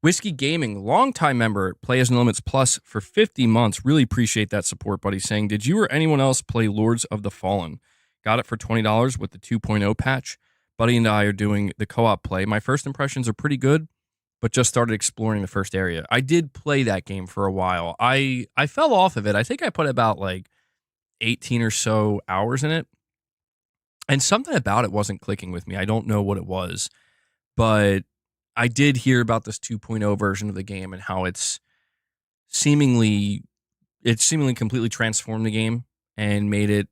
[SPEAKER 1] Whiskey Gaming, longtime member, Play as No Limits Plus for 50 months. Really appreciate that support, buddy. Saying, did you or anyone else play Lords of the Fallen? Got it for $20 with the 2.0 patch. Buddy and I are doing the co-op play. My first impressions are pretty good, but just started exploring the first area. I did play that game for a while. I fell off of it. I think I put about like 18 or so hours in it. And something about it wasn't clicking with me. I don't know what it was, but I did hear about this 2.0 version of the game and how it's seemingly completely transformed the game and made it,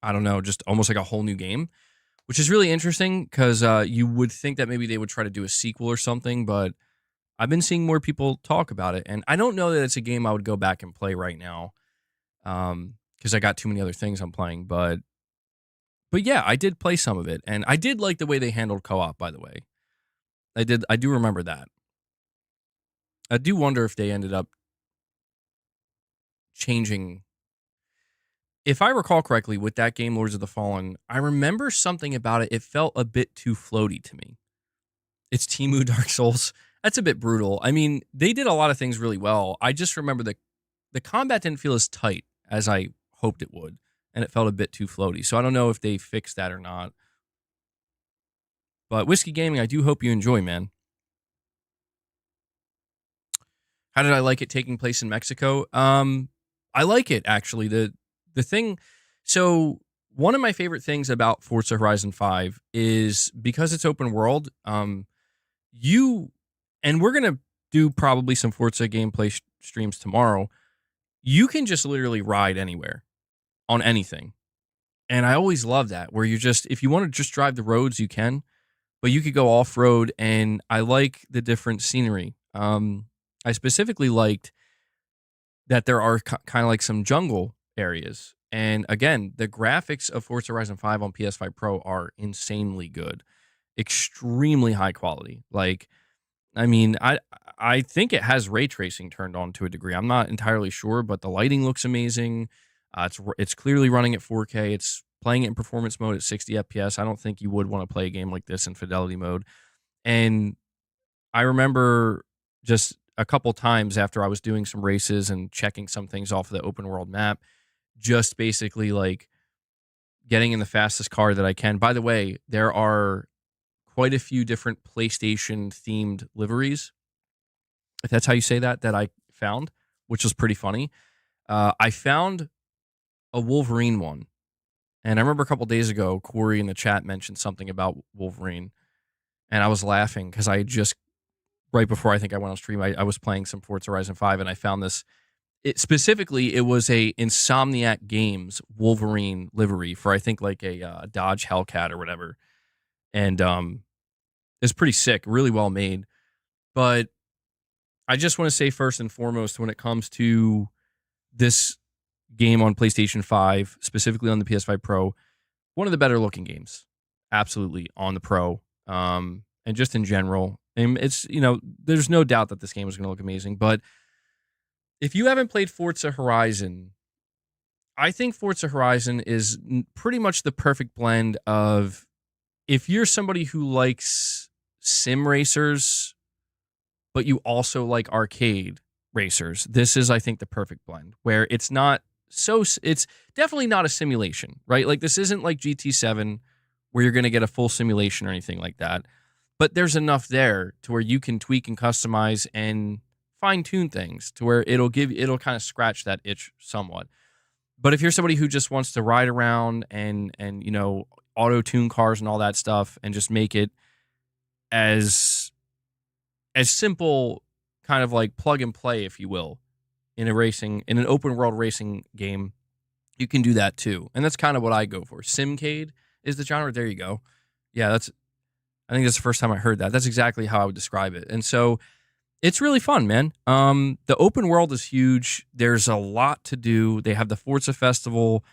[SPEAKER 1] I don't know, just almost like a whole new game, which is really interesting because you would think that maybe they would try to do a sequel or something, but I've been seeing more people talk about it, and I don't know that it's a game I would go back and play right now because I got too many other things I'm playing, but yeah, I did play some of it, and I did like the way they handled co-op, by the way. I do remember that. I do wonder if they ended up changing. If I recall correctly, with that game, Lords of the Fallen, I remember something about it. It felt a bit too floaty to me. It's Temu Dark Souls. That's a bit brutal. I mean, they did a lot of things really well. I just remember the combat didn't feel as tight as I hoped it would, and it felt a bit too floaty. So I don't know if they fixed that or not. But Whiskey Gaming, I do hope you enjoy, man. How did I like it taking place in Mexico? I like it actually. The thing, so one of my favorite things about Forza Horizon 5 is because it's open world. You and we're gonna do probably some Forza gameplay streams tomorrow. You can just literally ride anywhere on anything, and I always love that. Where you just, if you want to just drive the roads, you can, but you could go off road, and I like the different scenery. I specifically liked that there are kind of like some jungle areas. And again, the graphics of Forza Horizon 5 on PS5 Pro are insanely good, extremely high quality. Like, I mean, I think it has ray tracing turned on to a degree. I'm not entirely sure, but the lighting looks amazing. It's clearly running at 4K. It's playing it in performance mode at 60 FPS. I don't think you would want to play a game like this in fidelity mode. And I remember just a couple times after I was doing some races and checking some things off of the open world map, just basically like getting in the fastest car that I can. By the way, there are quite a few different PlayStation themed liveries, if that's how you say that I found, which was pretty funny. I found a Wolverine one. And I remember a couple days ago, Corey in the chat mentioned something about Wolverine. And I was laughing because I just, right before I think I went on stream, I was playing some Forza Horizon 5 and I found this. Specifically, it was a Insomniac Games Wolverine livery for I think like a Dodge Hellcat or whatever. And it's pretty sick, really well made. But I just want to say first and foremost, when it comes to this game on PlayStation 5, specifically on the PS5 Pro, one of the better looking games, absolutely, on the Pro, and just in general. And it's, there's no doubt that this game is going to look amazing. But if you haven't played Forza Horizon, I think Forza Horizon is pretty much the perfect blend of, if you're somebody who likes sim racers, but you also like arcade racers, this is, I think, the perfect blend where it's definitely not a simulation, right? Like, this isn't like GT7 where you're going to get a full simulation or anything like that. But there's enough there to where you can tweak and customize and fine tune things to where it'll kind of scratch that itch somewhat. But if you're somebody who just wants to ride around and auto tune cars and all that stuff and just make it as simple, kind of like plug and play, if you will, in an open world racing game, you can do that too. And that's kind of what I go for. Simcade is the genre. There you go. Yeah, I think that's the first time I heard that. That's exactly how I would describe it. And so It's really fun, man. The open world is huge. There's a lot to do. They have the Forza Festival.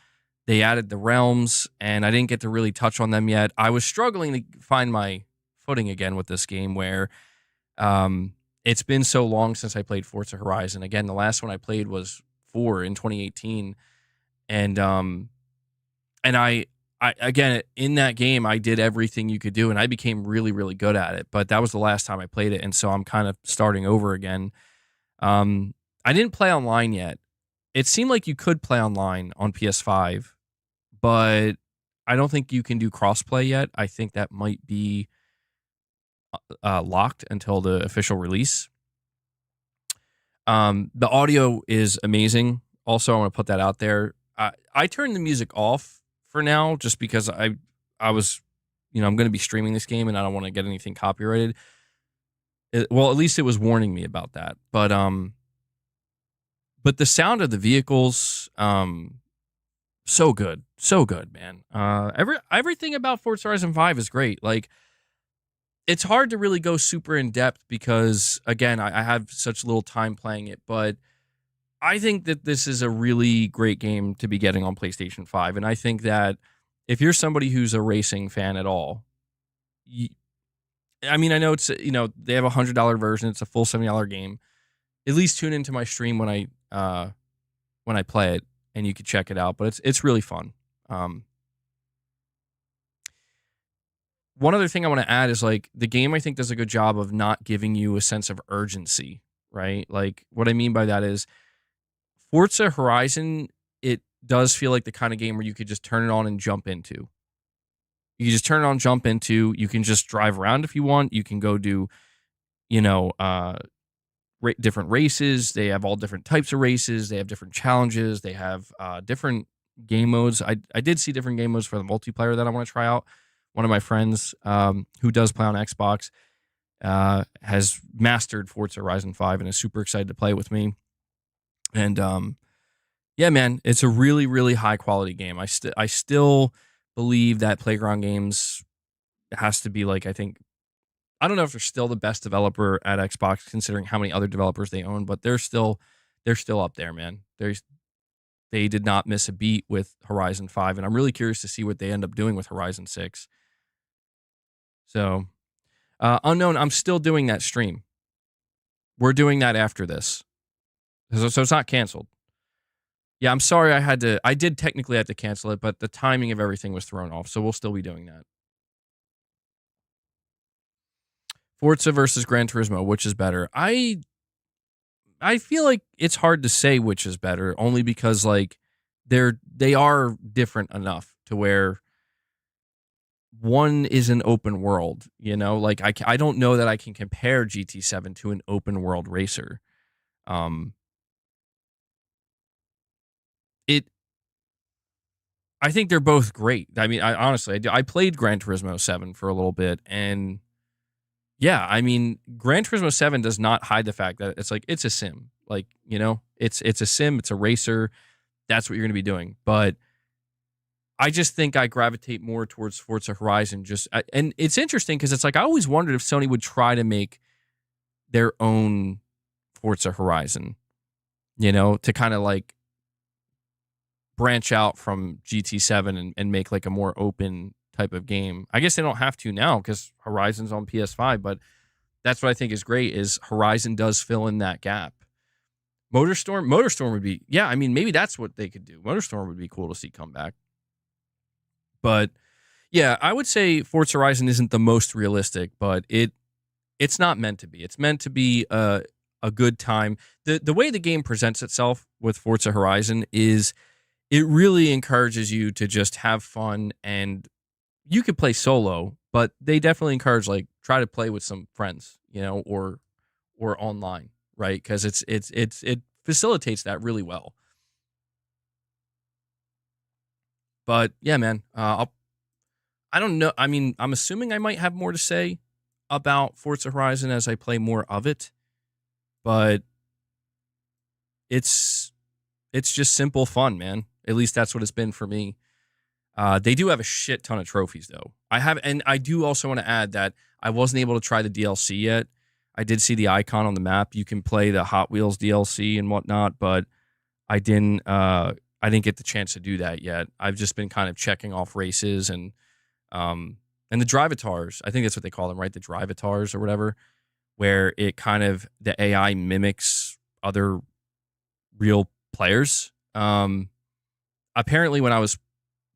[SPEAKER 1] They added the realms, and I didn't get to really touch on them yet. I was struggling to find my footing again with this game where it's been so long since I played Forza Horizon. Again, the last one I played was 4 in 2018. And I again, in that game, I did everything you could do, and I became really, really good at it. But that was the last time I played it, and so I'm kind of starting over again. I didn't play online yet. It seemed like you could play online on PS5, but I don't think you can do crossplay yet. I think that might be locked until the official release. The audio is amazing. Also, I want to put that out there. I turned the music off for now just because I was, I'm going to be streaming this game and I don't want to get anything copyrighted. Well, at least it was warning me about that. But the sound of the vehicles, so good, man. Everything about Forza Horizon 5 is great. Like, it's hard to really go super in depth because, again, I have such little time playing it, but I think that this is a really great game to be getting on PlayStation 5. And I think that if you're somebody who's a racing fan at all, I know it's, they have a $100 version. It's a full $70 game. At least tune into my stream when I play it and you can check it out, but it's really fun. One other thing I want to add is, like, the game, I think, does a good job of not giving you a sense of urgency, right? Like, what I mean by that is Forza Horizon, it does feel like the kind of game where you could just turn it on and jump into. You can just turn it on, jump into. You can just drive around if you want. You can go do, different races. They have all different types of races. They have different challenges. They have different game modes. I did see different game modes for the multiplayer that I want to try out. One of my friends who does play on Xbox has mastered Forza Horizon 5 and is super excited to play with me. And yeah, man, it's a really, really high quality game. I still believe that Playground Games has to be, like, I don't know if they're still the best developer at Xbox considering how many other developers they own, but they're still up there, man. They did not miss a beat with Horizon 5, and I'm really curious to see what they end up doing with Horizon 6. So, Unknown, I'm still doing that stream. We're doing that after this. So it's not canceled. Yeah, I'm sorry I did technically have to cancel it, but the timing of everything was thrown off, so we'll still be doing that. Forza versus Gran Turismo, which is better? I feel like it's hard to say which is better, only because, like, they are different enough to where one is an open world, like I don't know that I can compare GT7 to an open world racer. I think they're both great. I honestly, I played Gran Turismo 7 for a little bit, and yeah, Gran Turismo 7 does not hide the fact that it's like, it's a sim. Like, it's a sim, it's a racer. That's what you're going to be doing. But I just think I gravitate more towards Forza Horizon. And it's interesting because it's like, I always wondered if Sony would try to make their own Forza Horizon, to kind of like branch out from GT7 and make like a more open type of game. I guess they don't have to now because Horizon's on PS5, but that's what I think is great is Horizon does fill in that gap. Motorstorm would be, yeah, maybe that's what they could do. Motorstorm would be cool to see come back. But yeah, I would say Forza Horizon isn't the most realistic, but it's not meant to be. It's meant to be a good time. The way the game presents itself with Forza Horizon is it really encourages you to just have fun, and you could play solo, but they definitely encourage, like, try to play with some friends, or online, right? Because it facilitates that really well. But yeah, man, I don't know. I'm assuming I might have more to say about Forza Horizon as I play more of it, but it's just simple fun, man. At least that's what it's been for me. They do have a shit ton of trophies, though. And I do also want to add that I wasn't able to try the DLC yet. I did see the icon on the map. You can play the Hot Wheels DLC and whatnot, but I didn't get the chance to do that yet. I've just been kind of checking off races and the drivatars. I think that's what they call them, right? The drivatars or whatever, where it kind of the AI mimics other real players. Apparently when I was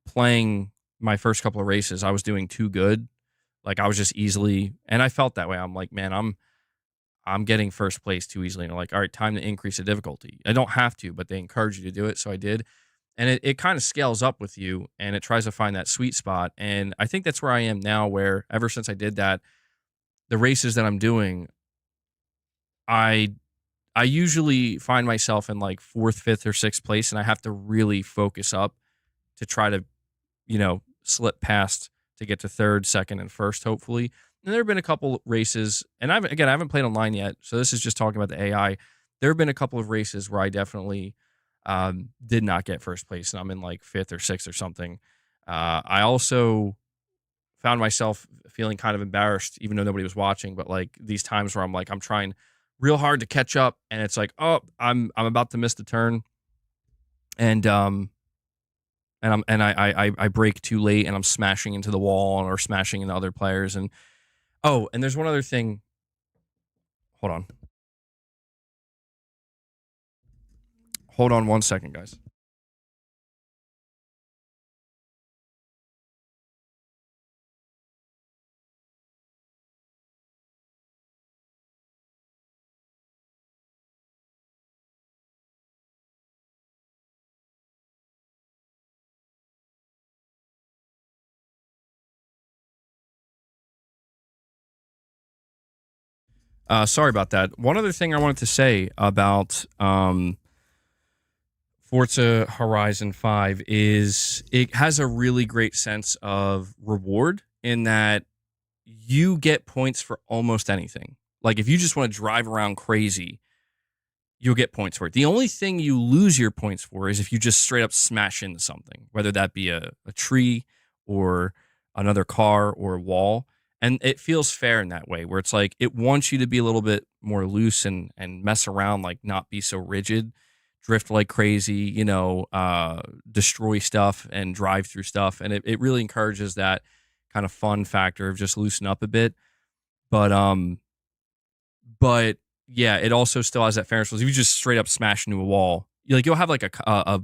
[SPEAKER 1] playing my first couple of races, I was doing too good. Like I was just easily, and I felt that way. I'm like, man, I'm getting first place too easily. And they're like, all right, time to increase the difficulty. I don't have to, but they encourage you to do it. So I did. And it kind of scales up with you and it tries to find that sweet spot. And I think that's where I am now, where ever since I did that, the races that I'm doing, I usually find myself in like fourth, fifth, or sixth place, and I have to really focus up to try to, slip past to get to third, second, and first, hopefully. And there have been a couple races, and I haven't played online yet, so this is just talking about the AI. There have been a couple of races where I definitely did not get first place, and I'm in like fifth or sixth or something. I also found myself feeling kind of embarrassed, even though nobody was watching. But like these times where I'm trying real hard to catch up, and it's like, oh, I'm about to miss the turn, and I break too late, and I'm smashing into the wall or smashing into other players, and oh, and there's one other thing. Hold on 1 second, guys. Sorry about that. One other thing I wanted to say about Forza Horizon 5 is it has a really great sense of reward in that you get points for almost anything. Like if you just want to drive around crazy, you'll get points for it. The only thing you lose your points for is if you just straight up smash into something, whether that be a tree or another car or a wall. And it feels fair in that way, where it's like it wants you to be a little bit more loose and mess around, like not be so rigid, drift like crazy, destroy stuff and drive through stuff. And it really encourages that kind of fun factor of just loosen up a bit. But yeah, it also still has that fairness. If you just straight up smash into a wall, you'll have like a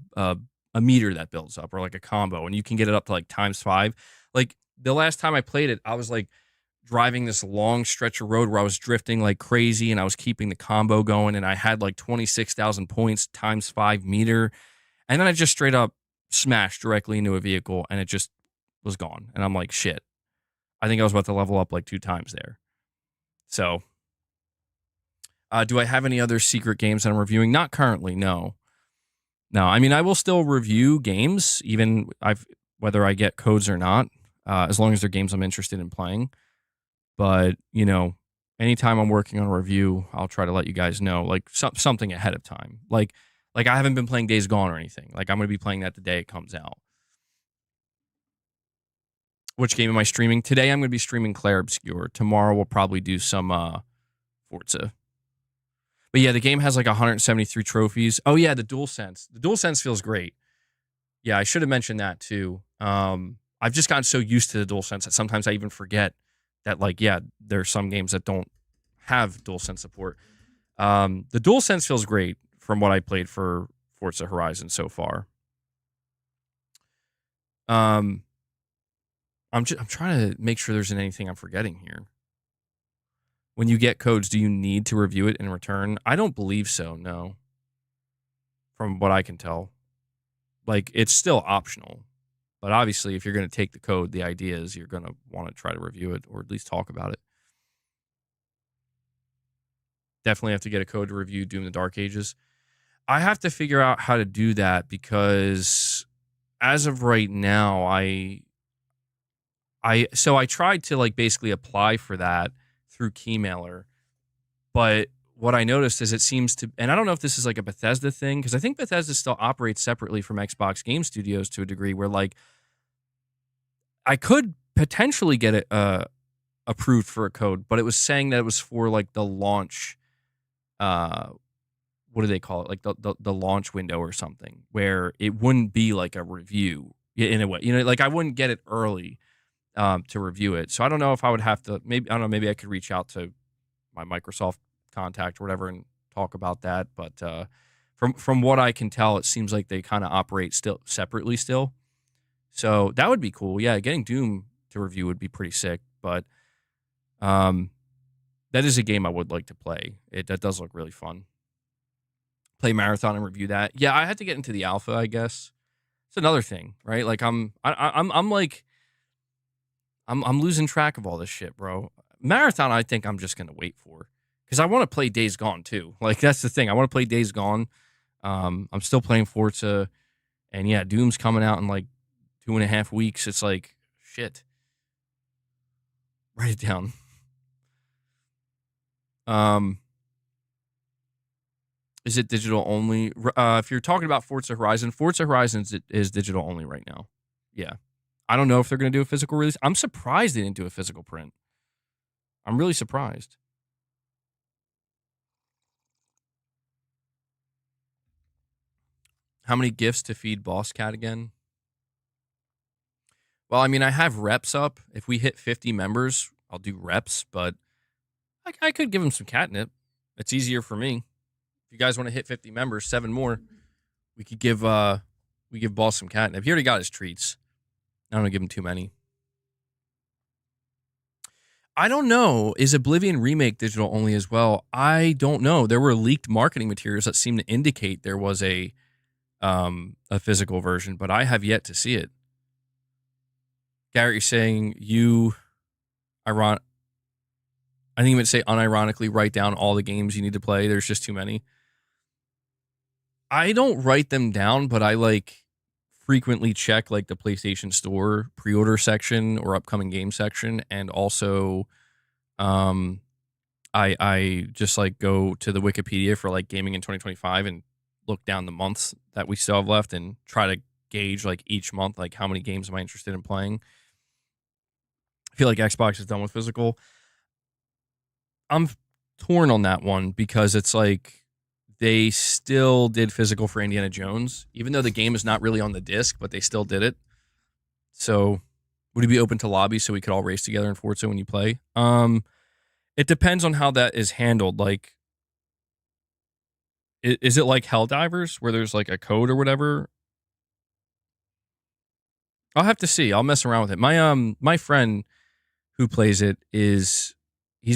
[SPEAKER 1] meter that builds up or like a combo, and you can get it up to like ×5. Like the last time I played it, I was like driving this long stretch of road where I was drifting like crazy, and I was keeping the combo going, and I had like 26,000 points ×5 meter, and then I just straight up smashed directly into a vehicle, and it just was gone. And I'm like, shit. I think I was about to level up like 2 times there. So, do I have any other secret games that I'm reviewing? Not currently, no. No, I mean, I will still review games, even whether I get codes or not, as long as they're games I'm interested in playing. But, anytime I'm working on a review, I'll try to let you guys know, like, something ahead of time. Like I haven't been playing Days Gone or anything. Like, I'm going to be playing that the day it comes out. Which game am I streaming? Today, I'm going to be streaming Clair Obscur. Tomorrow, we'll probably do some Forza. But yeah, the game has like 173 trophies. Oh yeah, the DualSense. The DualSense feels great. Yeah, I should have mentioned that too. I've just gotten so used to the DualSense that sometimes I even forget that, like, yeah, there are some games that don't have DualSense support. The DualSense feels great from what I played for Forza Horizon so far. I'm trying to make sure there's anything I'm forgetting here. When you get codes, do you need to review it in return? I don't believe so, no. From what I can tell. Like, it's still optional. But obviously, if you're going to take the code, the idea is you're going to want to try to review it or at least talk about it. Definitely have to get a code to review Doom the Dark Ages. I have to figure out how to do that because as of right now, I tried to like basically apply for that through Keymailer, but what I noticed is it seems to, and I don't know if this is like a Bethesda thing, because I think Bethesda still operates separately from Xbox Game Studios to a degree where like I could potentially get a approved for a code, but it was saying that it was for like the launch. What do they call it? Like the launch window or something, where it wouldn't be like a review in a way. Like I wouldn't get it early to review it. So I don't know if I would have to. Maybe I don't know. Maybe I could reach out to my Microsoft contact or whatever and talk about that. But from what I can tell, it seems like they kind of operate still separately still. So that would be cool. Yeah, getting Doom to review would be pretty sick. But that is a game I would like to play. That does look really fun. Play marathon and review that. Yeah, I had to get into the alpha, I guess. It's another thing, right? Like I'm losing track of all this shit, bro. Marathon, I think I'm just gonna wait for because I want to play Days Gone too. Like that's the thing. I want to play Days Gone. I'm still playing Forza, and yeah, Doom's coming out in like 2.5 weeks. It's like shit. Write it down. Is it digital only? If you're talking about Forza Horizon is digital only right now. Yeah. I don't know if they're going to do a physical release. I'm surprised they didn't do a physical print. I'm really surprised. How many gifts to feed Boss Cat again? Well, I mean, I have reps up. If we hit 50 members, I'll do reps, but I could give him some catnip. It's easier for me. If you guys want to hit 50 members, 7 more, we give Boss some catnip. He already got his treats. I don't want to give him too many. I don't know. Is Oblivion Remake digital only as well? I don't know. There were leaked marketing materials that seem to indicate there was a physical version, but I have yet to see it. Gary saying I think you would say unironically write down all the games you need to play. There's just too many. I don't write them down, but I like frequently check like the PlayStation Store pre-order section or upcoming game section, and also I just like go to the Wikipedia for like gaming in 2025 and look down the months that we still have left and try to gauge like each month like how many games am I interested in playing. I feel like Xbox is done with physical. I'm torn on that one because it's like they still did physical for Indiana Jones, even though the game is not really on the disc, but they still did it. So would it be open to lobby so we could all race together in Forza when you play? It depends on how that is handled. Like, is it like Helldivers where there's like a code or whatever? I'll have to see. I'll mess around with it. My friend who plays it he's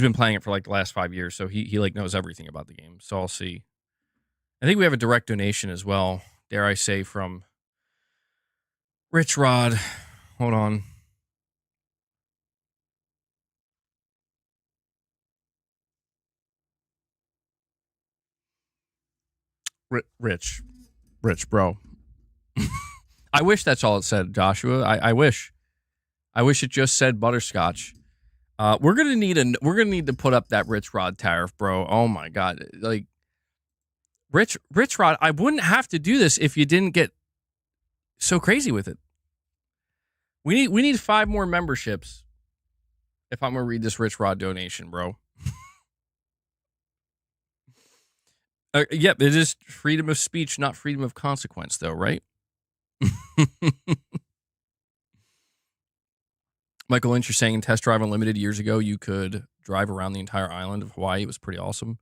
[SPEAKER 1] been playing it for like the last 5 years, so he like knows everything about the game. So I'll see. I think we have a direct donation as well, dare I say, from Rich Rod. Hold on. Rich, bro. I wish that's all it said, Joshua. I wish it just said butterscotch. We're gonna need to put up that Rich Rod tariff, bro. Oh my god, like Rich Rod. I wouldn't have to do this if you didn't get so crazy with it. We need 5 more memberships if I'm gonna read this Rich Rod donation, bro. Yep, it is freedom of speech, not freedom of consequence, though, right? Michael Lynch, you're saying in Test Drive Unlimited years ago, you could drive around the entire island of Hawaii. It was pretty awesome.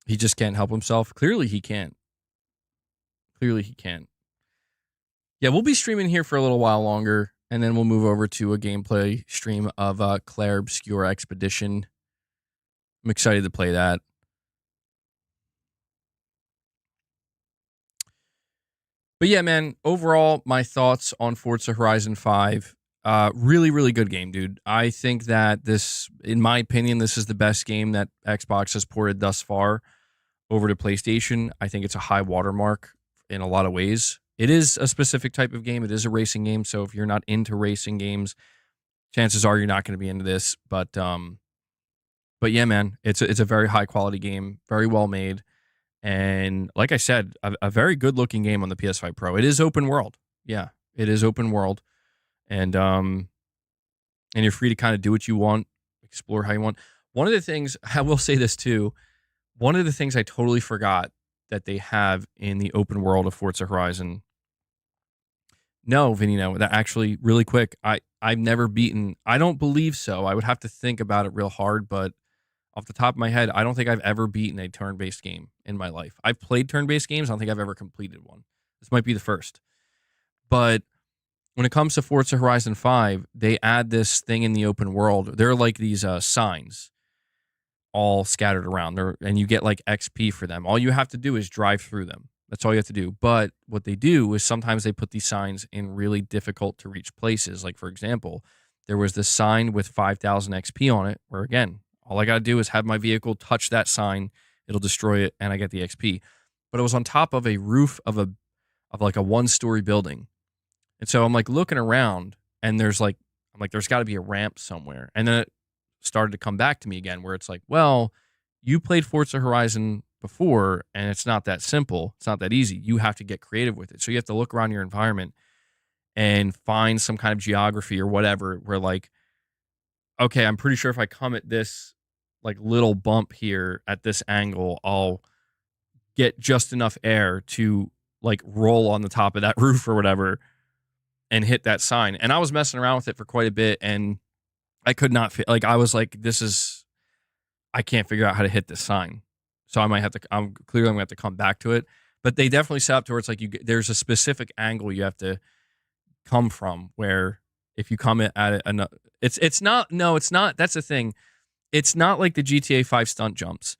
[SPEAKER 1] He just can't help himself. Clearly, he can't. Yeah, we'll be streaming here for a little while longer, and then we'll move over to a gameplay stream of Claire Obscure Expedition. I'm excited to play that. But yeah, man, overall, my thoughts on Forza Horizon 5. Really, really good game, dude. I think that this, in my opinion, this is the best game that Xbox has ported thus far over to PlayStation. I think it's a high watermark in a lot of ways. It is a specific type of game. It is a racing game. So if you're not into racing games, chances are you're not going to be into this. But yeah, man, it's a very high quality game, very well made. And like I said, a very good looking game on the PS5 Pro. It is open world. Yeah, it is open world. And and you're free to kind of do what you want, explore how you want. One of the things, I will say this too, one of the things I totally forgot that they have in the open world of Forza Horizon. No, Vinny, no, that actually really quick. I've never beaten. I don't believe so. I would have to think about it real hard, but off the top of my head, I don't think I've ever beaten a turn-based game in my life. I've played turn-based games. I don't think I've ever completed one. This might be the first. But when it comes to Forza Horizon 5, they add this thing in the open world. They're like these signs all scattered around there, and you get like XP for them. All you have to do is drive through them. That's all you have to do. But what they do is sometimes they put these signs in really difficult to reach places. Like, for example, there was this sign with 5,000 XP on it, where again, all I got to do is have my vehicle touch that sign, it'll destroy it, and I get the XP. But it was on top of a roof of like a one-story building. And so I'm like looking around, and there's like, I'm like, there's got to be a ramp somewhere. And then it started to come back to me again, where it's like, well, you played Forza Horizon before, and it's not that simple. It's not that easy. You have to get creative with it. So you have to look around your environment and find some kind of geography or whatever, where like, okay, I'm pretty sure if I come at this like little bump here at this angle, I'll get just enough air to like roll on the top of that roof or whatever and hit that sign. And I was messing around with it for quite a bit, and I could not fit. Like, I was like, I can't figure out how to hit this sign. So I might have to, I'm going to have to come back to it. But they definitely set up to where it's like there's a specific angle you have to come from, where if you come at it, it's not, no, it's not. That's the thing. It's not like the GTA 5 stunt jumps.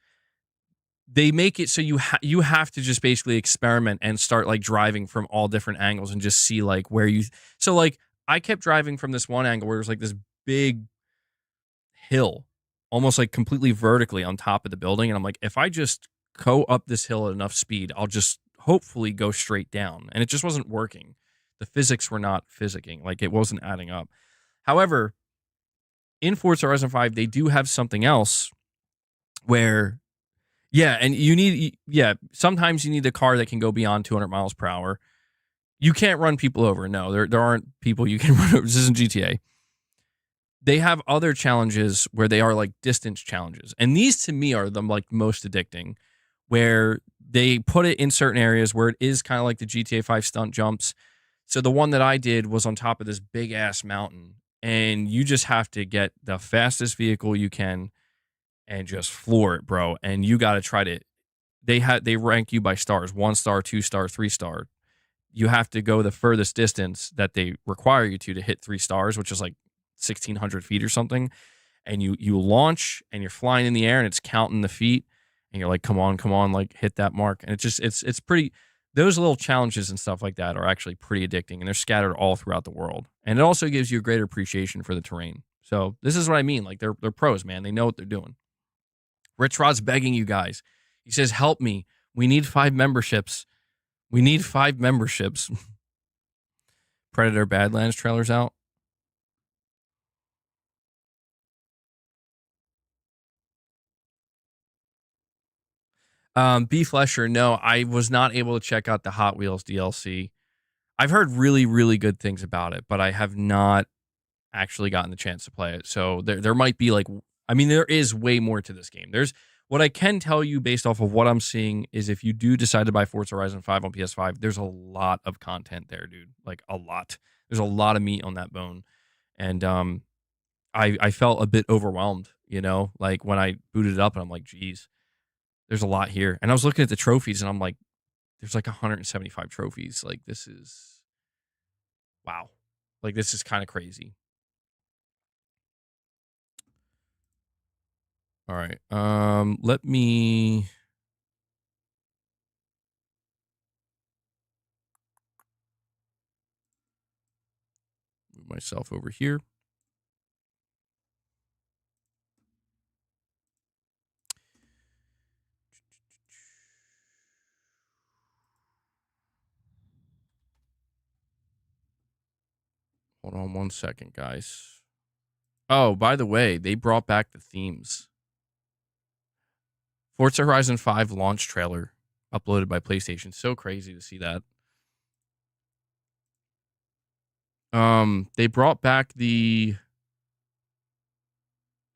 [SPEAKER 1] They make it so you have to just basically experiment and start like driving from all different angles and just see like where you. So like I kept driving from this one angle where it was like this big hill, almost like completely vertically on top of the building, and I'm like, if I just go up this hill at enough speed, I'll just hopefully go straight down. And it just wasn't working. The physics were not physicking. Like, it wasn't adding up. However, in Forza Horizon 5, they do have something else where, yeah, and sometimes you need a car that can go beyond 200 miles per hour. You can't run people over. No, there aren't people you can run over. This isn't GTA. They have other challenges where they are like distance challenges. And these to me are the like most addicting, where they put it in certain areas where it is kind of like the GTA 5 stunt jumps. So the one that I did was on top of this big ass mountain, and you just have to get the fastest vehicle you can and just floor it, bro. And you got to try to, they rank you by stars, 1 star, 2 star, 3 star. You have to go the furthest distance that they require you to hit 3 stars, which is like 1,600 feet or something. And you launch and you're flying in the air and it's counting the feet, and you're like, come on, like hit that mark. And it's pretty, those little challenges and stuff like that are actually pretty addicting, and they're scattered all throughout the world. And it also gives you a greater appreciation for the terrain. So this is what I mean. Like, they're pros, man. They know what they're doing. Rich Rod's begging you guys. He says, help me. We need 5 memberships. We need 5 memberships. Predator Badlands trailer's out. B Flesher, no, I was not able to check out the Hot Wheels DLC. I've heard really, really good things about it, but I have not actually gotten the chance to play it. So there might be like, I mean, there is way more to this game. There's, what I can tell you based off of what I'm seeing is, if you do decide to buy Forza Horizon 5 on PS5, there's a lot of content there, dude. Like, a lot. There's a lot of meat on that bone. And I felt a bit overwhelmed, you know, like when I booted it up, and I'm like, geez, there's a lot here. And I was looking at the trophies, and I'm like, there's like 175 trophies. Like, this is, wow. Like, this is kind of crazy. All right. Let me move myself over here. Hold on 1 second, guys. Oh, by the way, they brought back the themes. Forza Horizon 5 launch trailer uploaded by PlayStation. So crazy to see that. They brought back the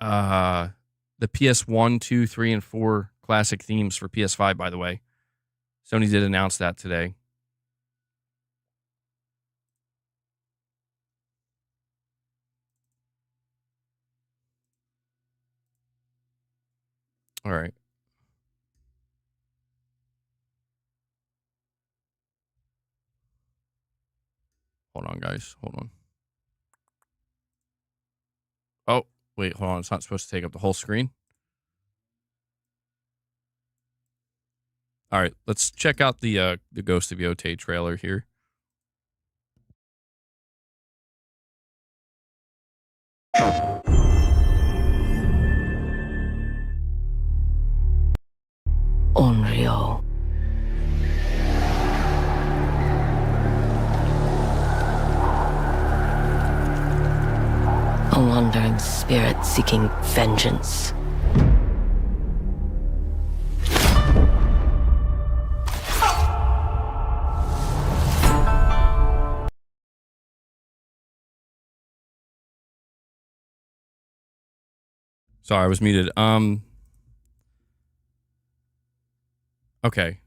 [SPEAKER 1] The PS1, 2, 3, and 4 classic themes for PS5, by the way. Sony did announce that today. All right. Hold on, guys. Hold on. Oh, wait, hold on. It's not supposed to take up the whole screen. All right, let's check out the Ghost of Yotei trailer here.
[SPEAKER 5] Unreal. A wandering spirit seeking vengeance.
[SPEAKER 1] Sorry, I was muted. Okay.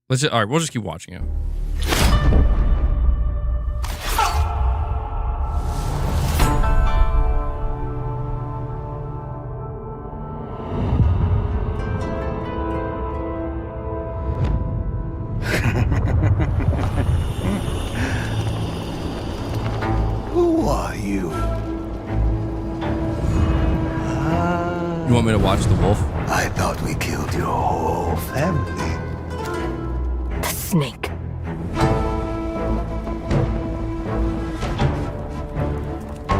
[SPEAKER 1] All right, we'll just keep watching it.
[SPEAKER 3] Who are you?
[SPEAKER 1] You want me to watch the wolf?
[SPEAKER 3] I thought we killed your whole family.
[SPEAKER 5] The snake.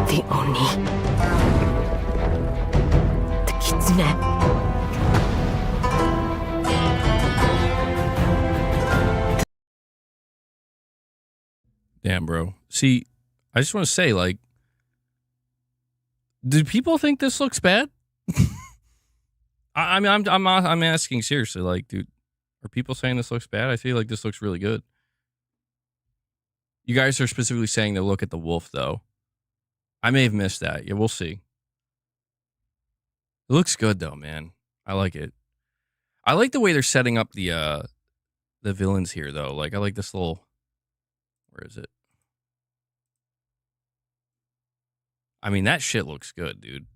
[SPEAKER 5] The Oni. The Kitsune.
[SPEAKER 1] Damn, bro. See, I just want to say, like, do people think this looks bad? I mean, I'm asking seriously, like, dude, are people saying this looks bad? I feel like this looks really good. You guys are specifically saying to look at the wolf, though. I may have missed that. Yeah, we'll see. It looks good, though, man. I like it. I like the way they're setting up the villains here, though. Like, I like this little... Where is it? I mean, that shit looks good, dude.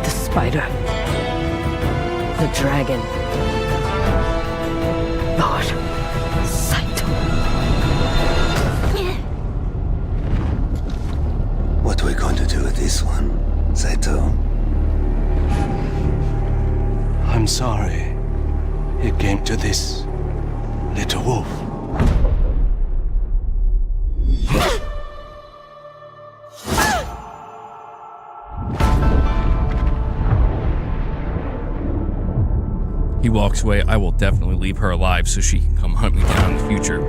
[SPEAKER 5] The spider. The dragon. Lord. Saito.
[SPEAKER 3] What are we going to do with this one, Saito?
[SPEAKER 6] I'm sorry. It came to this, little wolf.
[SPEAKER 1] He walks away. I will definitely leave her alive so she can come hunt me down in the future.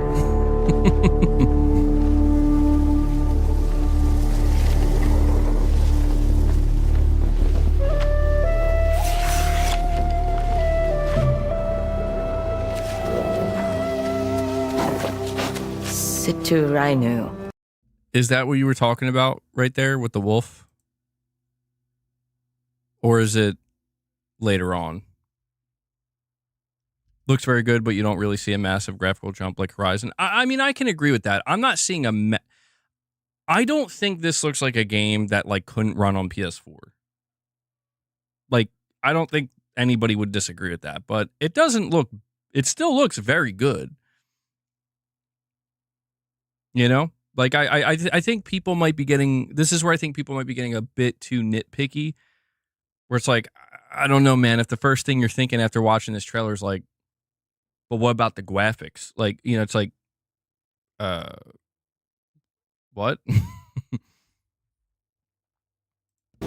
[SPEAKER 5] Situ Rainu.
[SPEAKER 1] Is that what you were talking about right there with the wolf? Or is it later on? Looks very good, but you don't really see a massive graphical jump like Horizon. I mean, I can agree with that. I'm not seeing I don't think this looks like a game that like couldn't run on PS4. Like, I don't think anybody would disagree with that, but it doesn't look. It still looks very good. You know, like I think people might be getting. This is where I think people might be getting a bit too nitpicky. Where it's like, I don't know, man. If the first thing you're thinking after watching this trailer is like, but what about the graphics? Like, you know, it's like, what?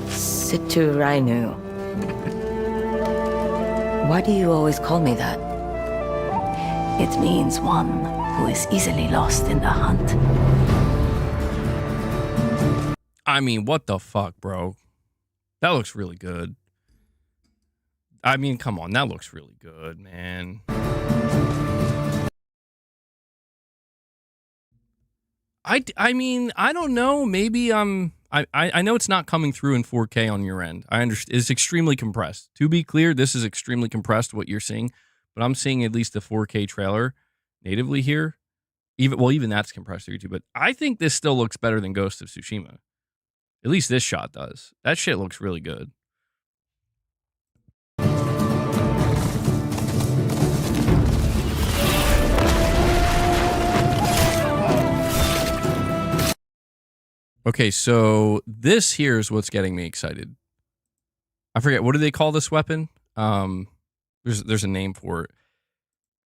[SPEAKER 5] Situ Rainu. Why do you always call me that?
[SPEAKER 7] It means one who is easily lost in the hunt.
[SPEAKER 1] I mean, what the fuck, bro? That looks really good. I mean, come on, that looks really good, man. I mean, I don't know. Maybe I know it's not coming through in 4K on your end. I understand it's extremely compressed. To be clear, this is extremely compressed what you're seeing, but I'm seeing at least the 4K trailer natively here. Even that's compressed here too. But I think this still looks better than Ghost of Tsushima. At least this shot does. That shit looks really good. Okay, so this here is what's getting me excited. I forget, what do they call this weapon? There's a name for it,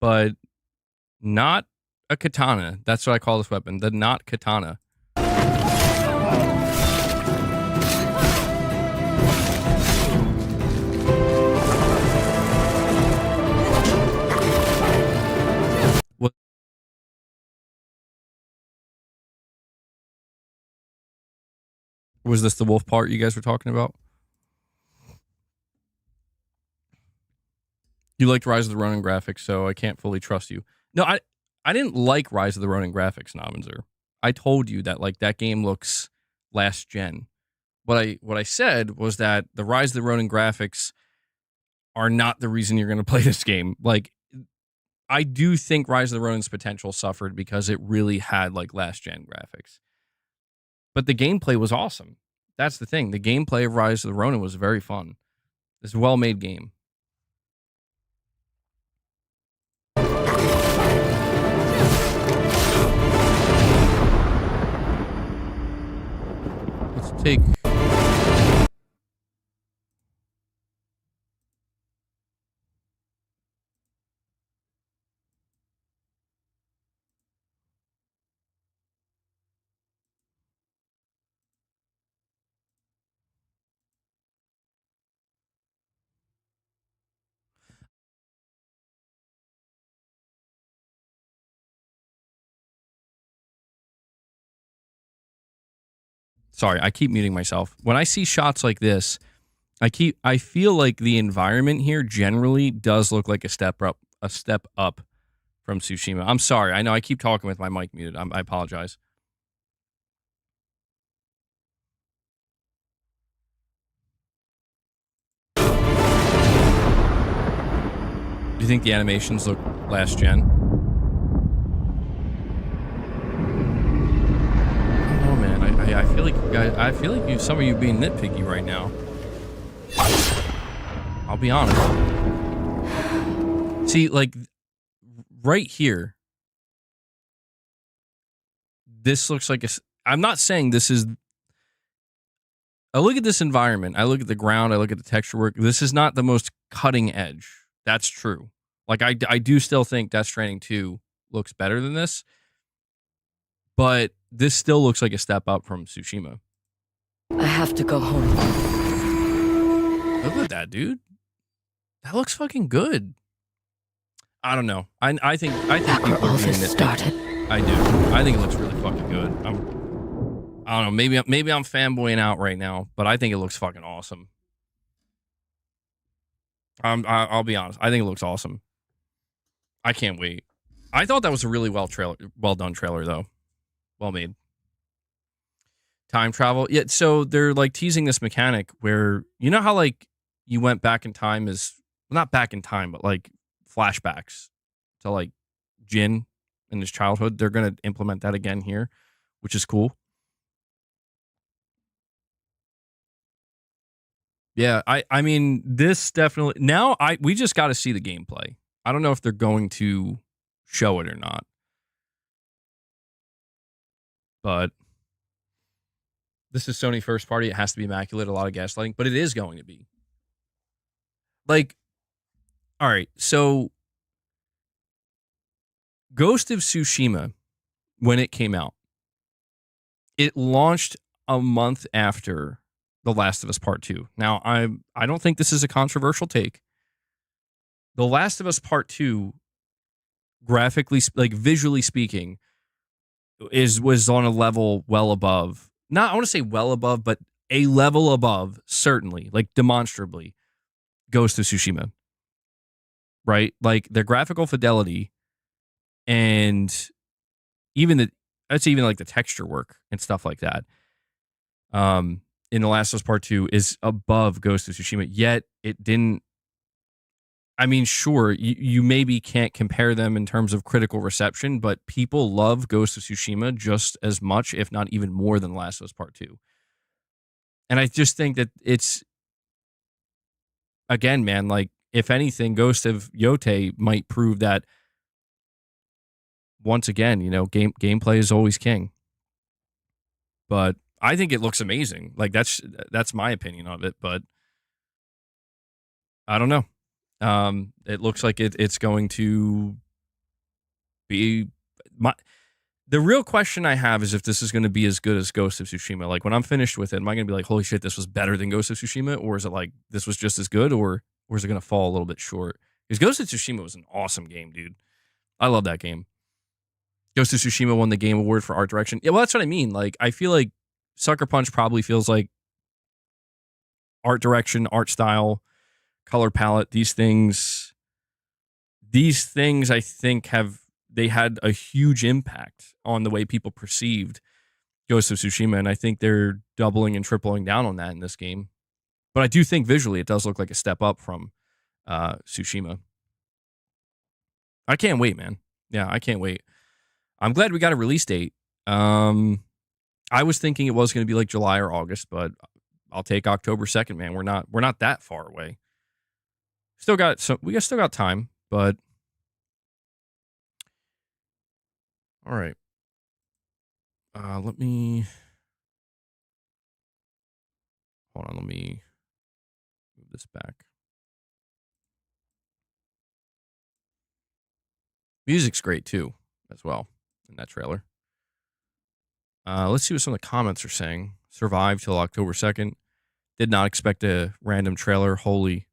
[SPEAKER 1] but not a katana. That's what I call this weapon, the not katana. What was this? The wolf part you guys were talking about? You liked Rise of the Ronin graphics, so I can't fully trust you. No, I didn't like Rise of the Ronin graphics, Nominzer. I told you that like that game looks last gen. What I said was that the Rise of the Ronin graphics are not the reason you're going to play this game. Like, I do think Rise of the Ronin's potential suffered because it really had like last gen graphics. But the gameplay was awesome. That's the thing. The gameplay of Rise of the Ronin was very fun. It's a well-made game. Let's take... Sorry, I keep muting myself. When I see shots like this, I feel like the environment here generally does look like a step up from Tsushima. I'm sorry. I know I keep talking with my mic muted. I apologize. Do you think the animations look last gen? Oh man, I feel like you guys, I feel like some of you being nitpicky right now. I'll be honest. See, like right here, this looks like I'm not saying this is. I look at this environment. I look at the ground. I look at the texture work. This is not the most cutting edge. That's true. Like I do still think Death Stranding 2 looks better than this, but this still looks like a step up from Tsushima.
[SPEAKER 5] I have to go home.
[SPEAKER 1] Look at that, dude. That looks fucking good. I don't know. I think people are being nitpicky.
[SPEAKER 5] Started.
[SPEAKER 1] I do. I think it looks really fucking good. I don't know. Maybe I'm fanboying out right now, but I think it looks fucking awesome. I'll be honest. I think it looks awesome. I can't wait. I thought that was a really well done trailer though. Well made. Time travel. Yeah, so they're like teasing this mechanic where you know how like you went back in time not back in time, but like flashbacks to like Jin in his childhood. They're gonna implement that again here, which is cool. Yeah, I mean this definitely now we just got to see the gameplay. I don't know if they're going to show it or not. But this is Sony first party. It has to be immaculate, a lot of gaslighting, but it is going to be. Like, all right, so Ghost of Tsushima, when it came out, it launched a month after The Last of Us Part 2. Now, I don't think this is a controversial take. The Last of Us Part 2, graphically, like visually speaking, was on a level well above. Not I want to say well above, but a level above, certainly, like demonstrably, Ghost of Tsushima. Right? Like the graphical fidelity and even That's even like the texture work and stuff like that. In The Last of Us Part 2 is above Ghost of Tsushima, yet it didn't. I mean, sure, you maybe can't compare them in terms of critical reception, but people love Ghost of Tsushima just as much, if not even more, than Last of Us Part 2. And I just think that it's, again, man, like, if anything, Ghost of Yotei might prove that, once again, gameplay is always king. But I think it looks amazing. Like, that's my opinion of it, but I don't know. It looks like it's going to be the real question I have is if this is going to be as good as Ghost of Tsushima. Like, when I'm finished with it, am I going to be like, holy shit, this was better than Ghost of Tsushima? Or is it like, this was just as good? Or is it going to fall a little bit short? Because Ghost of Tsushima was an awesome game, dude. I love that game. Ghost of Tsushima won the Game Award for art direction. Yeah, well, that's what I mean. Like, I feel like Sucker Punch probably feels like art direction, art style, color palette, these things I think they had a huge impact on the way people perceived Ghost of Tsushima, and I think they're doubling and tripling down on that in this game. But I do think visually it does look like a step up from Tsushima. I can't wait, man. Yeah, I can't wait. I'm glad we got a release date. I was thinking it was going to be like July or August, but I'll take October 2nd, man. We're not that far away. We still got time, but all right. Let me hold on. Let me move this back. Music's great too, as well, in that trailer. Let's see what some of the comments are saying. Survive till October 2nd. Did not expect a random trailer. Holy.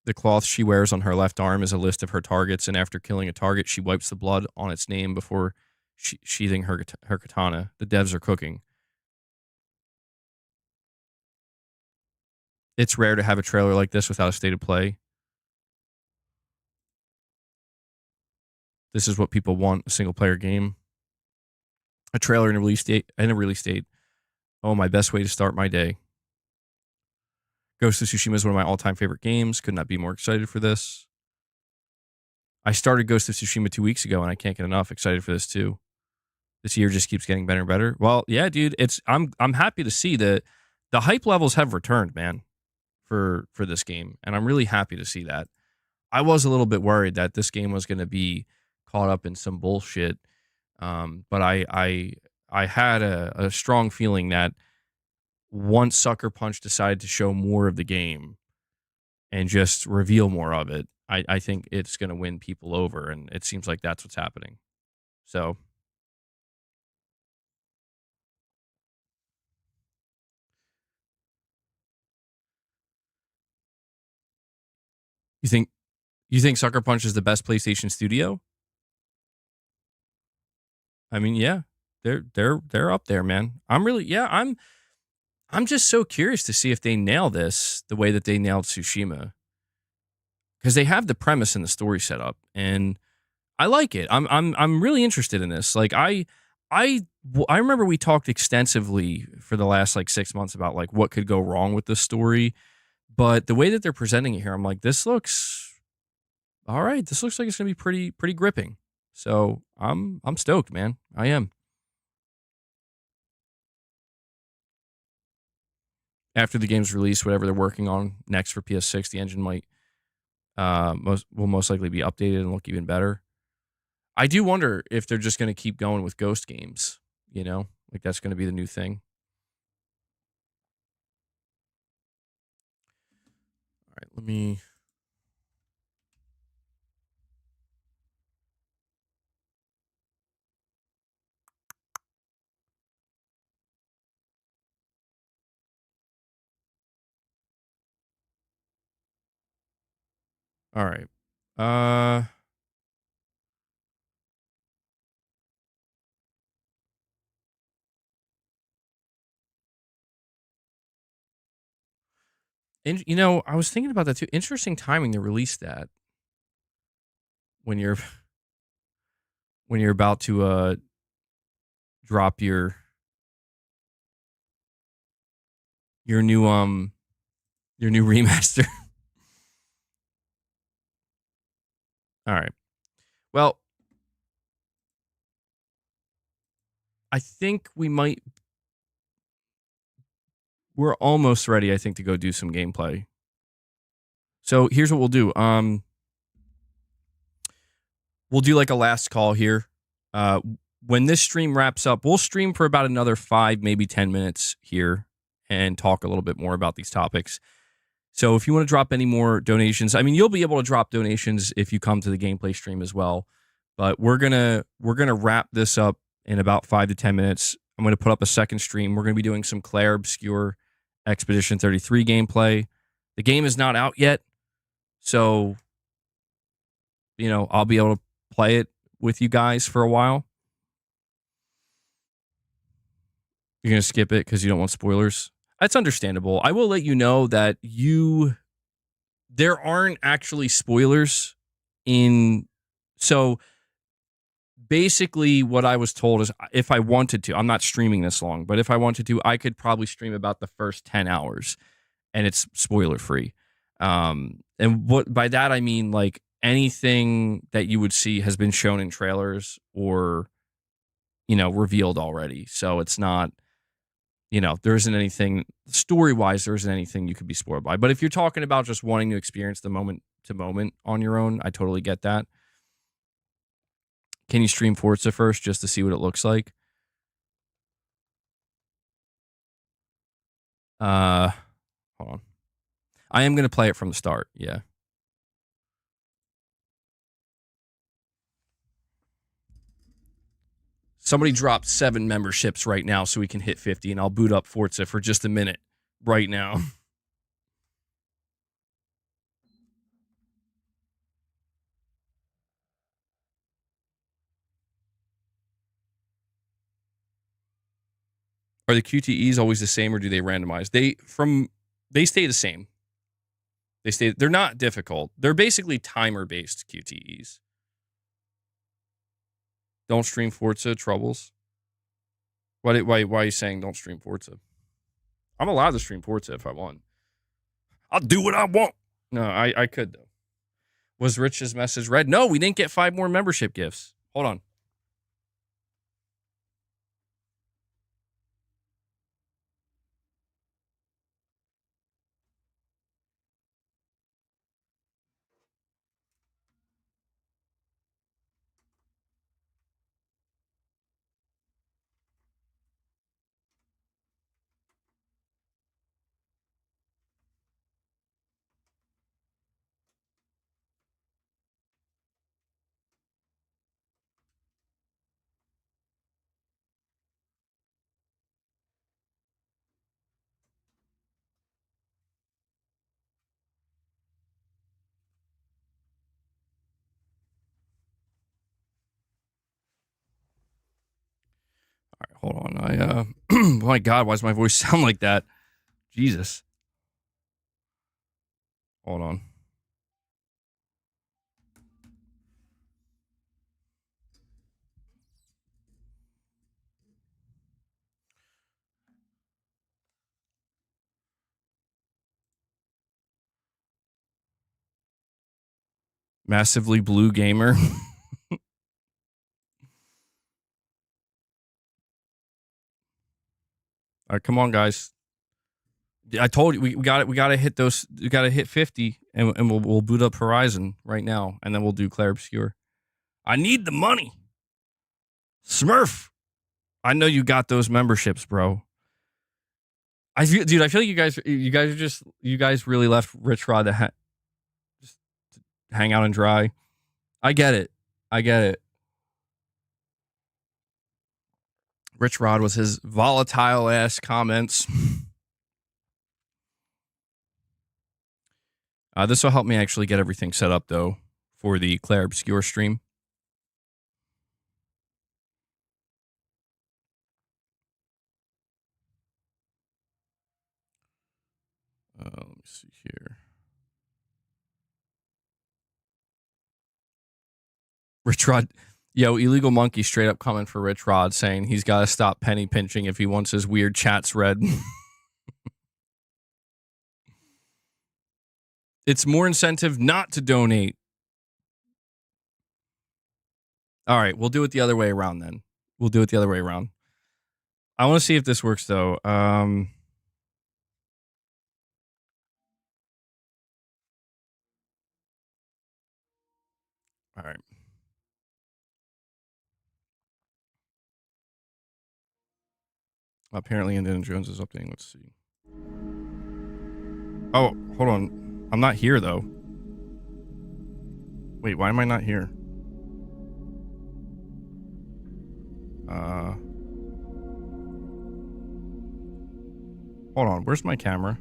[SPEAKER 1] The cloth she wears on her left arm is a list of her targets, and after killing a target, she wipes the blood on its name before sheathing her katana. The devs are cooking. It's rare to have a trailer like this without a state of play. This is what people want, a single-player game. A trailer and a release date. Oh, my best way to start my day. Ghost of Tsushima is one of my all-time favorite games. Could not be more excited for this. I started Ghost of Tsushima 2 weeks ago, and I can't get enough. Excited for this too. This year just keeps getting better and better. Well, yeah, dude. I'm happy to see that the hype levels have returned, man, for this game, and I'm really happy to see that. I was a little bit worried that this game was going to be caught up in some bullshit, but I had a strong feeling that once Sucker Punch decided to show more of the game and just reveal more of it, I think it's going to win people over, and it seems like that's what's happening. So, you think Sucker Punch is the best PlayStation studio? I mean, yeah, they're up there, man. I'm just so curious to see if they nail this the way that they nailed Tsushima, because they have the premise and the story set up, and I like it. I'm really interested in this. Like, I remember we talked extensively for the last like 6 months about like what could go wrong with this story, but the way that they're presenting it here, I'm like, this looks all right. This looks like it's gonna be pretty gripping. So I'm stoked, man. I am. After the game's release, whatever they're working on next for PS6, the engine might will most likely be updated and look even better. I do wonder if they're just going to keep going with Ghost games. Like that's going to be the new thing. All right, let me. All right. And I was thinking about that too. Interesting timing to release that when you're when you're about to drop your new remaster. All right. Well, I think we're almost ready, I think, to go do some gameplay. So here's what we'll do. We'll do like a last call here. When this stream wraps up, we'll stream for about another 5, maybe 10 minutes here and talk a little bit more about these topics. So if you want to drop any more donations, I mean, you'll be able to drop donations if you come to the gameplay stream as well. But we're gonna wrap this up in about 5 to 10 minutes. I'm gonna put up a second stream. We're gonna be doing some Claire Obscure Expedition 33 gameplay. The game is not out yet, so I'll be able to play it with you guys for a while. You're gonna skip it because you don't want spoilers. That's understandable. I will let you know that there aren't actually spoilers in. So basically, what I was told is if I wanted to, I'm not streaming this long, but if I wanted to, I could probably stream about the first 10 hours and it's spoiler free. And what by that, I mean, like anything that you would see has been shown in trailers or, revealed already. So it's not, there isn't anything story-wise, there isn't anything you could be spoiled by. But if you're talking about just wanting to experience the moment to moment on your own, I totally get that. Can you stream Forza first just to see what it looks like? Hold on. I am going to play it from the start. Yeah. Somebody dropped 7 memberships right now so we can hit 50, and I'll boot up Forza for just a minute right now. Are the QTEs always the same, or do they randomize? They stay the same. They're not difficult. They're basically timer-based QTEs. Don't stream Forza, troubles. Why are you saying don't stream Forza? I'm allowed to stream Forza if I want. I'll do what I want. No, I could, though. Was Rich's message read? No, we didn't get 5 more membership gifts. Hold on. All right, hold on. Oh my God, why does my voice sound like that? Jesus. Hold on. Massively blue gamer. All right, come on, guys. I told you we got it. We got to hit those. We got to hit 50, and we'll boot up Horizon right now, and then we'll do Claire Obscure. I need the money, Smurf. I know you got those memberships, bro. I feel like you guys really left Rich Rod to just hang out and dry. I get it. Rich Rod was his volatile ass comments. This will help me actually get everything set up, though, for the Claire Obscure stream. Let me see here. Rich Rod Yo, Illegal Monkey straight up coming for Rich Rod, saying he's got to stop penny pinching if he wants his weird chats read. It's more incentive not to donate. All right, we'll do it the other way around then. We'll do it the other way around. I want to see if this works, though. All right. Apparently, Indiana Jones is updating. Let's see. Oh, hold on. I'm not here, though. Wait, why am I not here? Hold on. Where's my camera?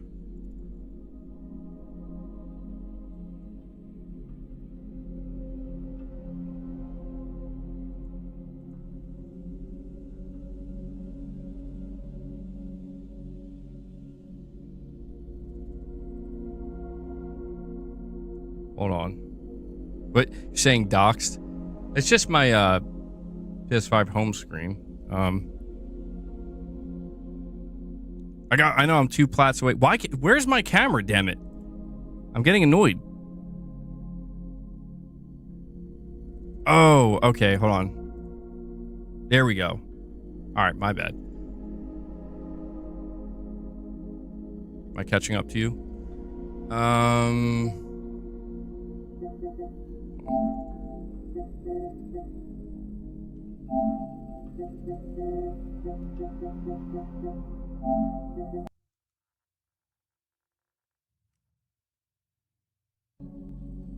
[SPEAKER 1] Hold on. What? You're saying doxed? It's just my PS5 home screen. I know I'm 2 plats away. Why? Where's my camera? Damn it! I'm getting annoyed. Oh, okay. Hold on. There we go. All right, my bad. Am I catching up to you?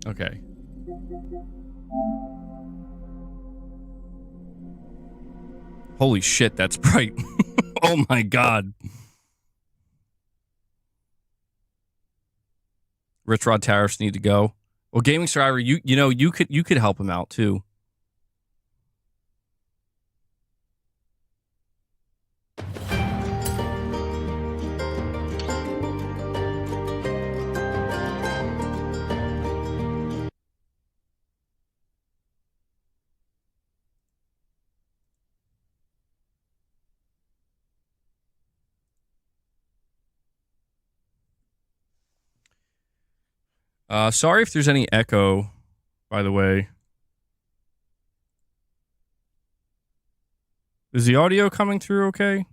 [SPEAKER 1] Okay. Holy shit, that's bright. Oh my god. Rich Rod tariffs need to go. Well, Gaming Survivor, you know, you could help him out too. Sorry if there's any echo, by the way. Is the audio coming through okay?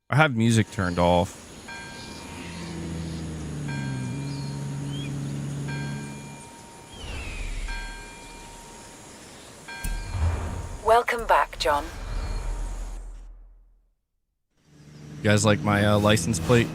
[SPEAKER 1] I have music turned off.
[SPEAKER 5] Welcome back, John.
[SPEAKER 1] You guys like my license plate?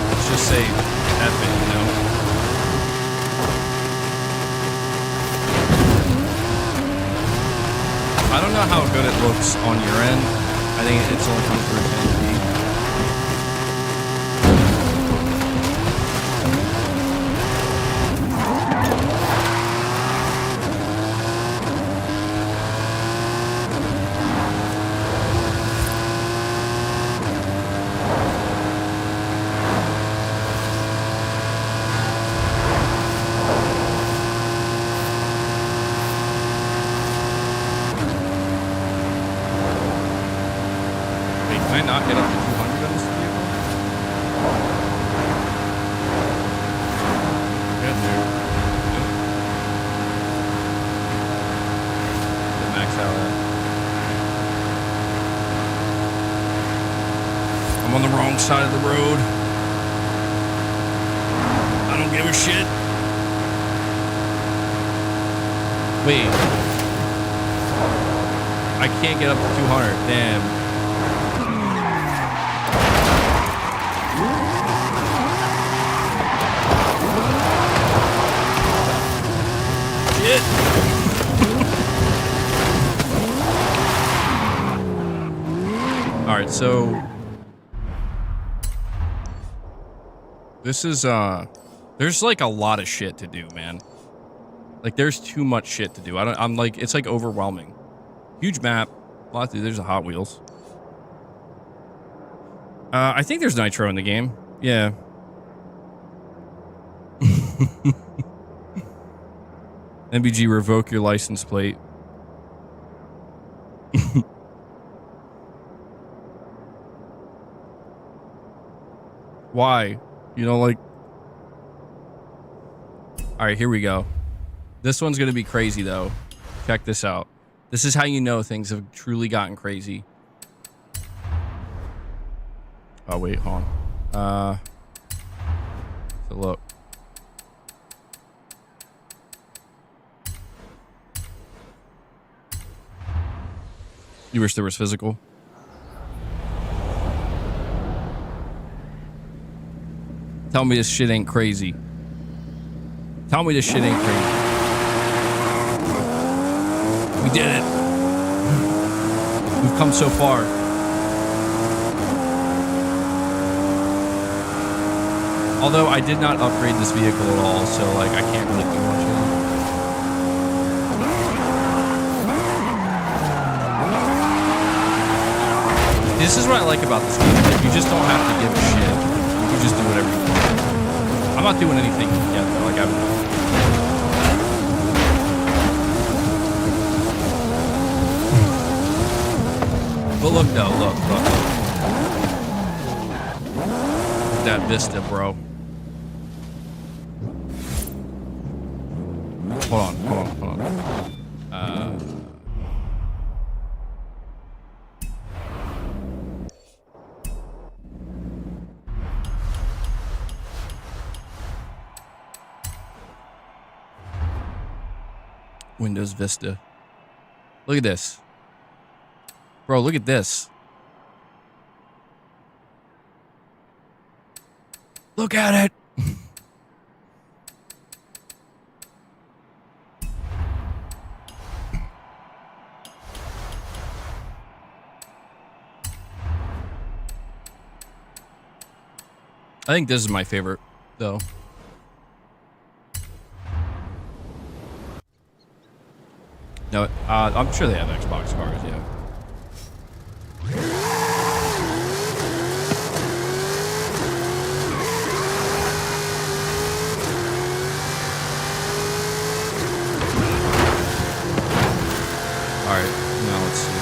[SPEAKER 1] Let's just say F it, you know? I don't know how good it looks on your end. I think it's only comes through 1080p. Can I not get up to 200 on this vehicle? Good, dude. The max out. I'm on the wrong side of the road. I don't give a shit. Wait. I can't get up to 200. Damn. All right, so this is there's like a lot of shit to do, man. Like there's too much shit to do. I'm like, it's like overwhelming. Huge map. There's a Hot Wheels. I think there's nitro in the game. Yeah. MBG, revoke your license plate. Why? You know, like... Alright, here we go. This one's gonna be crazy, though. Check this out. This is how you know things have truly gotten crazy. Oh, wait, hold on. So look. You wish there was physical? Tell me this shit ain't crazy. Tell me this shit ain't crazy. We did it. We've come so far. Although I did not upgrade this vehicle at all, so like I can't really do much of it. This is what I like about this game. Like, you just don't have to give a shit. You just do whatever you want. I'm not doing anything yet, though. Like, but look, though. Look. That vista, bro. Hold on. Windows Vista. Look at this. Bro, look at this. Look at it. I think this is my favorite, though. No, I'm sure they have Xbox cars, yeah. Alright, now let's see.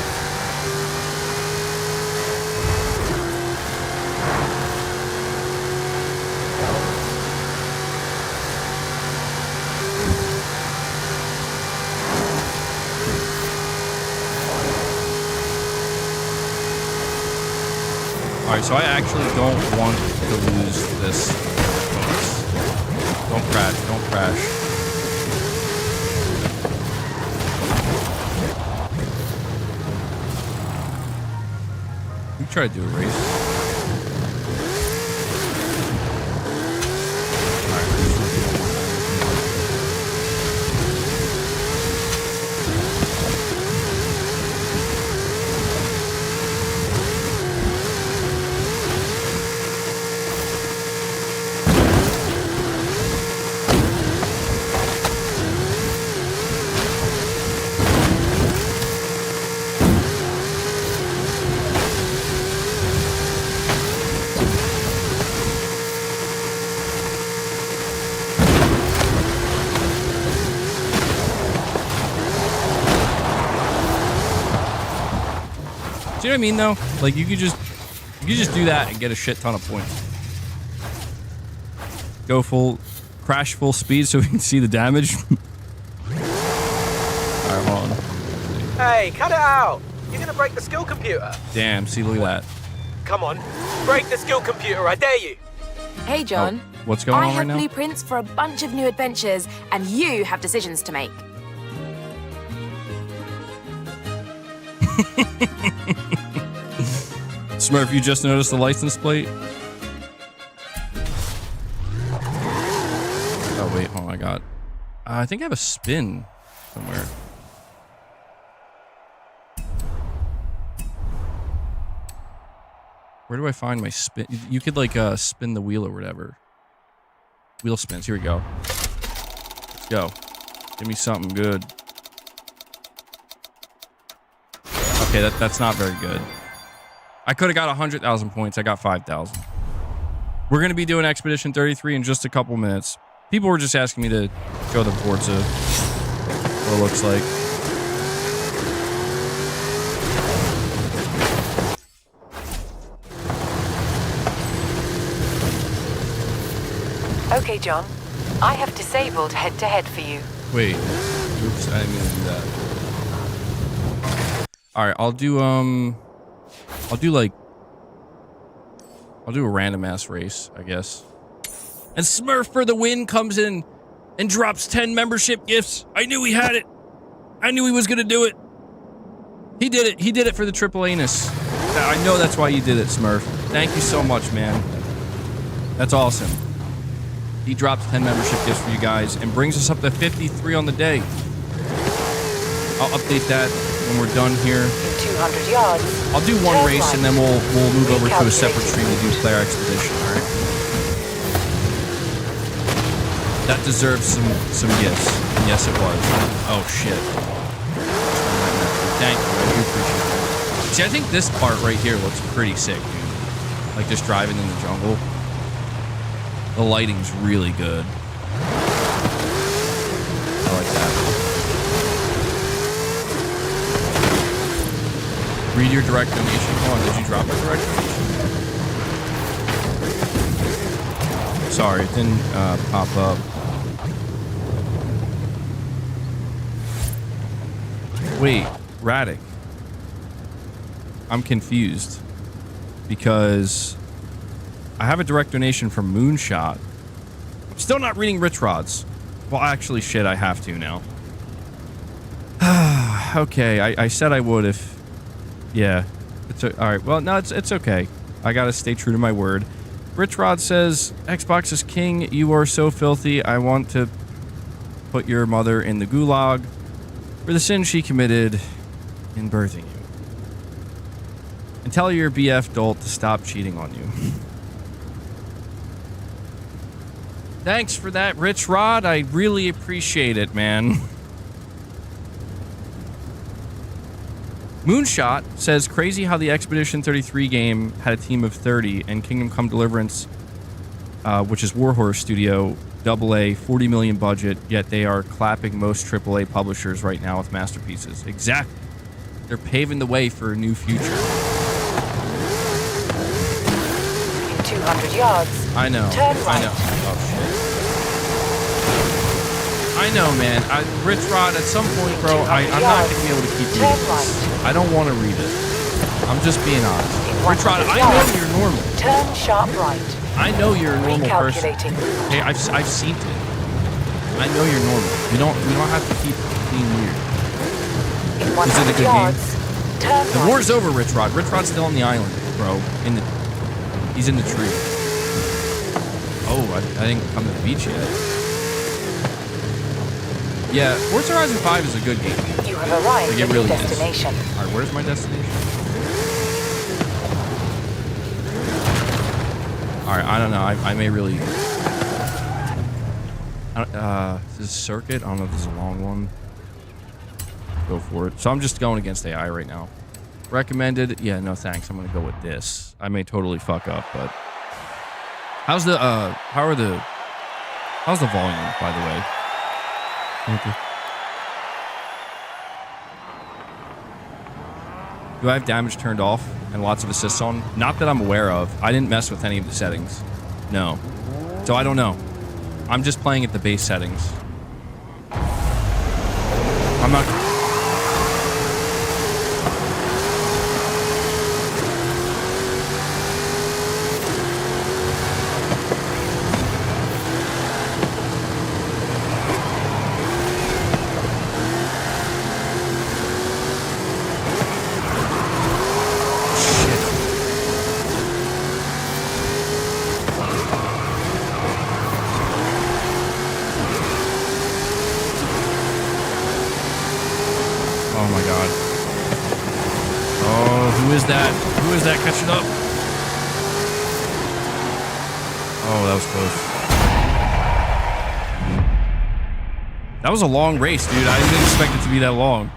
[SPEAKER 1] Alright, so I actually don't want to lose this. Don't crash. We try to do a race. Do you know what I mean, though? Like, you could just do that and get a shit ton of points. Crash full speed so we can see the damage. Alright, hold on.
[SPEAKER 8] Hey, cut it out! You're gonna break the skill computer.
[SPEAKER 1] Damn, see, look at that.
[SPEAKER 8] Come on, break the skill computer, I dare you!
[SPEAKER 5] Hey, John.
[SPEAKER 1] Oh, what's going on right now?
[SPEAKER 5] I have blueprints for a bunch of new adventures, and you have decisions to make.
[SPEAKER 1] Smurf, you just noticed the license plate? Oh, wait, hold on, I got... I think I have a spin somewhere. Where do I find my spin? You could, like, spin the wheel or whatever. Wheel spins, here we go. Let's go. Give me something good. Okay, that's not very good. I could have got 100,000 points. I got 5,000. We're going to be doing Expedition 33 in just a couple minutes. People were just asking me to show them Forza. What it looks like.
[SPEAKER 9] Okay, John. I have disabled head-to-head for you.
[SPEAKER 1] Wait. Oops, I didn't mean to do that. Alright, I'll do a random ass race, I guess. And Smurf for the win comes in and drops 10 membership gifts. I knew he had it. I knew he was gonna do it. He did it. He did it for the triple anus. I know that's why you did it, Smurf. Thank you so much, man. That's awesome. He drops 10 membership gifts for you guys and brings us up to 53 on the day. I'll update that when we're done here.
[SPEAKER 9] In 200 yards.
[SPEAKER 1] I'll do one race and then we'll move over to a separate stream to do Player Expedition, alright? That deserves some gifts. And yes, it was. Oh, shit. Thank you. I do appreciate that. See, I think this part right here looks pretty sick, dude. Like just driving in the jungle. The lighting's really good. I like that. Read your direct donation. Hold on, did you drop a direct donation? Sorry, it didn't pop up. Wait, Radic. I'm confused. Because I have a direct donation from Moonshot. I'm still not reading Rich Rod's. Well, actually, shit, I have to now. Okay, I said I would if... Yeah. Alright, well, no, it's okay. I gotta stay true to my word. Rich Rod says, Xbox is king. You are so filthy. I want to put your mother in the gulag for the sin she committed in birthing you. And tell your BF dolt to stop cheating on you. Thanks for that, Rich Rod. I really appreciate it, man. Moonshot says, crazy how the Expedition 33 game had a team of 30 and Kingdom Come Deliverance, which is Warhorse Studio, AA, 40 million budget, yet they are clapping most AAA publishers right now with masterpieces. Exactly. They're paving the way for a new future.
[SPEAKER 9] In 200 yards.
[SPEAKER 1] I know.
[SPEAKER 9] Turn right.
[SPEAKER 1] I know. Oh, shit. I know, man. Rich Rod, at some point, bro, I'm not going to be able to keep reading this. I don't want to read it. I'm just being honest. Rich Rod, I know you're normal.
[SPEAKER 9] Turn sharp right.
[SPEAKER 1] I know you're a normal person. Hey, I've seen it. I know you're normal. We don't have to keep being weird. Is it a good game? The war's over, Rich Rod. Rich Rod's still on the island, bro. He's in the tree. Oh, I didn't come to the beach yet. Yeah, Forza Horizon 5 is a good game.
[SPEAKER 9] You have arrived at your destination.
[SPEAKER 1] Alright, where's my destination? Alright, I don't know. I may really... Is this circuit? I don't know if this is a long one. Go for it. So I'm just going against AI right now. Recommended? Yeah, no thanks. I'm gonna go with this. I may totally fuck up, but... How's the volume, by the way? Thank you. Do I have damage turned off and lots of assists on? Not that I'm aware of. I didn't mess with any of the settings. No. So I don't know. I'm just playing at the base settings. I'm not... Who is that catching up? Oh, that was close. That was a long race, dude. I didn't expect it to be that long.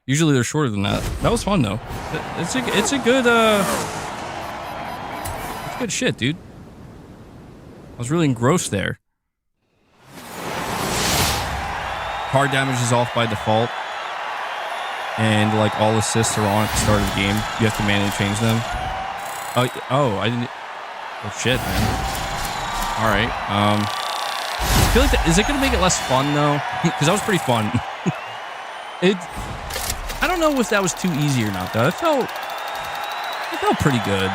[SPEAKER 1] Usually they're shorter than that. That was fun though. It's a good it's good shit, dude. I was really engrossed there. Car damage is off by default, and like all assists are on at the start of the game. You have to manually change them. Oh, I didn't. Oh shit, man. All right. I feel like is it gonna make it less fun though? Because that was pretty fun. I don't know if that was too easy or not though. It felt pretty good.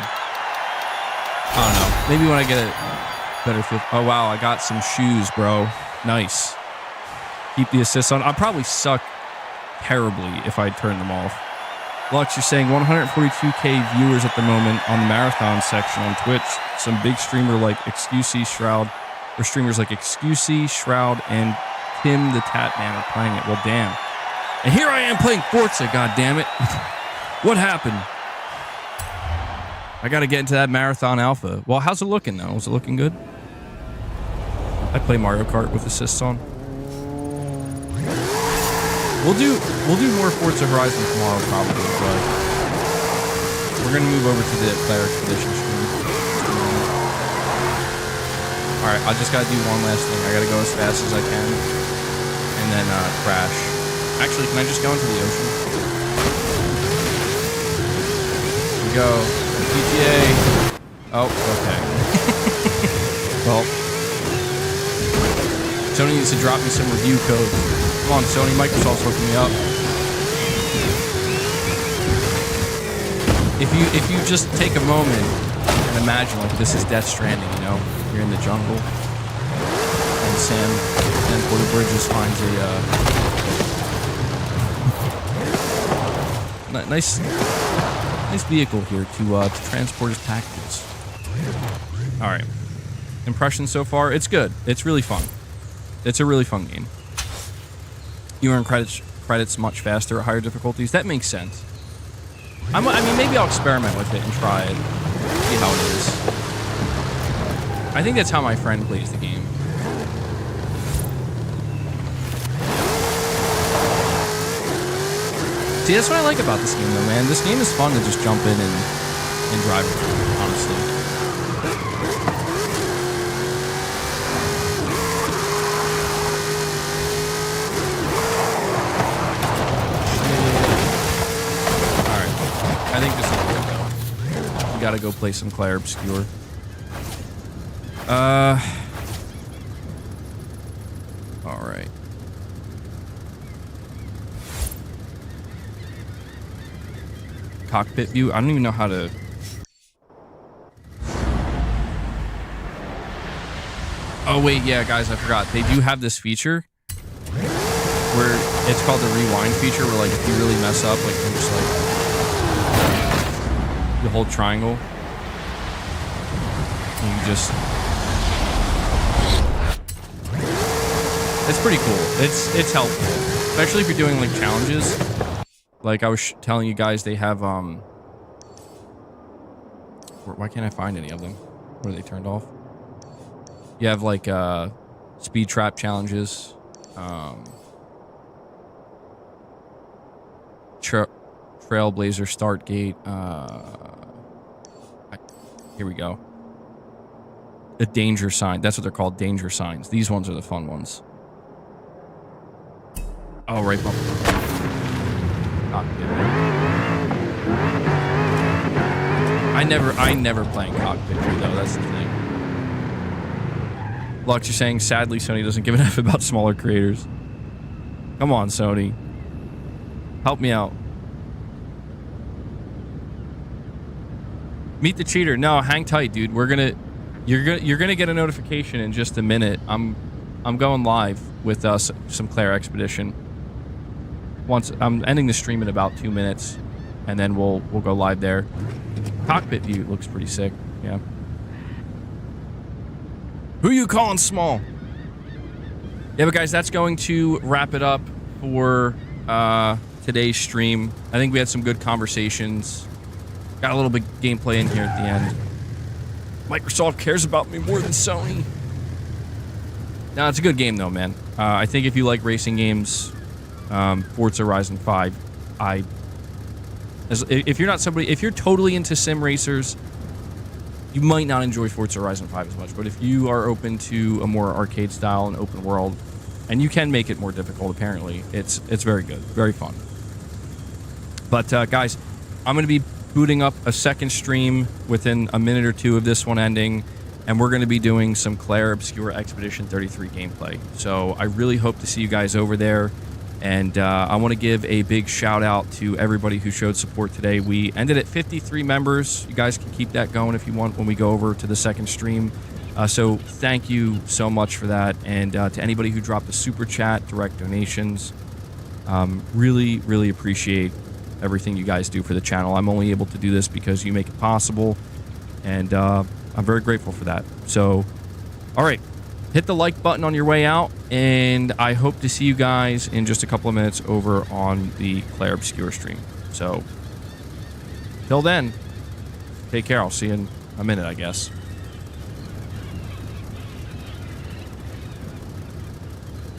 [SPEAKER 1] I don't know. Maybe when I get a better feel. Oh wow, I got some shoes, bro. Nice. Keep the assists on. I'll probably suck terribly if I turn them off. Lux, you're saying 142K viewers at the moment on the marathon section on Twitch. Some big streamer like Excusey, Shroud, or streamers like Excusey, Shroud, and Tim the Tatman are playing it. Well, damn. And here I am playing Forza, god damn it. What happened? I gotta get into that marathon alpha. Well, how's it looking though? Is it looking good? I play Mario Kart with assists on. We'll do more Forza Horizon tomorrow probably, but we're gonna move over to the player expedition stream. Alright, I just gotta do one last thing. I gotta go as fast as I can and then crash. Actually, can I just go into the ocean? Here we go. GTA. Oh, okay. Well, Sony needs to drop me some review code. Come on, Sony. Microsoft's hooking me up. If you just take a moment and imagine like this is Death Stranding, you know, you're in the jungle, and Sam and Porter Bridges finds a nice vehicle here to transport his packages. All right, impressions so far. It's good. It's really fun. It's a really fun game. You earn credits much faster at higher difficulties. That makes sense. I mean, maybe I'll experiment with it and try it, see how it is. I think that's how my friend plays the game. See, that's what I like about this game, though, man. This game is fun to just jump in and drive it, honestly. I think this is good, though. You gotta go play some Claire Obscure. Alright. Cockpit view? I don't even know how to... Oh, wait, yeah, guys, I forgot. They do have this feature where it's called the rewind feature, where, like, if you really mess up, like, you're just, like... You hold triangle. And you just... It's pretty cool. It's helpful. Especially if you're doing, like, challenges. Like I was telling you guys, they have, why can't I find any of them? What are they turned off? You have, like, speed trap challenges. Trailblazer start gate. Here we go. A danger sign. That's what they're called, danger signs. These ones are the fun ones. Oh, right bumper. Cockpit. I never play in cockpit though. That's the thing. Lux, you're saying sadly Sony doesn't give an F about smaller creators. Come on, Sony. Help me out. Meet the cheater. No, hang tight, dude. You're gonna get a notification in just a minute. I'm going live with some Claire Expedition. Once I'm ending the stream in about 2 minutes, and then we'll go live there. Cockpit view looks pretty sick. Yeah. Who you calling small? Yeah, but guys, that's going to wrap it up for today's stream. I think we had some good conversations. Got a little bit gameplay in here at the end. Microsoft cares about me more than Sony. No, it's a good game though, man. I think if you like racing games, Forza Horizon 5, if you're not somebody, if you're totally into sim racers, you might not enjoy Forza Horizon 5 as much. But if you are open to a more arcade style and open world, and you can make it more difficult, apparently, it's very good, very fun. But guys, I'm going to be booting up a second stream within a minute or two of this one ending, and we're going to be doing some Claire Obscure Expedition 33 gameplay. So I really hope to see you guys over there. And I want to give a big shout out to everybody who showed support today. We ended at 53 members. You guys can keep that going if you want when we go over to the second stream. So thank you so much for that. And to anybody who dropped a super chat, direct donations, really, really appreciate everything you guys do for the channel. I'm only able to do this because you make it possible. And I'm very grateful for that. So, all right. Hit the like button on your way out, and I hope to see you guys in just a couple of minutes over on the Claire Obscure stream. So, till then, take care. I'll see you in a minute, I guess.